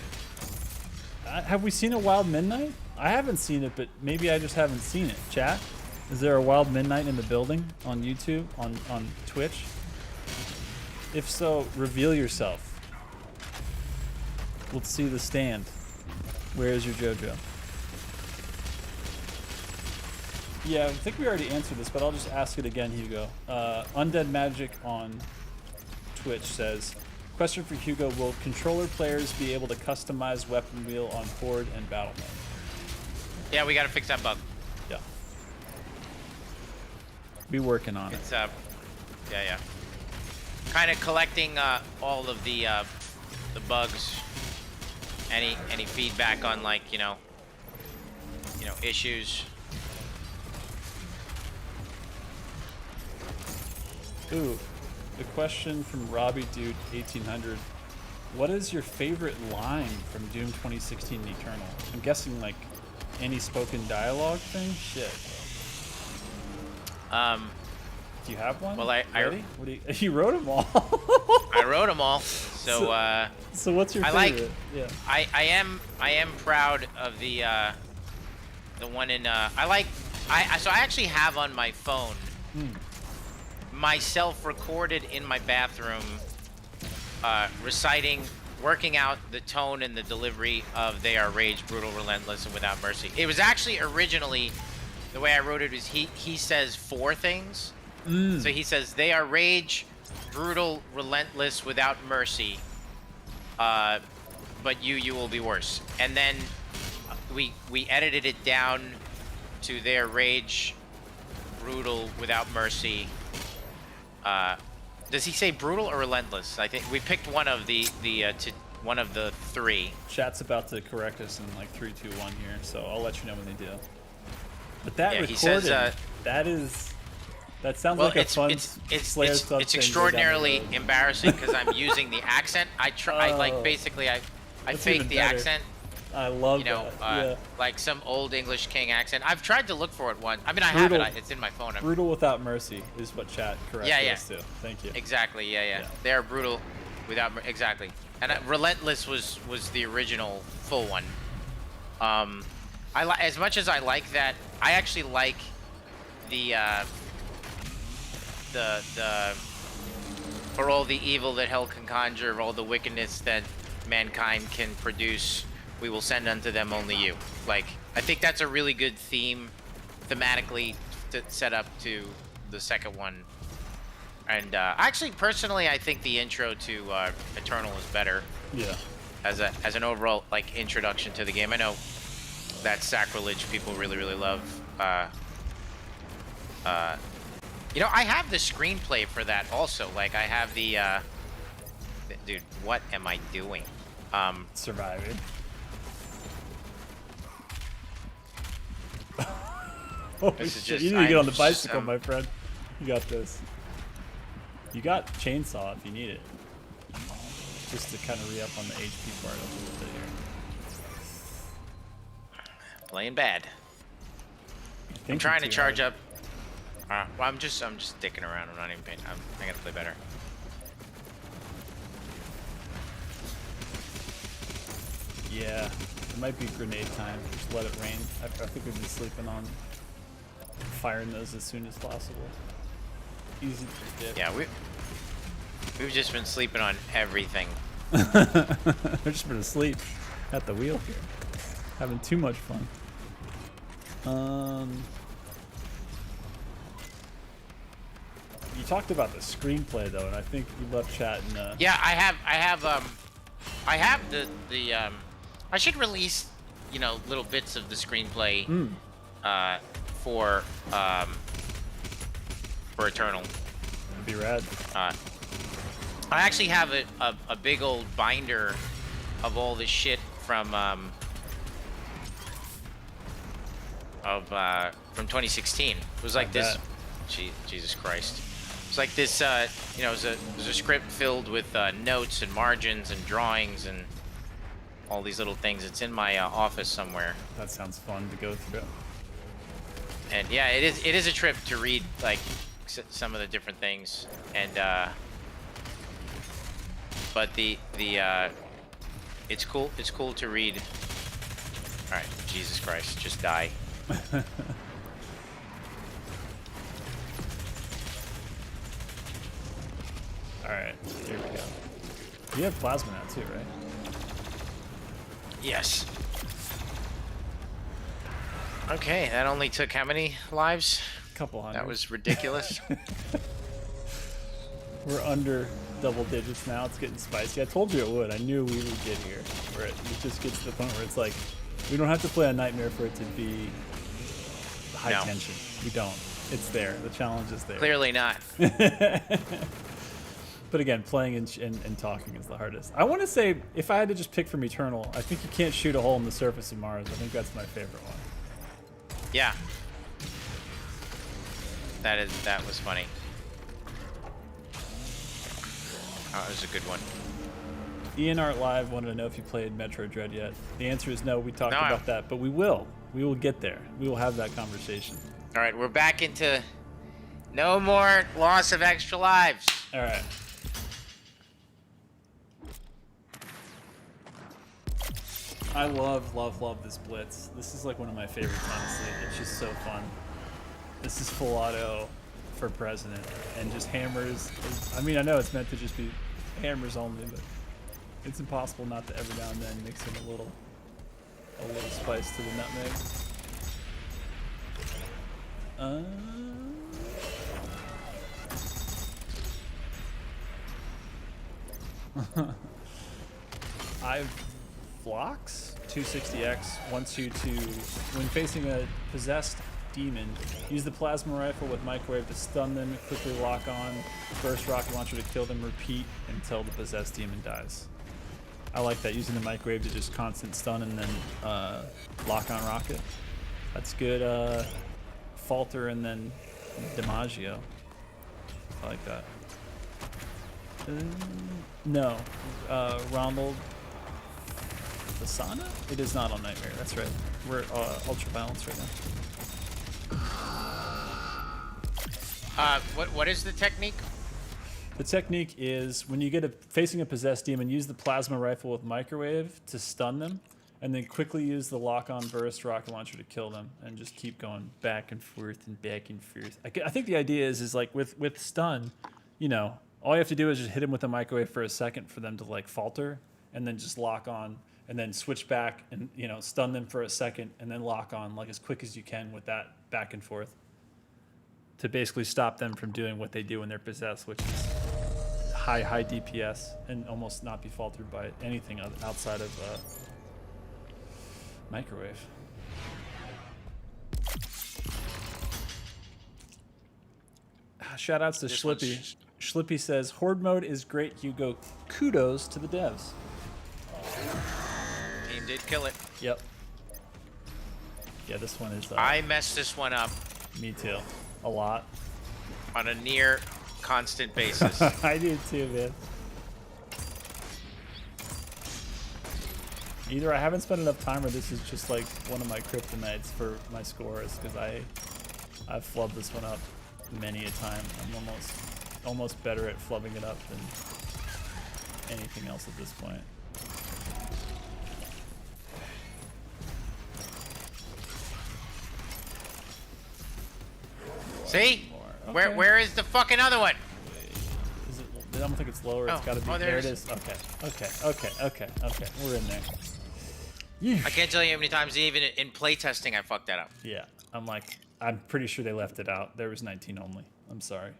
Have we seen a Wild Midnight? I haven't seen it, but maybe I just haven't seen it. Chat? Is there a Wild Midnight in the building on YouTube, on Twitch? If so, reveal yourself. Let's see the stand. Where is your JoJo? Yeah, I think we already answered this, but I'll just ask it again, Hugo. Undead Magic on Twitch says, question for Hugo, will controller players be able to customize weapon wheel on Horde and Battle Mode? Yeah, we got to fix that bug. Yeah. Be working on it. It's yeah. Kind of collecting all of the bugs. Any feedback on, like, you know issues. Ooh, the question from Robbie Dude 1800. What is your favorite line from Doom 2016 Eternal? I'm guessing like any spoken dialogue thing. Shit. Do you have one? Well, Ready? What do you wrote them all. I wrote them all. So what's your I like- favorite? Yeah. I am proud of the one in so I actually have on my phone myself recorded in my bathroom reciting, working out the tone and the delivery of "They are rage, brutal, relentless, and without mercy." It was actually originally, the way I wrote it was he says 4 things. So he says they are rage, brutal, relentless, without mercy. But you will be worse. And then we edited it down to their rage, brutal, without mercy. Does he say brutal or relentless? I think we picked one of the 3. Chat's about to correct us in like 3, 2, 1 here, so I'll let you know when they do. But that Yeah, recording, he says, that sounds Well, like a fun Slayer stuff. it's extraordinarily embarrassing because I'm using the accent. I That's fake even the better. accent. I love You know, that. like some old English king accent. I've tried to look for it once. I mean, I Brutal. have it. It's in my phone. Brutal without mercy is what chat corrected us to. Thank you. Exactly. Yeah. They are brutal, without exactly. And relentless was the original full one. As much as I like that, I actually like the for all the evil that hell can conjure, all the wickedness that mankind can produce, we will send unto them only you. Like, I think that's a really good theme thematically to set up to the second one. And actually, personally, I think the intro to Eternal is better. Yeah. As an overall like introduction to the game. I know that's sacrilege. People really love. You know, I have the screenplay for that also. Like, I have the. Dude, what am I doing? Surviving. Holy This is shit, just- you need to get on the I'm bicycle, just, my friend. You got this. You got chainsaw if you need it. Just to kind of re-up on the HP part a little bit here. Playing bad. I'm trying to charge up. Well, I'm just sticking around. I'm not even paying. I gotta play better. Yeah, it might be grenade time. Just let it rain. I think we've been sleeping on firing those as soon as possible. Easy to dip. Yeah, we've just been sleeping on everything. I've just been asleep at the wheel here. Having too much fun. You talked about the screenplay though, and I think you left chat in Yeah, I have the I should release, you know, little bits of the screenplay for Eternal. That'd be rad. I actually have a big old binder of all this shit from 2016. It was like this. Jesus Christ. It's like this. You know, it was a script filled with notes and margins and drawings and all these little things. It's in my office somewhere. That sounds fun to go through. And yeah, it is a trip to read like some of the different things. And but it's cool to read. All right, Jesus Christ, just die. Alright, here we go. You have plasma now too, right? Yes. Okay, that only took how many lives? Couple hundred. That was ridiculous. We're under double digits now. It's getting spicy. I told you it would. I knew we would get here. Where it just gets to the point where it's like, we don't have to play a nightmare for it to be high tension. We don't. It's there. The challenge is there. Clearly not. But again, playing and talking is the hardest. I want to say, if I had to just pick from Eternal, I think you can't shoot a hole in the surface of Mars. I think that's my favorite one. Yeah. That was funny. Oh, that was a good one. Ian Art Live wanted to know if you played Metro Dread yet. The answer is no. We talked No. about that, but we will. We will get there. We will have that conversation. All right, we're back into no more loss of extra lives. All right. I love this blitz. This is like one of my favorites, honestly. It's just so fun. This is full auto for president and just hammers. I mean, I know it's meant to just be hammers only, but it's impossible not to every now and then mix in a little spice to the nutmeg. I've Vlox 260X wants you to, when facing a possessed demon, use the plasma rifle with microwave to stun them, quickly lock on, burst rocket launcher to kill them, repeat until the possessed demon dies. I like that, using the microwave to just constant stun and then lock on rocket. That's good. Falter and then DiMaggio. I like that. No. Ronald Asana? It is not on Nightmare, that's right. We're ultra balance right now. What is the technique? The technique is when you get facing a possessed demon, use the plasma rifle with microwave to stun them, and then quickly use the lock-on burst rocket launcher to kill them, and just keep going back and forth and back and forth. I think the idea is like with stun, you know, all you have to do is just hit them with a microwave for a second for them to like falter, and then just lock on, and then switch back and, you know, stun them for a second, and then lock on like as quick as you can with that back and forth to basically stop them from doing what they do when they're possessed, which is high DPS and almost not be faltered by anything outside of microwave. Shout outs to Schlippy. Schlippy says, Horde Mode is great, Hugo. Kudos to the devs. Team did kill it. Yep. Yeah, this one is... I messed this one up. Me too. A lot. On a near constant basis. I do too, man. Either I haven't spent enough time or this is just like one of my kryptonites for my scores, because I've flubbed this one up many a time. I'm almost better at flubbing it up than anything else at this point. See? Okay. Where is the fucking other one? Is it, I don't think it's lower. It's got to be. There it is. Okay. We're in there. I can't tell you how many times even in playtesting I fucked that up. Yeah, I'm pretty sure they left it out. There was 19 only. I'm sorry.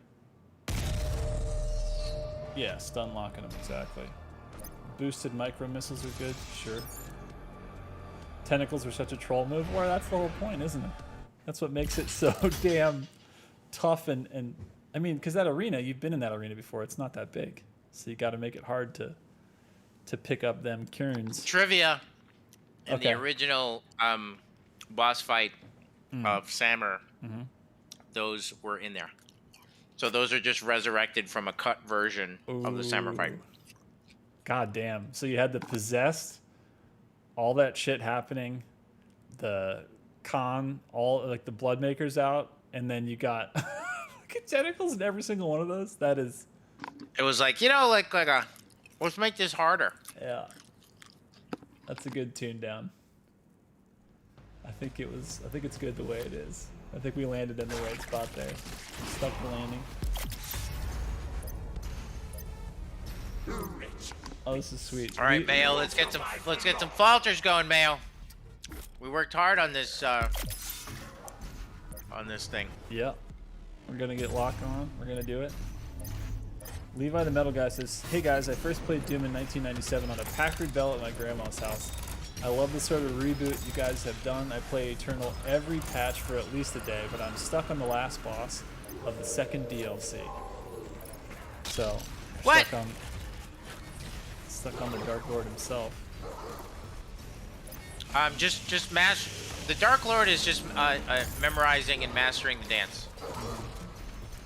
Yeah, stun locking them, exactly. Boosted micro missiles are good, sure. Tentacles are such a troll move. Well, that's the whole point, isn't it? That's what makes it so damn tough and I mean, because that arena, you've been in that arena before. It's not that big, so you got to make it hard to pick up them Kerns. Trivia: in the original boss fight of Samur, those were in there. So those are just resurrected from a cut version of the Samur fight. God damn. So you had the possessed, all that shit happening, the con, all like the blood makers out, and then you got tentacles in every single one of those. That is. It was like, you know, like a, let's make this harder. Yeah. That's a good tune down. I think it's good the way it is. I think we landed in the right spot there. Stuck the landing. Oh, this is sweet. All right, Mayo, let's get some falters going, Mayo. We worked hard on this thing. Yeah. We're gonna get locked on. We're gonna do it. Levi the Metal Guy says, "Hey guys, I first played Doom in 1997 on a Packard Bell at my grandma's house. I love the sort of reboot you guys have done. I play Eternal every patch for at least a day, but I'm stuck on the last boss of the second DLC. So, what? Stuck on the Dark Lord himself. Just master. The Dark Lord is just memorizing and mastering the dance.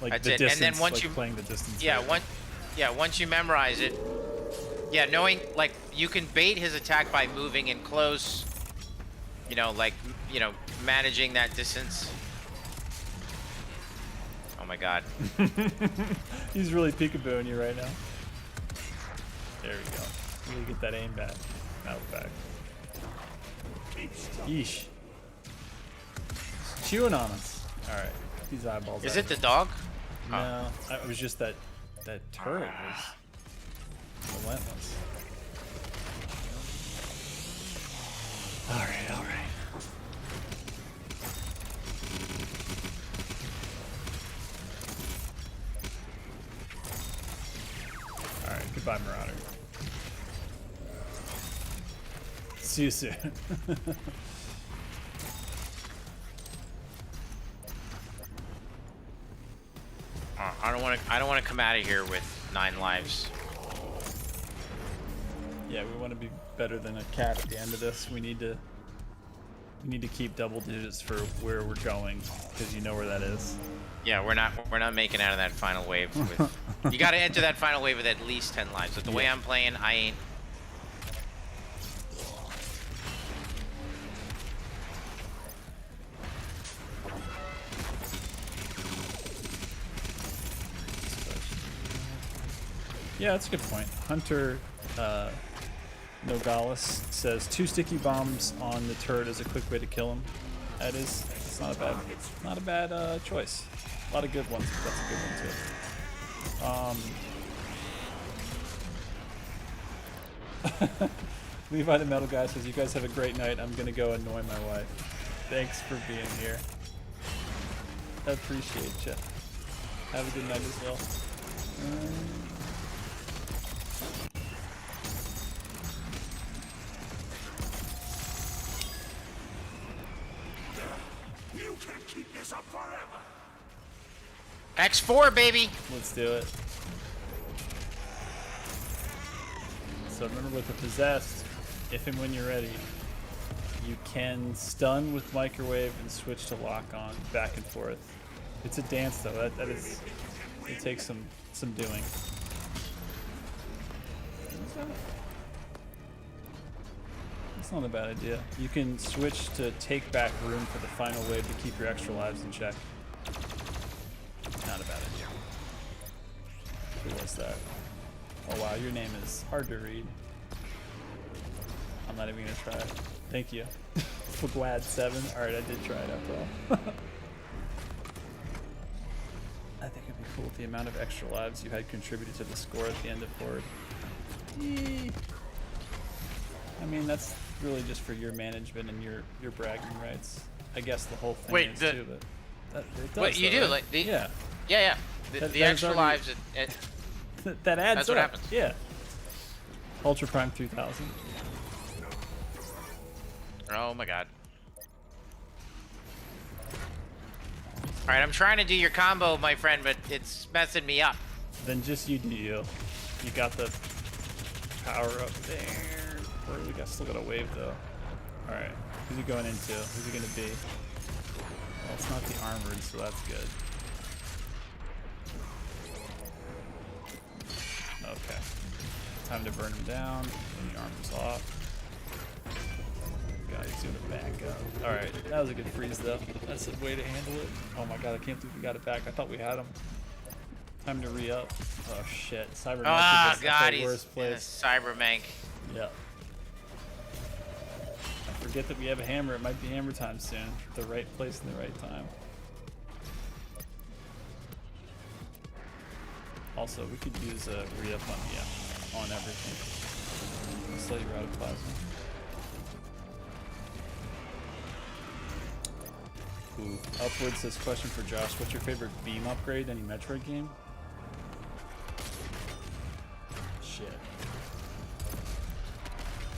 Like that's the it. distance, And then once like you playing the distance. Yeah, once you memorize it. Yeah, knowing, like, you can bait his attack by moving in close, you know, like, you know, managing that distance. Oh my god. He's really peekabooing you right now. There we go. Really get that aim back. Out back. Yeesh. It's chewing on us. All right, get these eyeballs. Is out. it the dog? No, it was just that turret was relentless. All right, all right. All right, goodbye, Marauder. See you soon. I don't want to come out of here with 9 lives. Yeah, we want to be better than a cat at the end of this. We need to keep double digits for where we're going, because you know where that is. Yeah, we're not making out of that final wave with. You got to enter that final wave with at least 10 lives. But the way I'm playing, I ain't. Yeah, that's a good point. Hunter Nogales says 2 sticky bombs on the turret is a quick way to kill him. That is, it's not a bad choice. A lot of good ones, but that's a good one too. Levi the Metal Guy says, you guys have a great night. I'm gonna go annoy my wife. Thanks for being here. I appreciate you. Have a good night as well. You can keep this up forever. X4, baby. Let's do it. So remember, with the possessed, if and when you're ready, you can stun with microwave and switch to lock on back and forth. It's a dance though. That is, it takes some doing. That's not a bad idea. You can switch to take back room for the final wave to keep your extra lives in check. Not a bad idea. Who was that? Oh wow, your name is hard to read. I'm not even gonna try it. Thank you. Glad7. Alright, I did try it after all. I think it'd be cool with the amount of extra lives you had contributed to the score at the end of Horde. Yee. I mean, that's really just for your management and your bragging rights. I guess the whole thing is too, but it does. What you though, do? right? Like yeah. Yeah. The That extra is lives. That adds That's up. what happens. Yeah. Ultra Prime 3000. Oh my god. All right, I'm trying to do your combo, my friend, but it's messing me up. Then just you do you. You got the power up there. Or we still got a wave though. All right. Who's he going into? Who's he gonna be? Well, it's not the armored, so that's good. Okay. Time to burn him down. And the armor's off. God, he's gonna back up. Alright, that was a good freeze though. That's a way to handle it. Oh my god, I can't believe we got it back. I thought we had him. Time to re-up. Oh shit. Cybermank is God, the he's worst in a place. Cybermank. Yeah. I forget that we have a hammer. It might be hammer time soon. The right place and the right time. Also, we could use a re-up on everything. I'll sell you out of plasma. Ooh. Upward says, question for Josh. What's your favorite beam upgrade? Any Metroid game? Shit.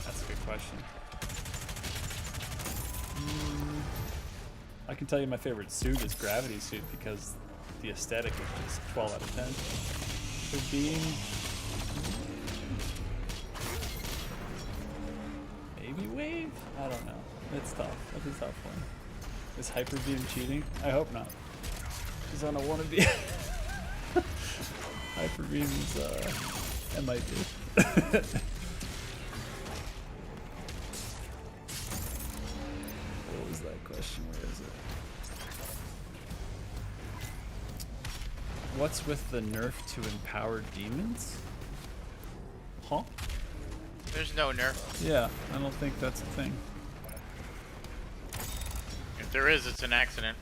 That's a good question. I can tell you my favorite suit is Gravity Suit because the aesthetic is just 12 out of 10. For beam, maybe Wave? I don't know. It's tough. That's a tough one. Is Hyper Beam cheating? I hope not. Because I don't want to be. Hyper Beam is, it might be. What was that question? Where is it? What's with the nerf to empower demons? Huh? There's no nerf. Yeah, I don't think that's a thing. If there is, it's an accident.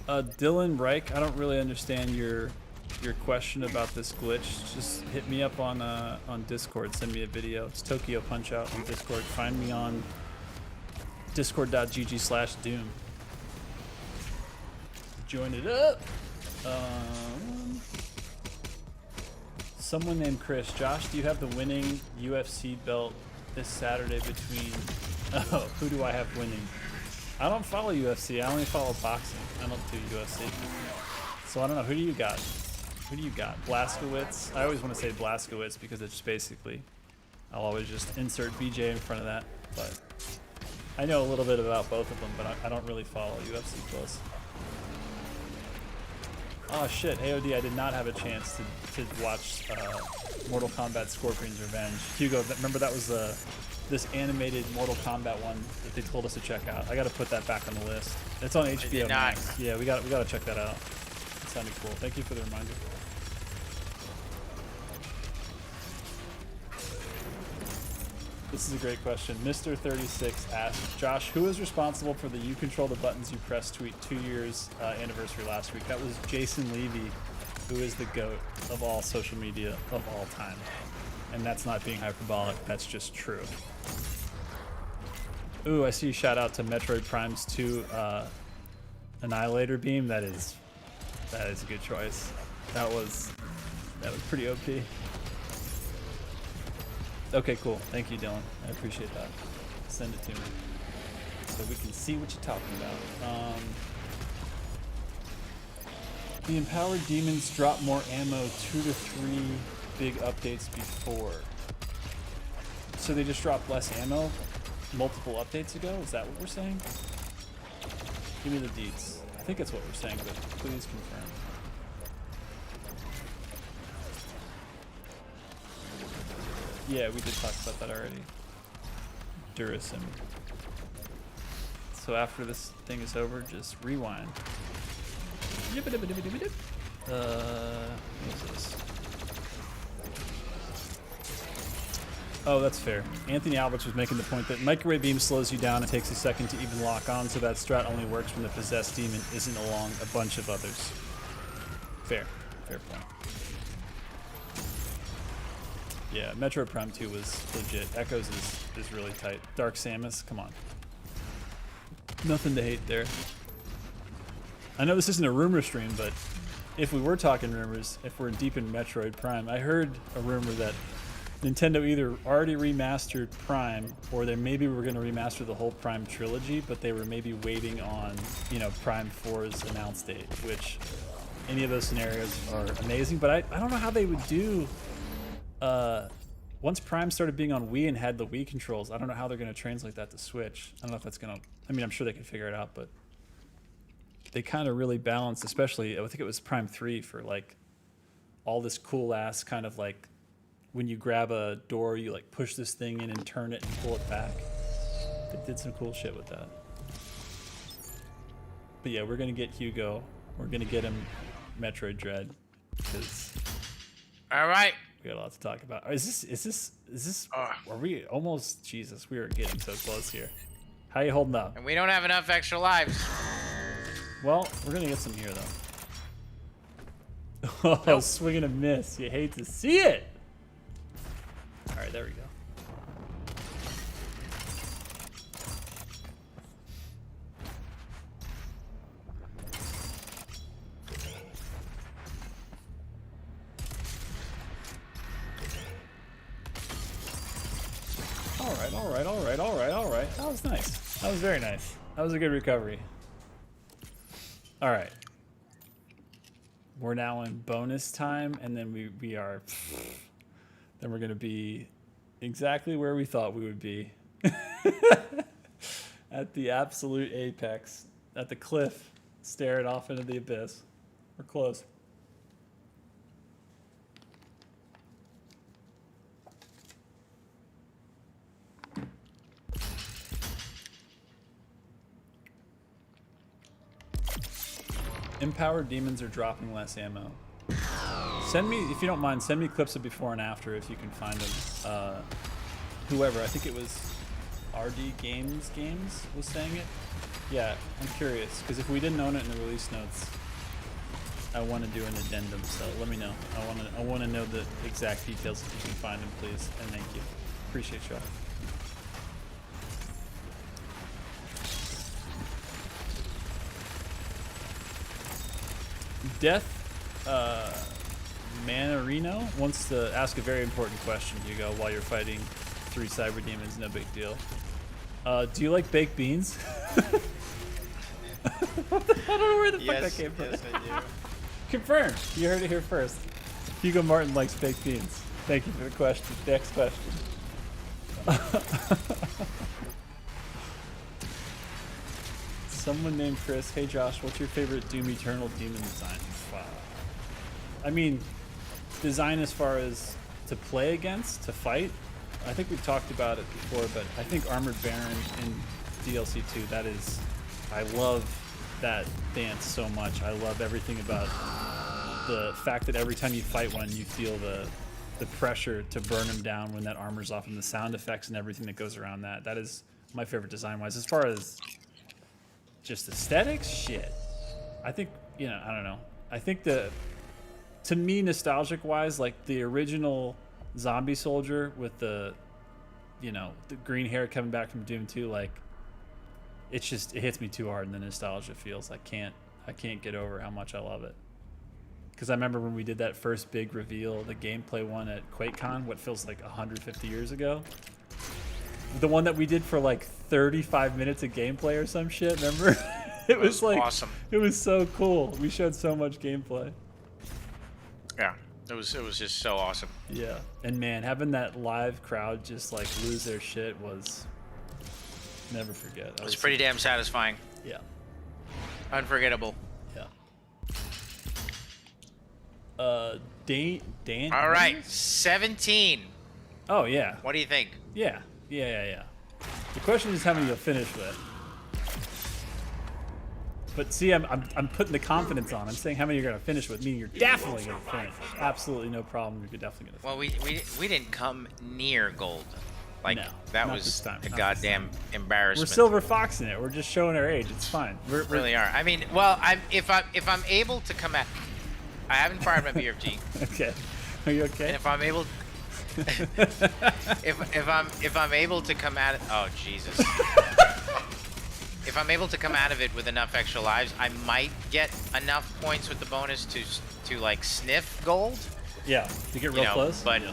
Dylan Reich, I don't really understand your question about this glitch. Just hit me up on Discord. Send me a video. It's Tokyo Punch Out on Discord. Find me on discord.gg/doom. Join it up. Someone named Chris. Josh, do you have the winning UFC belt this Saturday between... Oh, who do I have winning? I don't follow UFC. I only follow boxing. I don't do UFC. So I don't know. Who do you got? Who do you got? Blaskowitz? I always want to say Blaskowitz because it's basically... I'll always just insert BJ in front of that. But I know a little bit about both of them, but I don't really follow UFC close. Oh shit, AOD, I did not have a chance to watch Mortal Kombat Scorpion's Revenge. Hugo, remember that was this animated Mortal Kombat one that they told us to check out. I gotta put that back on the list. It's on HBO Max. Yeah, we gotta check that out. It sounded cool. Thank you for the reminder. This is a great question. Mr. 36 asked, Josh, who is responsible for the "you control the buttons you press" tweet 2 years anniversary last week? That was Jason Levy, who is the GOAT of all social media of all time. And that's not being hyperbolic, that's just true. Ooh, I see shout out to Metroid Prime's 2 Annihilator Beam. That is a good choice. That was pretty OP. Okay, cool. Thank you, Dylan. I appreciate that. Send it to me so we can see what you're talking about. The empowered demons drop more ammo 2 to 3 big updates before. So they just dropped less ammo multiple updates ago? Is that what we're saying? Give me the deets. I think that's what we're saying, but please confirm. Yeah, we did talk about that already. Durasim. So after this thing is over, just rewind. What is this? Oh, that's fair. Anthony Alberts was making the point that microwave beam slows you down and takes a second to even lock on, so that strat only works when the possessed demon isn't along a bunch of others. Fair. Fair point. Yeah, Metroid Prime 2 was legit. Echoes is really tight. Dark Samus, come on. Nothing to hate there. I know this isn't a rumor stream, but if we were talking rumors, if we're deep in Metroid Prime, I heard a rumor that Nintendo either already remastered Prime, or they maybe were going to remaster the whole Prime trilogy, but they were maybe waiting on, you know, Prime 4's announce date, which any of those scenarios are amazing, but I don't know how they would do... once Prime started being on Wii and had the Wii controls, I don't know how they're going to translate that to Switch. I don't know if that's going to... I mean, I'm sure they can figure it out, but they kind of really balanced, especially, I think it was Prime 3 for, like, all this cool-ass kind of, like, when you grab a door, you, like, push this thing in and turn it and pull it back. They did some cool shit with that. But yeah, we're going to get Hugo. We're going to get him Metroid Dread, because... All right. We got a lot to talk about. Is this? Are we almost? Jesus, we are getting so close here. How you holding up? And we don't have enough extra lives. Well, we're gonna get some here though. Oh, nope. Swing and a miss. You hate to see it. All right, there we go. All right. That was nice. That was very nice. That was a good recovery. All right. We're now in bonus time, and then we are... Then we're going to be exactly where we thought we would be. At the absolute apex. At the cliff. Staring off into the abyss. We're close. Empowered demons are dropping less ammo. Send me, if you don't mind, send me clips of before and after if you can find them. Whoever, I think it was RD Games was saying it. Yeah, I'm curious because if we didn't own it in the release notes, I want to do an addendum. So let me know. I want to know the exact details if you can find them, please. And thank you. Appreciate y'all. Death Manarino wants to ask a very important question, Hugo, while you're fighting 3 cyber demons. No big deal. Do you like baked beans? I don't know where the fuck that came from. Yes, I do. Confirmed. You heard it here first. Hugo Martin likes baked beans. Thank you for the question. Next question. Someone named Chris. Hey Josh, what's your favorite Doom Eternal demon design? Wow. I mean, design as far as to play against, to fight. I think we've talked about it before, but I think Armored Baron in DLC 2, that is, I love that dance so much. I love everything about the fact that every time you fight one, you feel the pressure to burn him down when that armor's off, and the sound effects and everything that goes around that. That is my favorite design-wise. As far as just aesthetics, shit. I think, you know, I don't know. I think to me, nostalgic-wise, like the original zombie soldier with the, you know, the green hair coming back from Doom 2, like, it hits me too hard in the nostalgia feels. I can't get over how much I love it. Because I remember when we did that first big reveal, the gameplay one at QuakeCon, what feels like 150 years ago. The one that we did for like 35 minutes of gameplay or some shit, remember? It was like awesome. It was so cool. We showed so much gameplay. Yeah, it was just so awesome. Yeah, and man, having that live crowd just like lose their shit was never forget. It was pretty damn satisfying. Yeah. Unforgettable. Yeah. Dan. All right, 17. Oh yeah. What do you think? Yeah. The question is how many you'll finish with. But see, I'm putting the confidence on. I'm saying how many you're gonna finish with, meaning you're definitely gonna finish. Absolutely no problem. You're definitely gonna finish. Well, we didn't come near gold. Like No, that not was this time, a not goddamn We're embarrassment. silver foxing it. We're just showing our age. It's fine. We're Really are. I mean, well, if I'm able to come at, I haven't fired my BFG. Okay. Are you okay? And if I'm able, if I'm able to come at it, oh Jesus. If I'm able to come out of it with enough extra lives, I might get enough points with the bonus to like sniff gold. Yeah. To get real close. But yeah.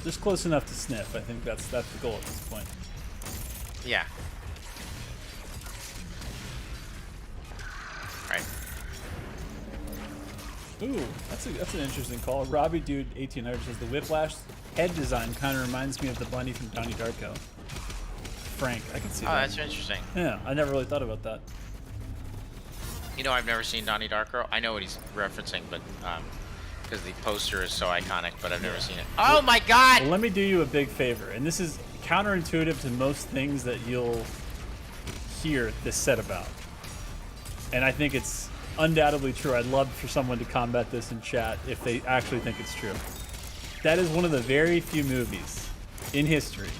Just close enough to sniff. I think that's the goal at this point. yeah. Right. Ooh, that's an interesting call. Robbie Dude 1800 says the Whiplash head design kind of reminds me of the bunny from Donnie Darko. Frank, I can see Oh, that. that's interesting. Yeah, I never really thought about that. You know, I've never seen Donnie Darko. I know what he's referencing, but because the poster is so iconic, but I've never seen it. Oh my God! Well, let me do you a big favor, and this is counterintuitive to most things that you'll hear this said about. And I think it's undoubtedly true. I'd love for someone to combat this in chat if they actually think it's true. That is one of the very few movies in history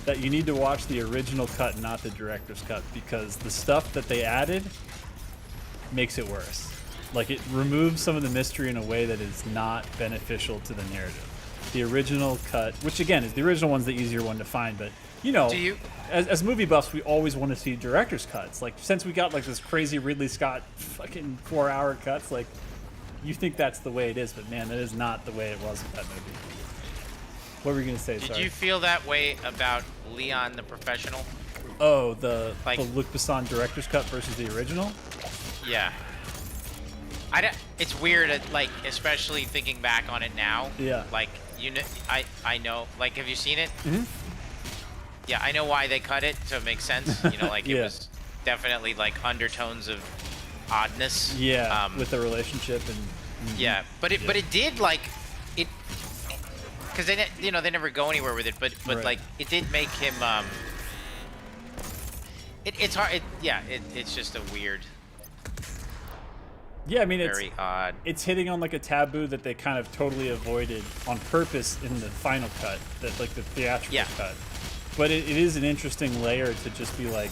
that you need to watch the original cut, not the director's cut, because the stuff that they added makes it worse. Like, it removes some of the mystery in a way that is not beneficial to the narrative. The original cut, which again is the original one's the easier one to find, but you know, as movie buffs, we always want to see director's cuts. Like, since we got like this crazy Ridley Scott fucking 4-hour cuts, like, you think that's the way it is, but man, that is not the way it was with that movie. What were you gonna say? Did Sorry. you feel that way about Leon the Professional? Oh, the Like- Luc Besson director's cut versus the original? Yeah. It's weird, like, especially thinking back on it now. Yeah. Like, you know, I know. Like, have you seen it? Mm-hmm. Yeah, I know why they cut it, so it makes sense. You know, like Yeah. it was definitely like undertones of oddness. Yeah, with the relationship and. Yeah, but it did like it, because they never go anywhere with it. But Right. like it did make him. It's hard. It's just a weird. Yeah, I mean, Very odd. It's hitting on like a taboo that they kind of totally avoided on purpose in the final cut, that like the theatrical Yeah. cut. But it is an interesting layer to just be like,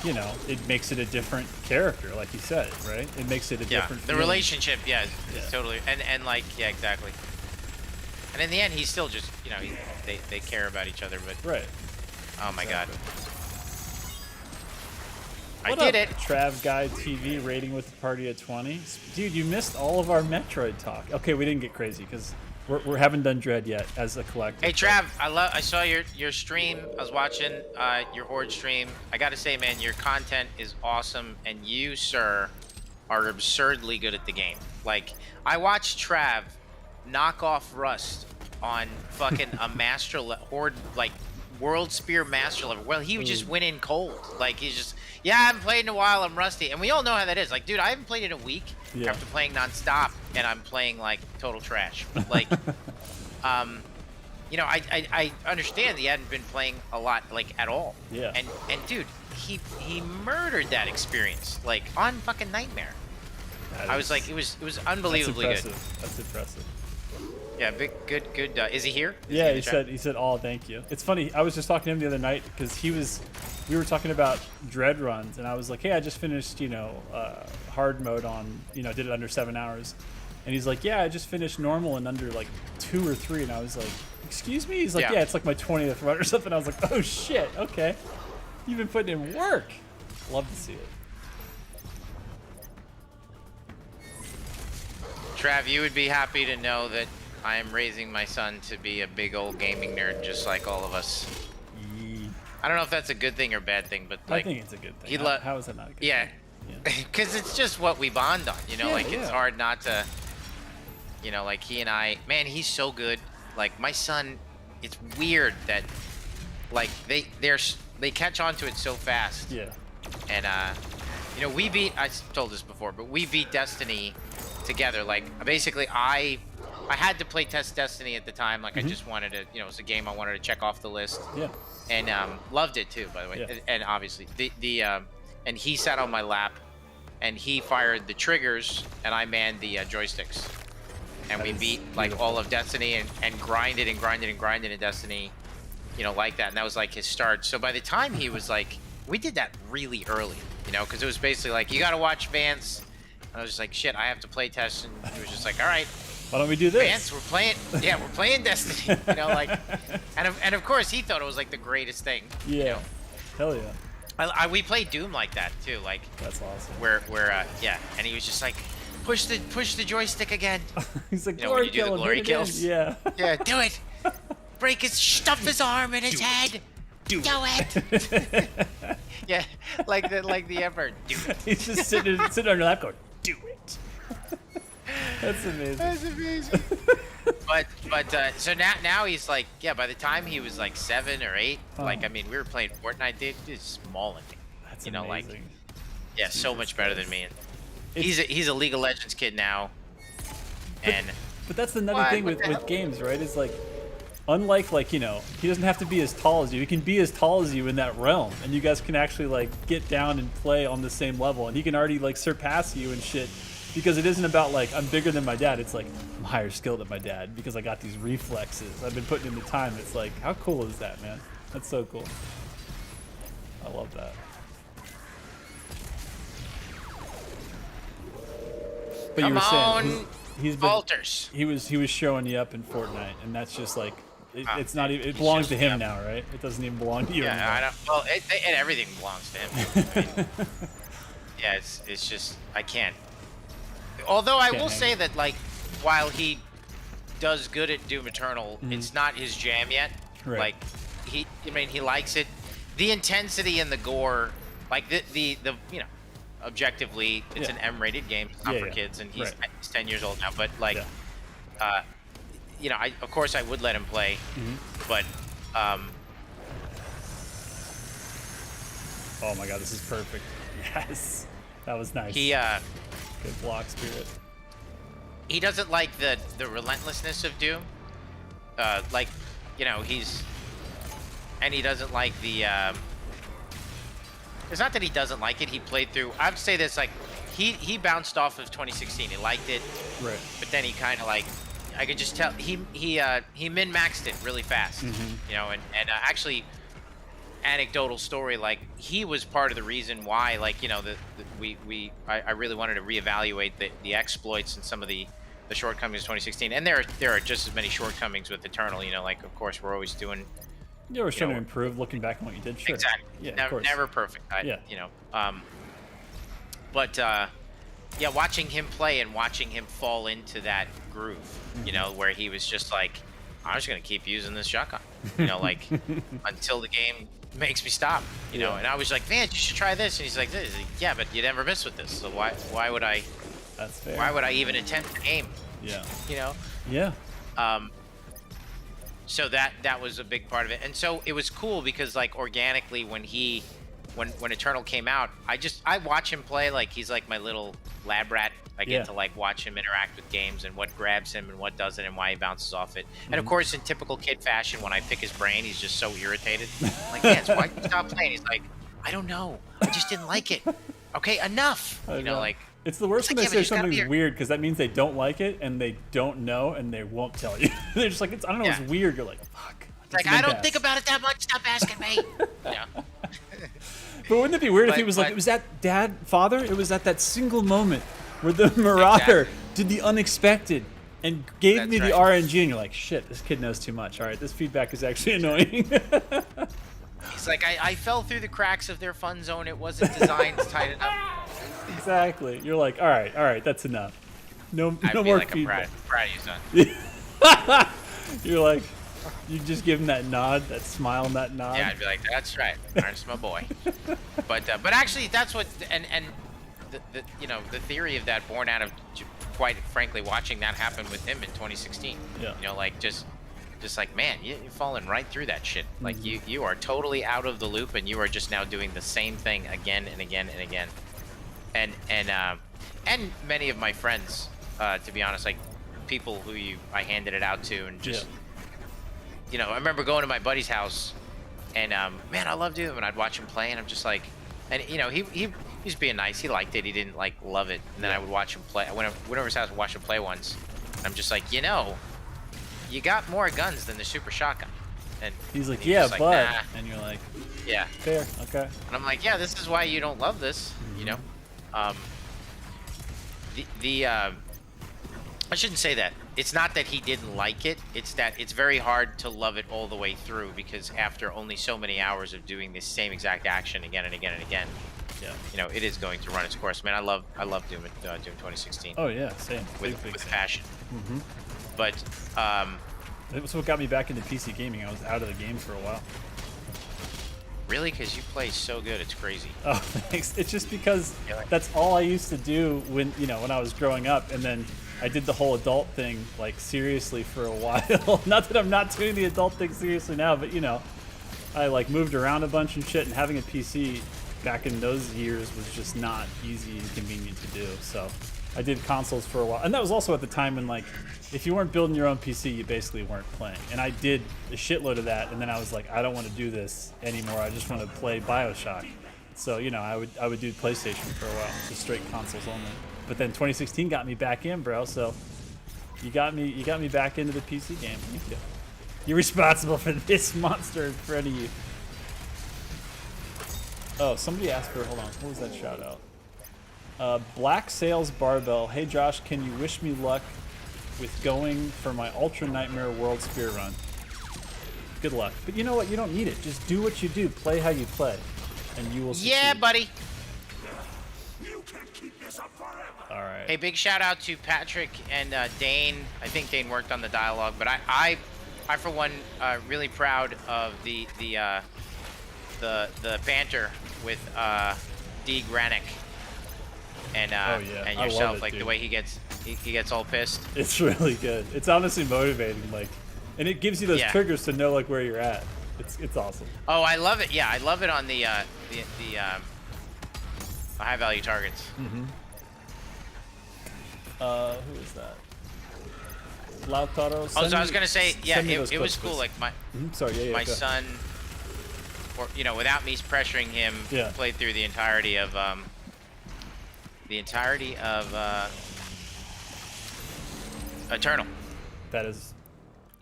you know, it makes it a different character, like you said, right? It makes it a different. The feeling. relationship, is totally, and like, yeah, exactly. And in the end, he's still just, you know, they care about each other, but Right. Oh my Exactly. God. What I did up, it. Trav Guy TV rating with the party at 20. Dude, you missed all of our Metroid talk. Okay, we didn't get crazy because we haven't done Dread yet as a collective. Hey Trav, I saw your stream. I was watching your Horde stream. I gotta say, man, your content is awesome, and you, sir, are absurdly good at the game. Like, I watched Trav knock off Rust on fucking a Horde, like World Spear Master level. Well, he would just win in cold. Like, he's just, yeah, I haven't played in a while, I'm rusty. And we all know how that is. Like, dude, I haven't played in a week after playing nonstop, and I'm playing like total trash. Like, you know, I understand that he hadn't been playing a lot, like, at all. Yeah. And dude, he murdered that experience, like, on fucking Nightmare. I was like, it was unbelievably good. That's impressive. Yeah, good. Is he here? Yeah, he said, "Oh, thank you." It's funny. I was just talking to him the other night because we were talking about Dread runs, and I was like, "Hey, I just finished, you know, hard mode on, you know, did it under 7 hours," and he's like, "Yeah, I just finished normal in under like 2 or 3," and I was like, "Excuse me?" He's like, "Yeah, it's like my 20th run or something." I was like, "Oh shit, okay, you've been putting in work." Love to see it. Trav, you would be happy to know that I am raising my son to be a big old gaming nerd, just like all of us. I don't know if that's a good thing or bad thing, but like, I think it's a good thing. He How is that not a good yeah, thing? because it's just what we bond on, you know. Yeah, like, it's hard not to, you know, like, he and I, man, he's so good. Like, my son, it's weird that, like, they catch on to it so fast. Yeah. And you know, I told this before, but we beat Destiny together. Like, basically, I had to play test Destiny at the time. Like, I just wanted to, you know, it was a game I wanted to check off the list. Yeah. And loved it too, by the way. Yeah. And obviously, and he sat on my lap, and he fired the triggers, and I manned the joysticks, and we beat like all of Destiny and grinded and grinded and grinded in Destiny, you know, like that. And that was like his start. So by the time he was like, we did that really early, you know, because it was basically like, you got to watch Vance. And I was just like, shit, I have to play test, and he was just like, all right. Why don't we do this? Vance, we're playing Destiny, you know, like, and of course he thought it was like the greatest thing. Yeah. You know? Hell yeah. We played Doom like that too, like. That's awesome. Where yeah, and he was just like, push the joystick again. He's like, You know, when you do the glory kills. Yeah. Yeah, do it. Break his, stuff his arm in his head. Do it. Yeah, like the Emperor. Do it. He's just sitting on your lap going, do it. That's amazing. That's amazing. but so now he's like, yeah, by the time he was like 7 or 8, like, I mean, we were playing Fortnite, dude, he's mauling me. That's you know, amazing. like, yeah, so much better than me. And he's a League of Legends kid now. But that's the nutty thing with games, right? Is like, unlike, like, you know, he doesn't have to be as tall as you. He can be as tall as you in that realm, and you guys can actually like get down and play on the same level, and he can already like surpass you and shit. Because it isn't about like, I'm bigger than my dad. It's like, I'm higher skilled than my dad because I got these reflexes. I've been putting in the time. It's like, how cool is that, man? That's so cool. I love that. But you were saying he's been, Falters. he was showing you up in Fortnite, and that's just like, it's not even, it belongs to him now, right? It doesn't even belong to you anymore. I don't. Well, everything belongs to him. I mean, yeah, it's just, I can't. Although I will say that, like, while he does good at Doom Eternal, it's not his jam yet. Right. Like, he likes it. The intensity and the gore, like the you know, objectively, it's an M-rated game. It's not for kids, and he's 10 years old now. But like, you know, of course I would let him play, but oh my god, this is perfect. Yes, that was nice. Good block spirit. He doesn't like the relentlessness of Doom. Like, you know, he doesn't like the. It's not that he doesn't like it. He played through. I'd say this, like, he bounced off of 2016. He liked it, right? But then he kind of like, I could just tell he min-maxed it really fast. You know, and actually, anecdotal story, like he was part of the reason why, like, you know, I really wanted to reevaluate the exploits and some of the shortcomings of 2016. And there are just as many shortcomings with Eternal. You know, like of course we're always doing. You were trying to improve, looking back on what you did. Sure. Exactly. Yeah, of course. Never perfect. Yeah. You know. But yeah, watching him play and watching him fall into that groove, you know, where he was just like, I'm just gonna keep using this shotgun, you know, like until the game makes me stop, you know. And I was like, man, you should try this. And he's like, yeah, but you never miss with this, so why would I? That's fair. Why would I even attempt the game? Yeah. You know. Yeah. So that was a big part of it, and so it was cool because like organically when Eternal came out, I watch him play like he's like my little lab rat. I get to like watch him interact with games and what grabs him and what doesn't and why he bounces off it. And of course, in typical kid fashion, when I pick his brain, he's just so irritated. I'm like, man, why you stop playing? He's like, I don't know, I just didn't like it. Okay, enough. You know, like. It's the worst when they like, say something's weird because that means they don't like it and they don't know and they won't tell you. They're just like, I don't know, it's weird. You're like, fuck. Like, I don't think about it that much. Stop asking me. Yeah. But wouldn't it be weird if he was like, it was that father? It was at that single moment where the Marauder did the unexpected and gave me the RNG, and you're like, shit, this kid knows too much. All right, this feedback is actually annoying. He's like, I fell through the cracks of their fun zone. It wasn't designed tight enough. Exactly. You're like, all right, that's enough. No I'd more like, feedback. I'm proud of you, son. You're like, you just give him that nod, that smile, and that nod. Yeah, I'd be like, that's right, Ernst, my boy. But actually, that's what and the you know, the theory of that born out of quite frankly watching that happen with him in 2016. Yeah. You know, like just like, man, you're falling right through that shit. Like you are totally out of the loop, and you are just now doing the same thing again and again and again. And many of my friends, to be honest, like people who I handed it out to, and just you know, I remember going to my buddy's house, and man, I loved him, and I'd watch him play, and I'm just like, and you know, he's being nice, he liked it, he didn't like love it, and then I would watch him play. I went over to his house and watched him play once. And I'm just like, you know, you got more guns than the super shotgun. And he's like, yeah, but nah. And you're like, yeah, fair, okay. And I'm like, yeah, this is why you don't love this, you know. I shouldn't say that. It's not that he didn't like it. It's that it's very hard to love it all the way through, because after only so many hours of doing this same exact action again and again and again, you know, it is going to run its course. Man, I love Doom 2016. Oh yeah, same. With passion. But it was what got me back into PC gaming. I was out of the game for a while. Really? Because you play so good, it's crazy. Oh, thanks. It's just because that's all I used to do when I was growing up, and then I did the whole adult thing like seriously for a while. Not that I'm not doing the adult thing seriously now, but you know, I like moved around a bunch and shit, and having a PC back in those years was just not easy and convenient to do. So I did consoles for a while, and that was also at the time when like if you weren't building your own PC, you basically weren't playing. And I did a shitload of that, and then I was like, I don't want to do this anymore. I just want to play BioShock. So you know, I would do PlayStation for a while, just straight consoles only. But then 2016 got me back in, bro. So you got me back into the PC game. Thank you. You're responsible for this monster in front of you. Oh, somebody asked for. Hold on. What was that shout out? Black Sails Barbell. Hey Josh, can you wish me luck with going for my Ultra Nightmare World Spear Run? Good luck. But you know what? You don't need it. Just do what you do. Play how you play, and you will succeed. Yeah, buddy. You can keep this up forever. All right. Hey, big shout out to Patrick and Dane. I think Dane worked on the dialogue, but I for one, really proud of the banter with D. Granick and and yourself, like the way he gets all pissed. It's really good. It's honestly motivating, like, and it gives you those triggers to know like where you're at. It's awesome. Oh, I love it. Yeah, I love it on the high value targets. Who is that? Lautaro. So I was gonna say, yeah, it was cool. Like my my son, or you know, without me pressuring him, played through the entirety of Eternal. That is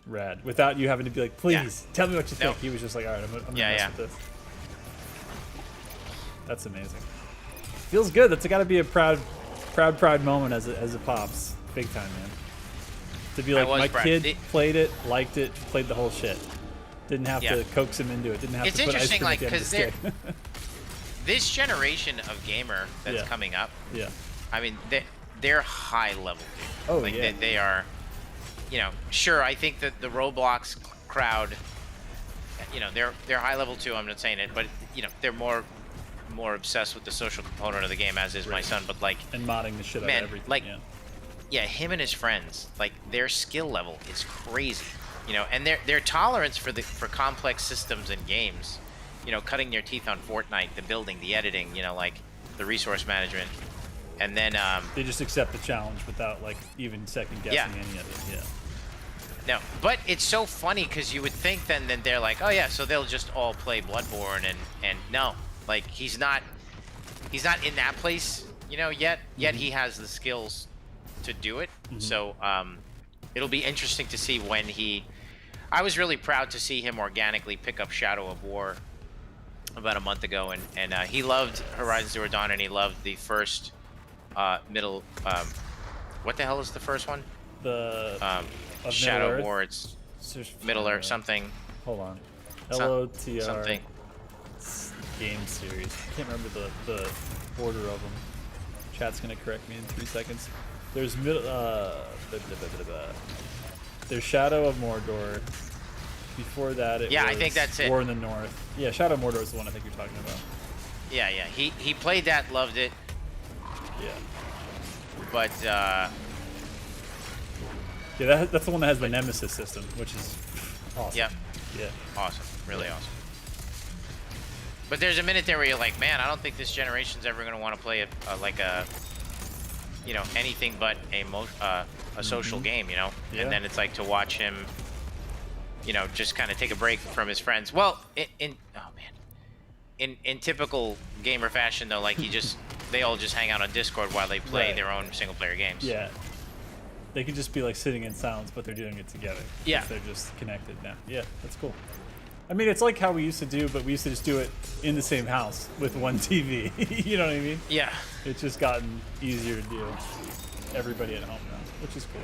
rad. Without you having to be like, please tell me what you think. He was just like, all right, I'm gonna mess with this. That's amazing. Feels good. That's got to be a proud moment as it pops. Big time, man. To be like, my kid played it, liked it, played the whole shit. Didn't have to coax him into it. Didn't have to put ice cream at the end of the stick. This generation of gamer that's coming up, I mean, they're high level. Oh, like they are, sure. I think that the Roblox crowd, they're high level too. I'm not saying it, but they're more obsessed with the social component of the game, as is my son. But like, and modding the shit out of everything. Like, him and his friends, like their skill level is crazy. And their tolerance for complex systems and games, cutting their teeth on Fortnite, the building, the editing, like the resource management, and then they just accept the challenge without like even second guessing any of it. No, but it's so funny because you would think then they're like, oh yeah, so they'll just all play Bloodborne, and no, like he's not in that place, yet he has the skills to do it. So it'll be interesting to see when I was really proud to see him organically pick up Shadow of War about a month ago, and he loved Horizon Zero Dawn, and he loved the first middle what the hell is the first one? The Shadow of War. It's Middle Earth something. Hold on. LOTR something game series. I can't remember the order of them. Chat's gonna correct me in 3 seconds. There's there's Shadow of Mordor. Before that, it was I think that's it. War in the North. Yeah, Shadow of Mordor is the one I think you're talking about. Yeah. He played that, loved it. Yeah. But that's the one that has the Nemesis system, which is awesome. Yeah. Awesome. Really awesome. But there's a minute there where you're like, man, I don't think this generation's ever gonna want to play anything but a social game, And then it's like to watch him, just kind of take a break from his friends. Well, in typical gamer fashion though, like they all just hang out on Discord while they play their own single player games. Yeah. They could just be like sitting in silence, but they're doing it together. Yeah. They're just connected now. Yeah, that's cool. I mean, it's like how we used to do, but we used to just do it in the same house with one TV. You know what I mean? Yeah. It's just gotten easier to do. Everybody at home now, which is cool.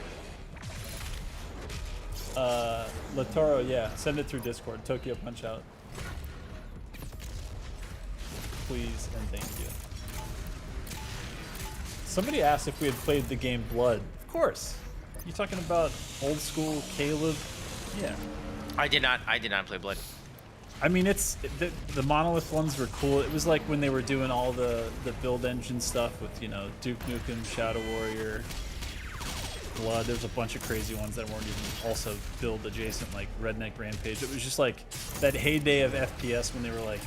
Latoro, send it through Discord. Tokyo Punch Out. Please and thank you. Somebody asked if we had played the game Blood. Of course. You talking about old school Caleb? Yeah. I did not play Blood. I mean, it's the Monolith ones were cool. It was like when they were doing all the build engine stuff with Duke Nukem, Shadow Warrior, Blood. There's a bunch of crazy ones that weren't even also build adjacent, like Redneck Rampage. It was just like that heyday of FPS when they were like,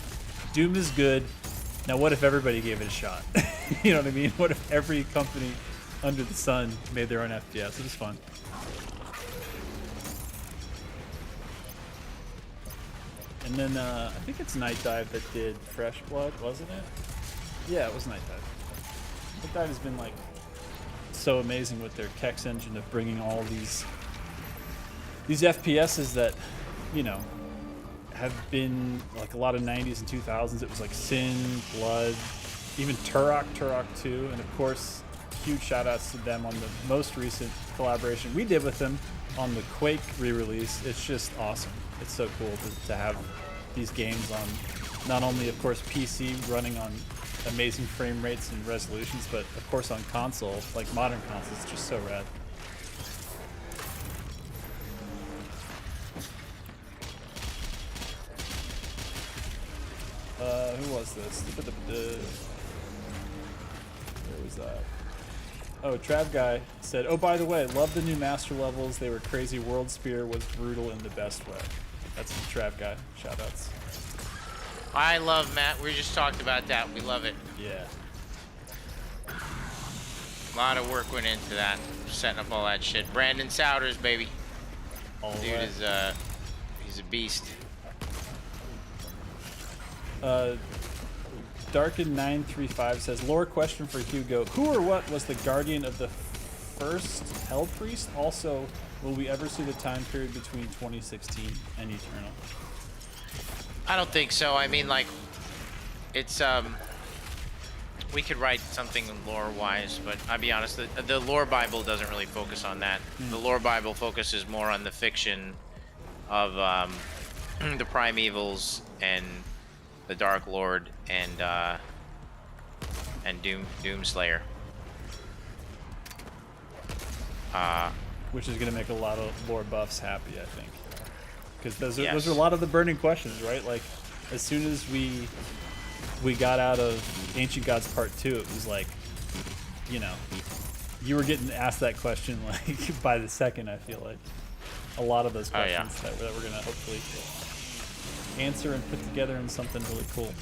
Doom is good. Now what if everybody gave it a shot? You know what I mean? What if every company under the sun made their own FPS? It was fun. And then I think it's Night Dive that did Fresh Blood, wasn't it? Yeah, it was Night Dive. Night Dive has been like so amazing with their Kex engine of bringing all these FPSs that have been like a lot of 90s and 2000s. It was like Sin, Blood, even Turok 2, and of course huge shout outs to them on the most recent collaboration we did with them on the Quake re-release. It's just awesome. It's so cool to have these games on not only, of course, PC running on amazing frame rates and resolutions, but of course on console, like modern consoles. It's just so rad. Who was this? Where was that? Oh, Trav Guy said, oh, by the way, love the new master levels. They were crazy. World Spear was brutal in the best way. That's the Trav Guy. Shoutouts. I love Matt. We just talked about that. We love it. Yeah. A lot of work went into that, setting up all that shit. Brandon Souders, baby. Dude is he's a beast. Darken935 says, lore question for Hugo. Who or what was the guardian of the first Hell Priest? Also, will we ever see the time period between 2016 and Eternal? I don't think so. I mean, like, it's we could write something lore-wise, but I'll be honest, the lore Bible doesn't really focus on that. The lore Bible focuses more on the fiction of the primevals and the Dark Lord and Doomslayer. Which is going to make a lot of lore buffs happy, I think. Because those Yes. are a lot of the burning questions, right? Like, as soon as we got out of Ancient Gods Part 2, it was like, you know, you were getting asked that question like by the second, I feel like. A lot of those questions that we're going to hopefully answer and put together in something really cool.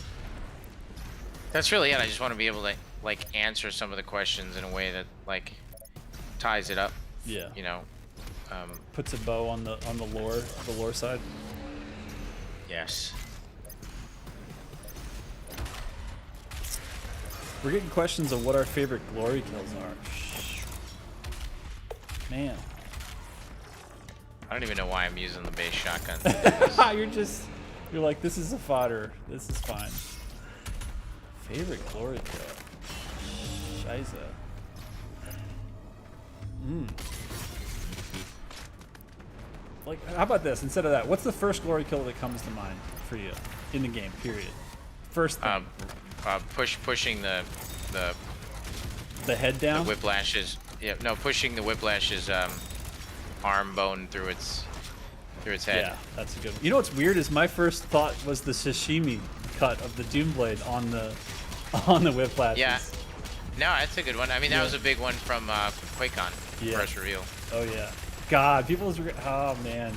That's really it. I just want to be able to like answer some of the questions in a way that like ties it up. Yeah. You know. Puts a bow on the lore side. Yes. We're getting questions of what our favorite glory kills are. Man. I don't even know why I'm using the base shotgun. You're like, this is a fodder. This is fine. Favorite glory kill. Shiza. Like, how about this? Instead of that, what's the first glory kill that comes to mind for you in the game? Period. First thing. Pushing the head down. The whiplash's pushing the whiplash's arm bone through its head. Yeah, that's a good one. You know what's weird is my first thought was the sashimi cut of the Doomblade on the whiplashes. Yeah. No, that's a good one. I mean, that was a big one from QuakeCon, first reveal. Oh yeah. God, oh man.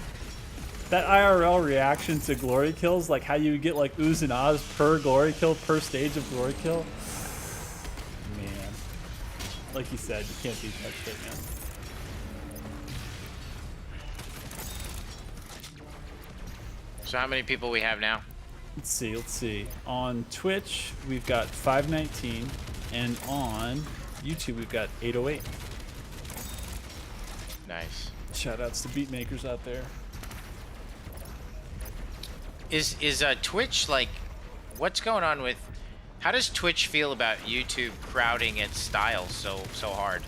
That IRL reaction to glory kills, like how you get like oohs and ahs per glory kill, per stage of glory kill. Man. Like you said, you can't beat that shit, man. So how many people we have now? Let's see. On Twitch, we've got 519, and on YouTube, we've got 808. Nice. Shoutouts to beatmakers out there. Is Twitch like, what's going on with? How does Twitch feel about YouTube crowding its style so hard?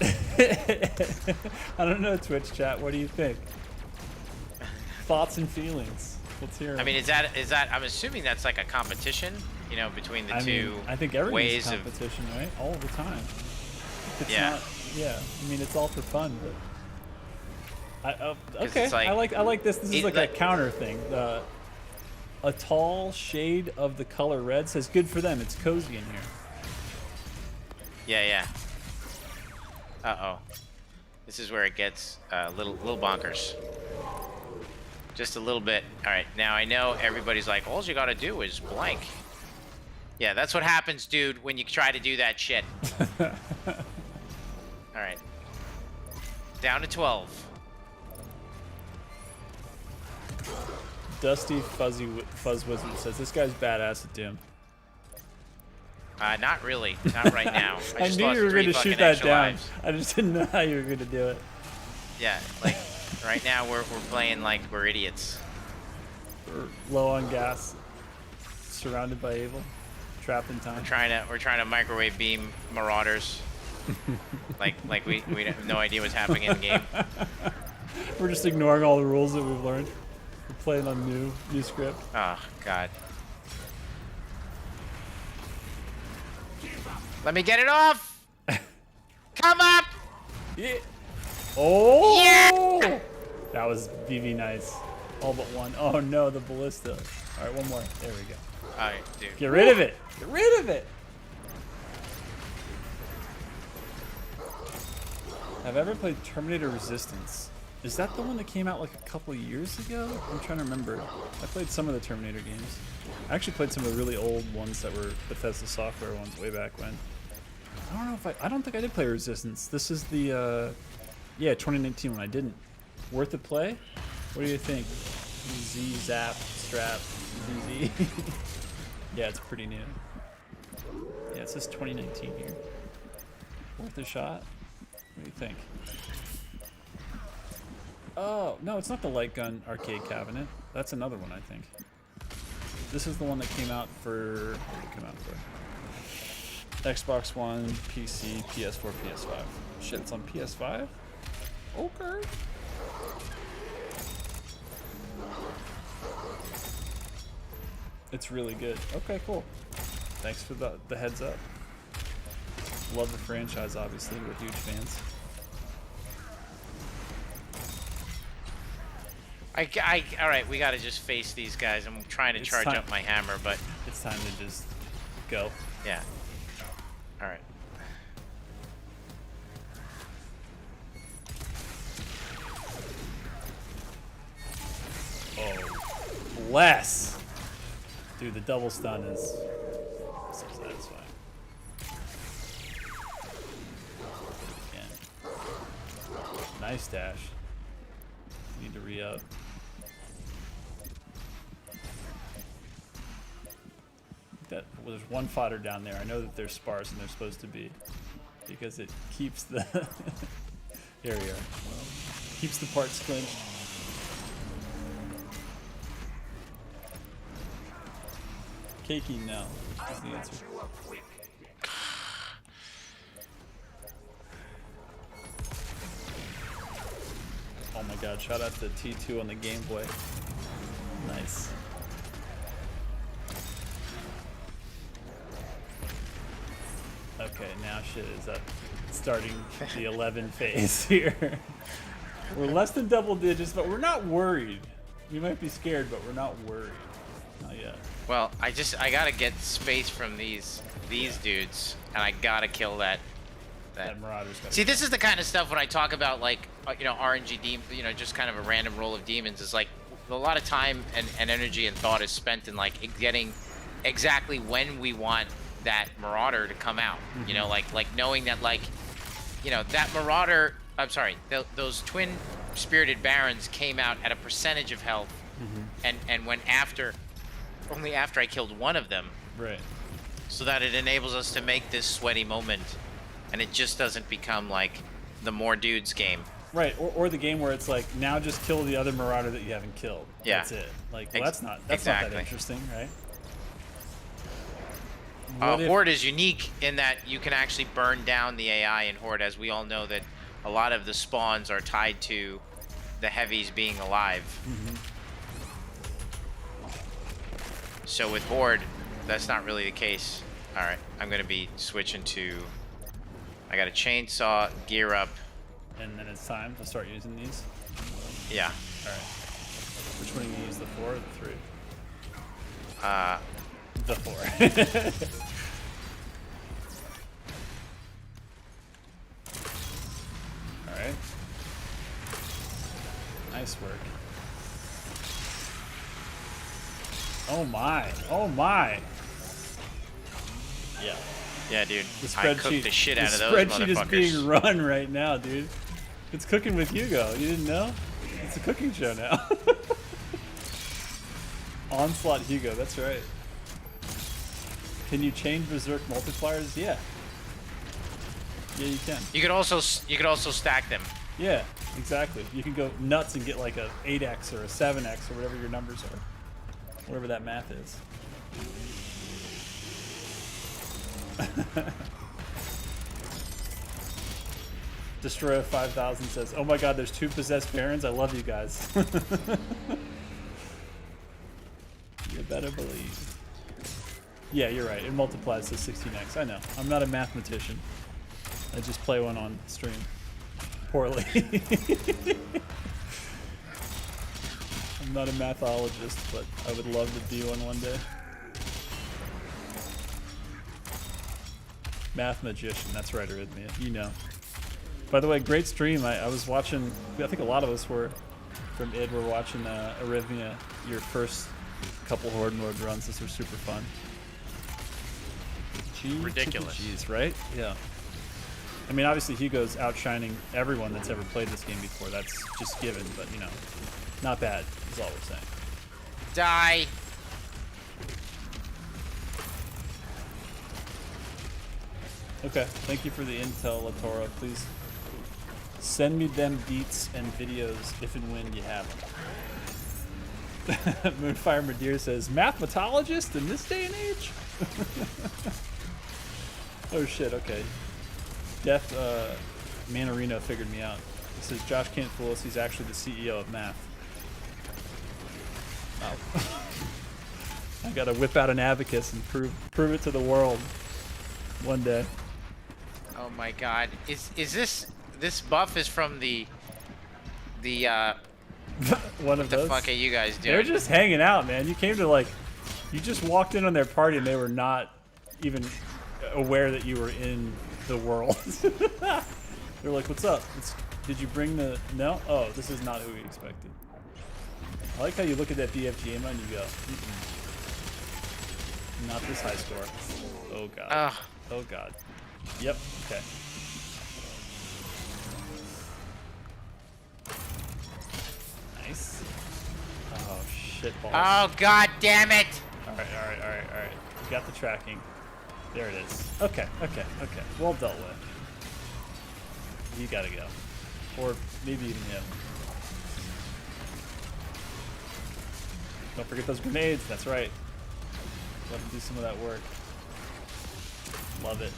I don't know, Twitch chat. What do you think? Thoughts and feelings. Let's hear 'em. I mean, is that? I'm assuming that's like a competition, you know, between the two. I think everything's a competition, right? All the time. It's not, I mean, it's all for fun, but okay. Like, I like this. This is like a counter thing. A tall shade of the color red says, "Good for them. It's cozy in here." Yeah. Uh-oh. This is where it gets a little bonkers. Just a little bit. All right. Now I know everybody's like, all you gotta do is blank. Yeah, that's what happens, dude, when you try to do that shit. All right. Down to 12. Dusty Fuzz Wizard says, "This guy's badass at Doom." Not really. Not right now. I just knew lost you were 3 going to shoot fucking that extra down. lives. I just didn't know how you were going to do it. Yeah, like right now we're playing like we're idiots. We're low on gas, surrounded by evil, trapped in time. We're trying to microwave beam marauders. like we have no idea what's happening in the game. We're just ignoring all the rules that we've learned. We're playing on new script. Oh God. Let me get it off. Come up. Yeah. Oh! Yeah! That was VV nice. All but one. Oh no, the ballista. All right, one more. There we go. All right, dude. Get rid of it. Get rid of it. Have I ever played Terminator Resistance? Is that the one that came out like a couple of years ago? I'm trying to remember. I played some of the Terminator games. I actually played some of the really old ones that were Bethesda software ones way back when. I don't know if I don't think I did play Resistance. This is the 2019 one. I didn't. Worth a play? What do you think? Z Zap Strap ZZ. Yeah, it's pretty new. Yeah, it says 2019 here. Worth a shot? What do you think? Oh, no, it's not the light gun arcade cabinet. That's another one, I think. This is the one that came out for... What did it come out for? Xbox One, PC, PS4, PS5. Shit, it's on PS5? Okay. It's really good. Okay, cool. Thanks for the heads up. Love the franchise, obviously. We're huge fans. All right, we gotta just face these guys. I'm trying to charge up my hammer, but it's time to just go. Yeah. All right. Oh, bless. Dude, the double stun is so satisfying. Yeah. Nice dash. Need to re-up. Well, there's one fodder down there. I know that they're sparse and they're supposed to be, because it keeps the here we are. Keeps the parts clinched. Cakey, no, is the answer. Oh my god, shout out to T2 on the Game Boy. Nice. Okay, now shit is up. Starting the 11 phase here. We're less than double digits, but we're not worried. We might be scared, but we're not worried. Not yet. Well, I gotta get space from these dudes, and I gotta kill that. Marauder's gotta See, this is the kind of stuff when I talk about, like, you know, RNG demon, you know, just kind of a random roll of demons. Is like a lot of time and energy and thought is spent in like getting exactly when we want that Marauder to come out. Mm-hmm. You know, like knowing that, like, you know, that Marauder. I'm sorry, those twin spirited barons came out at a percentage of health, mm-hmm. and went after only after I killed one of them. Right. So that it enables us to make this sweaty moment, and it just doesn't become like the more dudes game. Right, or the game where it's like, now just kill the other Marauder that you haven't killed. Yeah. That's it. Like, well, that's not exactly. that interesting, right? Horde is unique in that you can actually burn down the AI in Horde, as we all know that a lot of the spawns are tied to the heavies being alive. Mm-hmm. So with Horde, that's not really the case. All right, I'm gonna be switching to. I got a chainsaw, gear up, and then it's time to start using these. Yeah. All right. Which one do you use, the 4 or the 3? The 4. All right. Nice work. Oh my! Oh my! Yeah. Yeah, dude. The I cooked the shit out of those motherfuckers. The spreadsheet is being run right now, dude. It's cooking with Hugo. You didn't know? It's a cooking show now. Onslaught Hugo. That's right. Can you change Berserk multipliers? Yeah. Yeah, you can. You could also stack them. Yeah, exactly. You can go nuts and get like a 8x or a 7x or whatever your numbers are. Whatever that math is. Destroyer 5000 says, "Oh my God, there's 2 possessed barons. I love you guys." You better believe. Yeah, you're right. It multiplies to 16x. I know. I'm not a mathematician. I just play one on stream. Poorly. I'm not a mathologist, but I would love to be one day. Math magician. That's right, Arrhythmia. You know. By the way, great stream. I was watching. I think a lot of us were from id. Were watching Arrhythmia. Your first couple Horde Mode runs. This were super fun. Ridiculous. Jeez, right? Yeah. I mean, obviously Hugo's outshining everyone that's ever played this game before. That's just given, but you know, not bad is all we're saying. Die. Okay, thank you for the intel, Latoro. Please send me them beats and videos if and when you have them. Moonfire Madeir says, mathematologist in this day and age? Oh shit, okay. Def Manarino figured me out. He says Josh can't fool us, he's actually the CEO of math. Oh. I gotta whip out an abacus and prove it to the world one day. Oh my god. Is this buff is from the One of the those. fuck are you guys doing? They're just hanging out, man. You came to like, you just walked in on their party and they were not even aware that you were in the world. They're like, what's up? Did you bring the, no? Oh, this is not who we expected. I like how you look at that BFG aim and you go, not this high score. Oh god. Ugh. Oh god. Yep, okay. Nice. Oh shit balls. Oh god damn it! Alright. We got the tracking. There it is. Okay. Well dealt with. You gotta go. Or maybe even him. Don't forget those grenades, that's right. Let him do some of that work. Love it.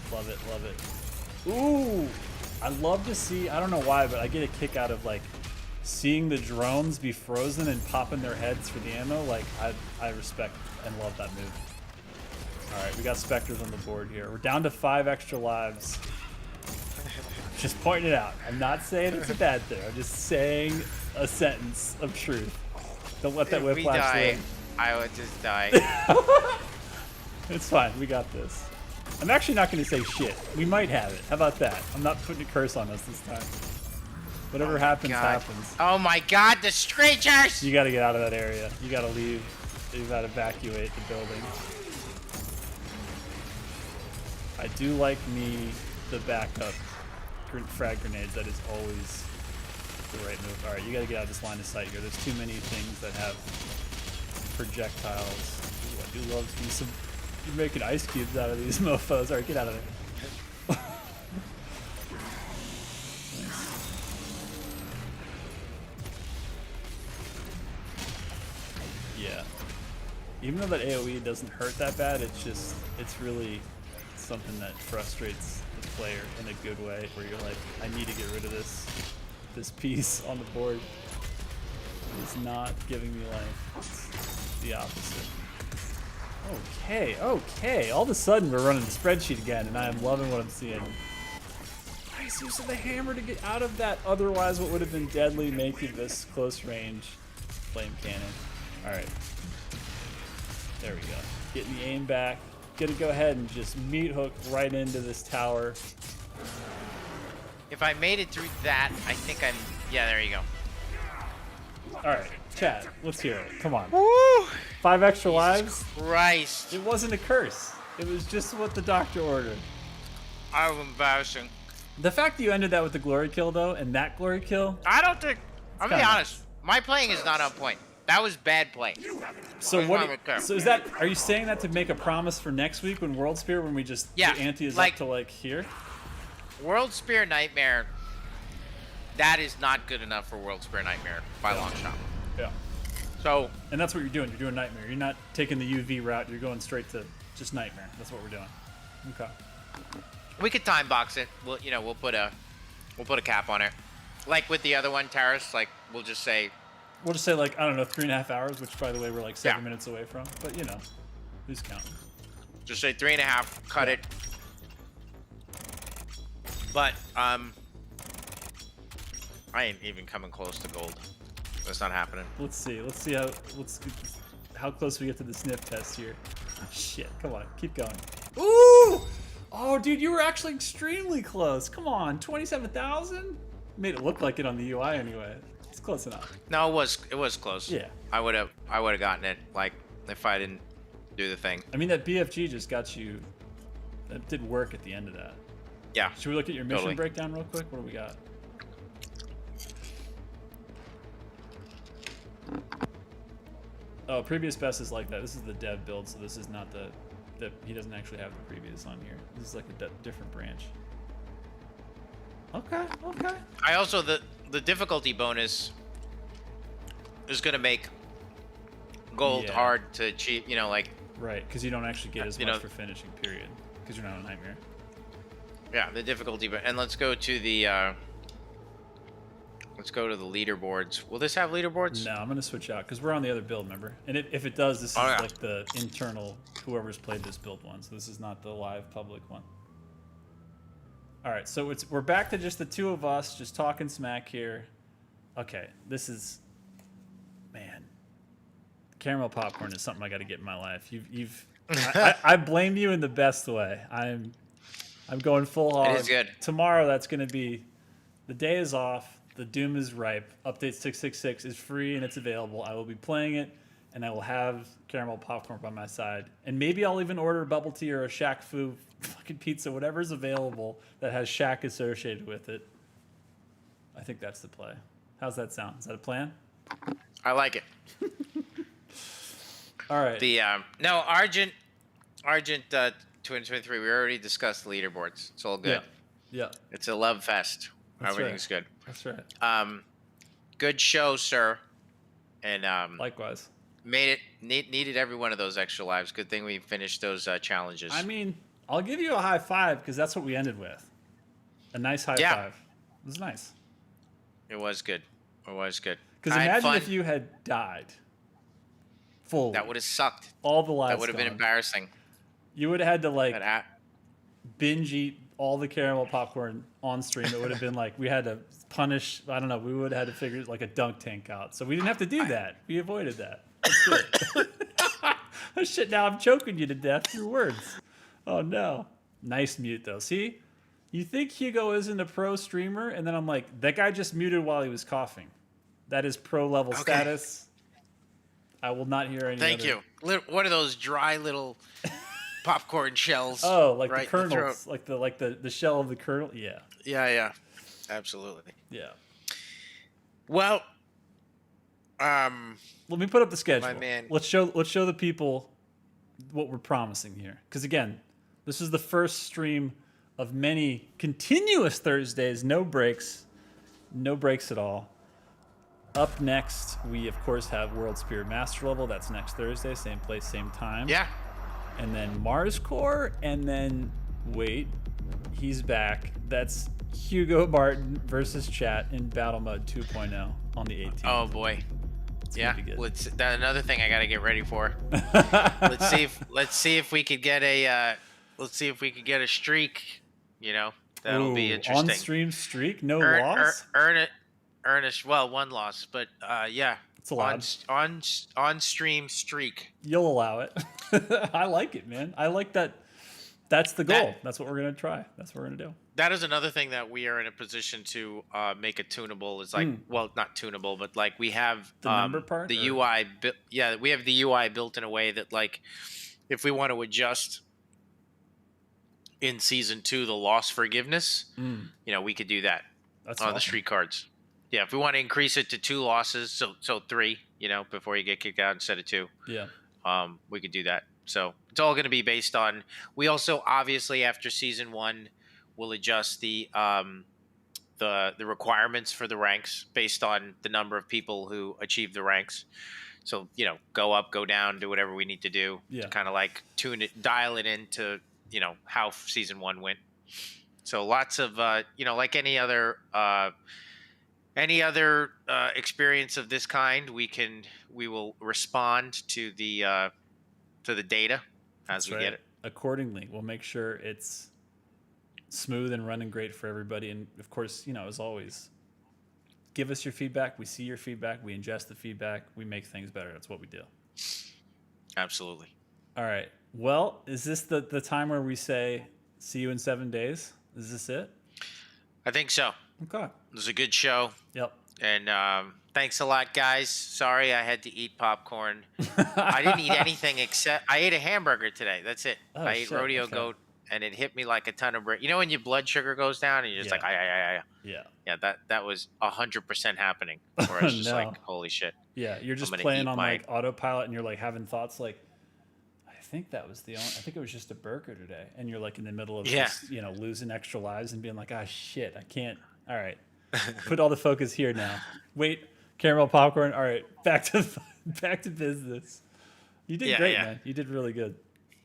Ooh! I love to see, I don't know why, but I get a kick out of like seeing the drones be frozen and popping their heads for the ammo. Like, I respect and love that move. Alright, we got Spectres on the board here. We're down to 5 extra lives. Just pointing it out. I'm not saying it's a bad thing. I'm just saying a sentence of truth. Don't let that If we whiplash die, live. I would just die. It's fine. We got this. I'm actually not going to say shit. We might have it. How about that? I'm not putting a curse on us this time. Whatever happens, God. happens. Oh my god, the screechers! You got to get out of that area. You got to leave. You got to evacuate the building. I do like me the backup frag grenades. That is always the right move. All right, you got to get out of this line of sight here. There's too many things that have projectiles. Ooh, I do love to see some. You're making ice cubes out of these mofos. All right, get out of there. Nice. Yeah. Even though that AoE doesn't hurt that bad, it's really something that frustrates the player in a good way, where you're like, I need to get rid of this piece on the board. It's not giving me life. It's the opposite. Okay. All of a sudden we're running the spreadsheet again, and I am loving what I'm seeing. Nice use of the hammer to get out of that otherwise what would have been deadly making this close range flame cannon. Alright. There we go. Getting the aim back. Gonna go ahead and just meat hook right into this tower. If I made it through that, I think I'm... Yeah, there you go. Alright, chat, let's hear it. Come on. Woo! 5 extra Jesus lives? Christ. It wasn't a curse. It was just what the doctor ordered. I'm embarrassing. The fact that you ended that with the glory kill, though, and that glory kill... I don't think... I'm gonna be kinda honest. My playing is not on point. That was bad play. So What's what? wrong with that? So is that? Are you saying that to make a promise for next week when World Spear, when we just Yeah, the ante is like- up to like here? World Spear Nightmare, that is not good enough for World Spear Nightmare by long shot. Yeah. So, And that's what you're doing. You're doing Nightmare. You're not taking the UV route. You're going straight to just Nightmare. That's what we're doing. Okay. we could time box it. We'll put a cap on it. Like with the other one, Terrace, like we'll just say We'll just say like, I don't know, 3.5 hours, which by the way we're like 7 Yeah. minutes away from. But you know, who's counting? Just say 3.5, cut it. But I ain't even coming close to gold. That's not happening. Let's see how close we get to the sniff test here. Shit, come on, keep going. Ooh! Oh, dude, you were actually extremely close. Come on, 27,000? Made it look like it on the UI anyway. It's close enough. No, it was close. Yeah. I would have gotten it like if I didn't do the thing. I mean, that BFG just got you. That did work at the end of that. Yeah. Should we look at your mission Totally. breakdown real quick? What do we got? Oh, previous best is like that. This is the dev build, so this is not the he doesn't actually have the previous on here. This is like a different branch. Okay. I also the difficulty bonus is gonna make gold Yeah. hard to achieve. Like Right, because you don't actually get as You much know- for finishing, period. Because you're not a Nightmare. Yeah, the difficulty, and let's go to the leaderboards. Will this have leaderboards? No, I'm gonna switch out because we're on the other build, remember? And if it does, this is yeah. like the internal whoever's played this build one. So this is not the live public one. All right, so we're back to just the two of us, just talking smack here. Okay, this is, man, caramel popcorn is something I got to get in my life. I blame you in the best way. I'm going full hog. It is good. Tomorrow, that's going to be, the day is off. The Doom is ripe. Update 666 is free and it's available. I will be playing it, and I will have caramel popcorn by my side. And maybe I'll even order a bubble tea or a Shack Fu fucking pizza, whatever's available that has Shack associated with it. I think that's the play. How's that sound? Is that a plan? I like it. All right. The no Argent 2023. We already discussed the leaderboards. It's all good. Yeah. It's a love fest. That's Everything's right. good. That's right. Good show, sir. And Likewise. Needed every one of those extra lives. Good thing we finished those challenges. I mean, I'll give you a high five because that's what we ended with. A nice high five. It was nice. It was good. It was good. Because imagine if you had died fully. That would have sucked. All the lives That would have been embarrassing. You would have had to binge eat all the caramel popcorn on stream. It would have been like we had to punish. I don't know. We would have had to figure like a dunk tank out. So we didn't have to do that. We avoided that. That's good. Oh shit! Now I'm choking you to death through words. Oh no! Nice mute though. See, you think Hugo isn't a pro streamer, and then I'm like, that guy just muted while he was coughing. That is pro level status. I will not hear any. Thank you. What are those dry little popcorn shells? Oh, like right the kernels, like the shell of the kernel. Yeah. Yeah. Absolutely. Yeah. Well, let me put up the schedule. My man. Let's show the people what we're promising here. Because again, this is the first stream of many continuous Thursdays, no breaks at all. Up next, we of course have World Spirit Master Level. That's next Thursday, same place, same time. Yeah. And then Mars Core, and then wait, he's back. That's Hugo Martin versus Chat in Battle Mode 2.0 on the 18th. Oh boy. It's Yeah. gonna be good. That's another thing I got to get ready for. Let's see if we could get a streak. You know, that'll be interesting. On stream streak, no loss. Well, one loss, but yeah, It's allowed. on stream streak. You'll allow it. I like it, man. I like that. That's the goal. That's what we're gonna try. That's what we're gonna do. That is another thing that we are in a position to make it tunable. Is like, well, not tunable, but like we have The number part, the or? UI. Yeah, we have the UI built in a way that like, if we want to adjust in season 2 the loss forgiveness, you know, we could do that That's on awesome. the street cards. Yeah, if we want to increase it to 2 losses, so 3, you know, before you get kicked out instead of 2. Yeah. We could do that. So it's all going to be based on. We also obviously after season 1, will adjust the requirements for the ranks based on the number of people who achieve the ranks. So you know, go up, go down, do whatever we need to do to kind of like tune it, dial it into how season 1 went. So lots of you know, like any other experience of this kind, we will respond to the data as we get it accordingly. We'll make sure it's smooth and running great for everybody. And of course, as always, give us your feedback. We see your feedback. We ingest the feedback. We make things better. That's what we do. Absolutely. All right. Well, is this the time where we say, see you in 7 days? Is this it? I think so. Okay. It was a good show. Yep. And thanks a lot, guys. Sorry I had to eat popcorn. I didn't eat anything except I ate a hamburger today. That's it. Oh, I ate shit. rodeo goat, and it hit me like a ton of bread. You know when your blood sugar goes down and you're just like, Yeah. yeah. That was 100% happening. Where I was just No. like, holy shit. Yeah. You're just gonna playing eat on my- like autopilot, and you're like having thoughts like, I think it was just a burger today. And you're like in the middle of just, losing extra lives and being like, ah, shit, I can't. All right. Put all the focus here now. Wait, caramel popcorn. All right. Back to business. You did great, man. You did really good.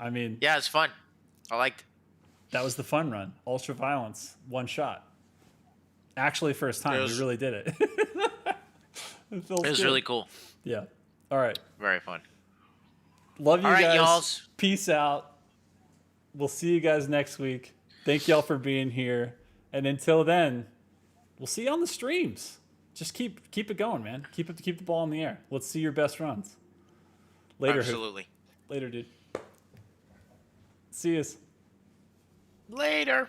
I mean, Yeah, it's fun. I liked it. That was the fun run. Ultra violence, one shot. Actually, first time we really did it. It was good. Really cool. Yeah. All right. Very fun. Love you All right, guys. y'alls. Peace out. We'll see you guys next week. Thank y'all for being here. And until then, we'll see you on the streams. Just keep it going, man. Keep the ball in the air. Let's see your best runs. Later. Absolutely. Later, dude. See yous. Later.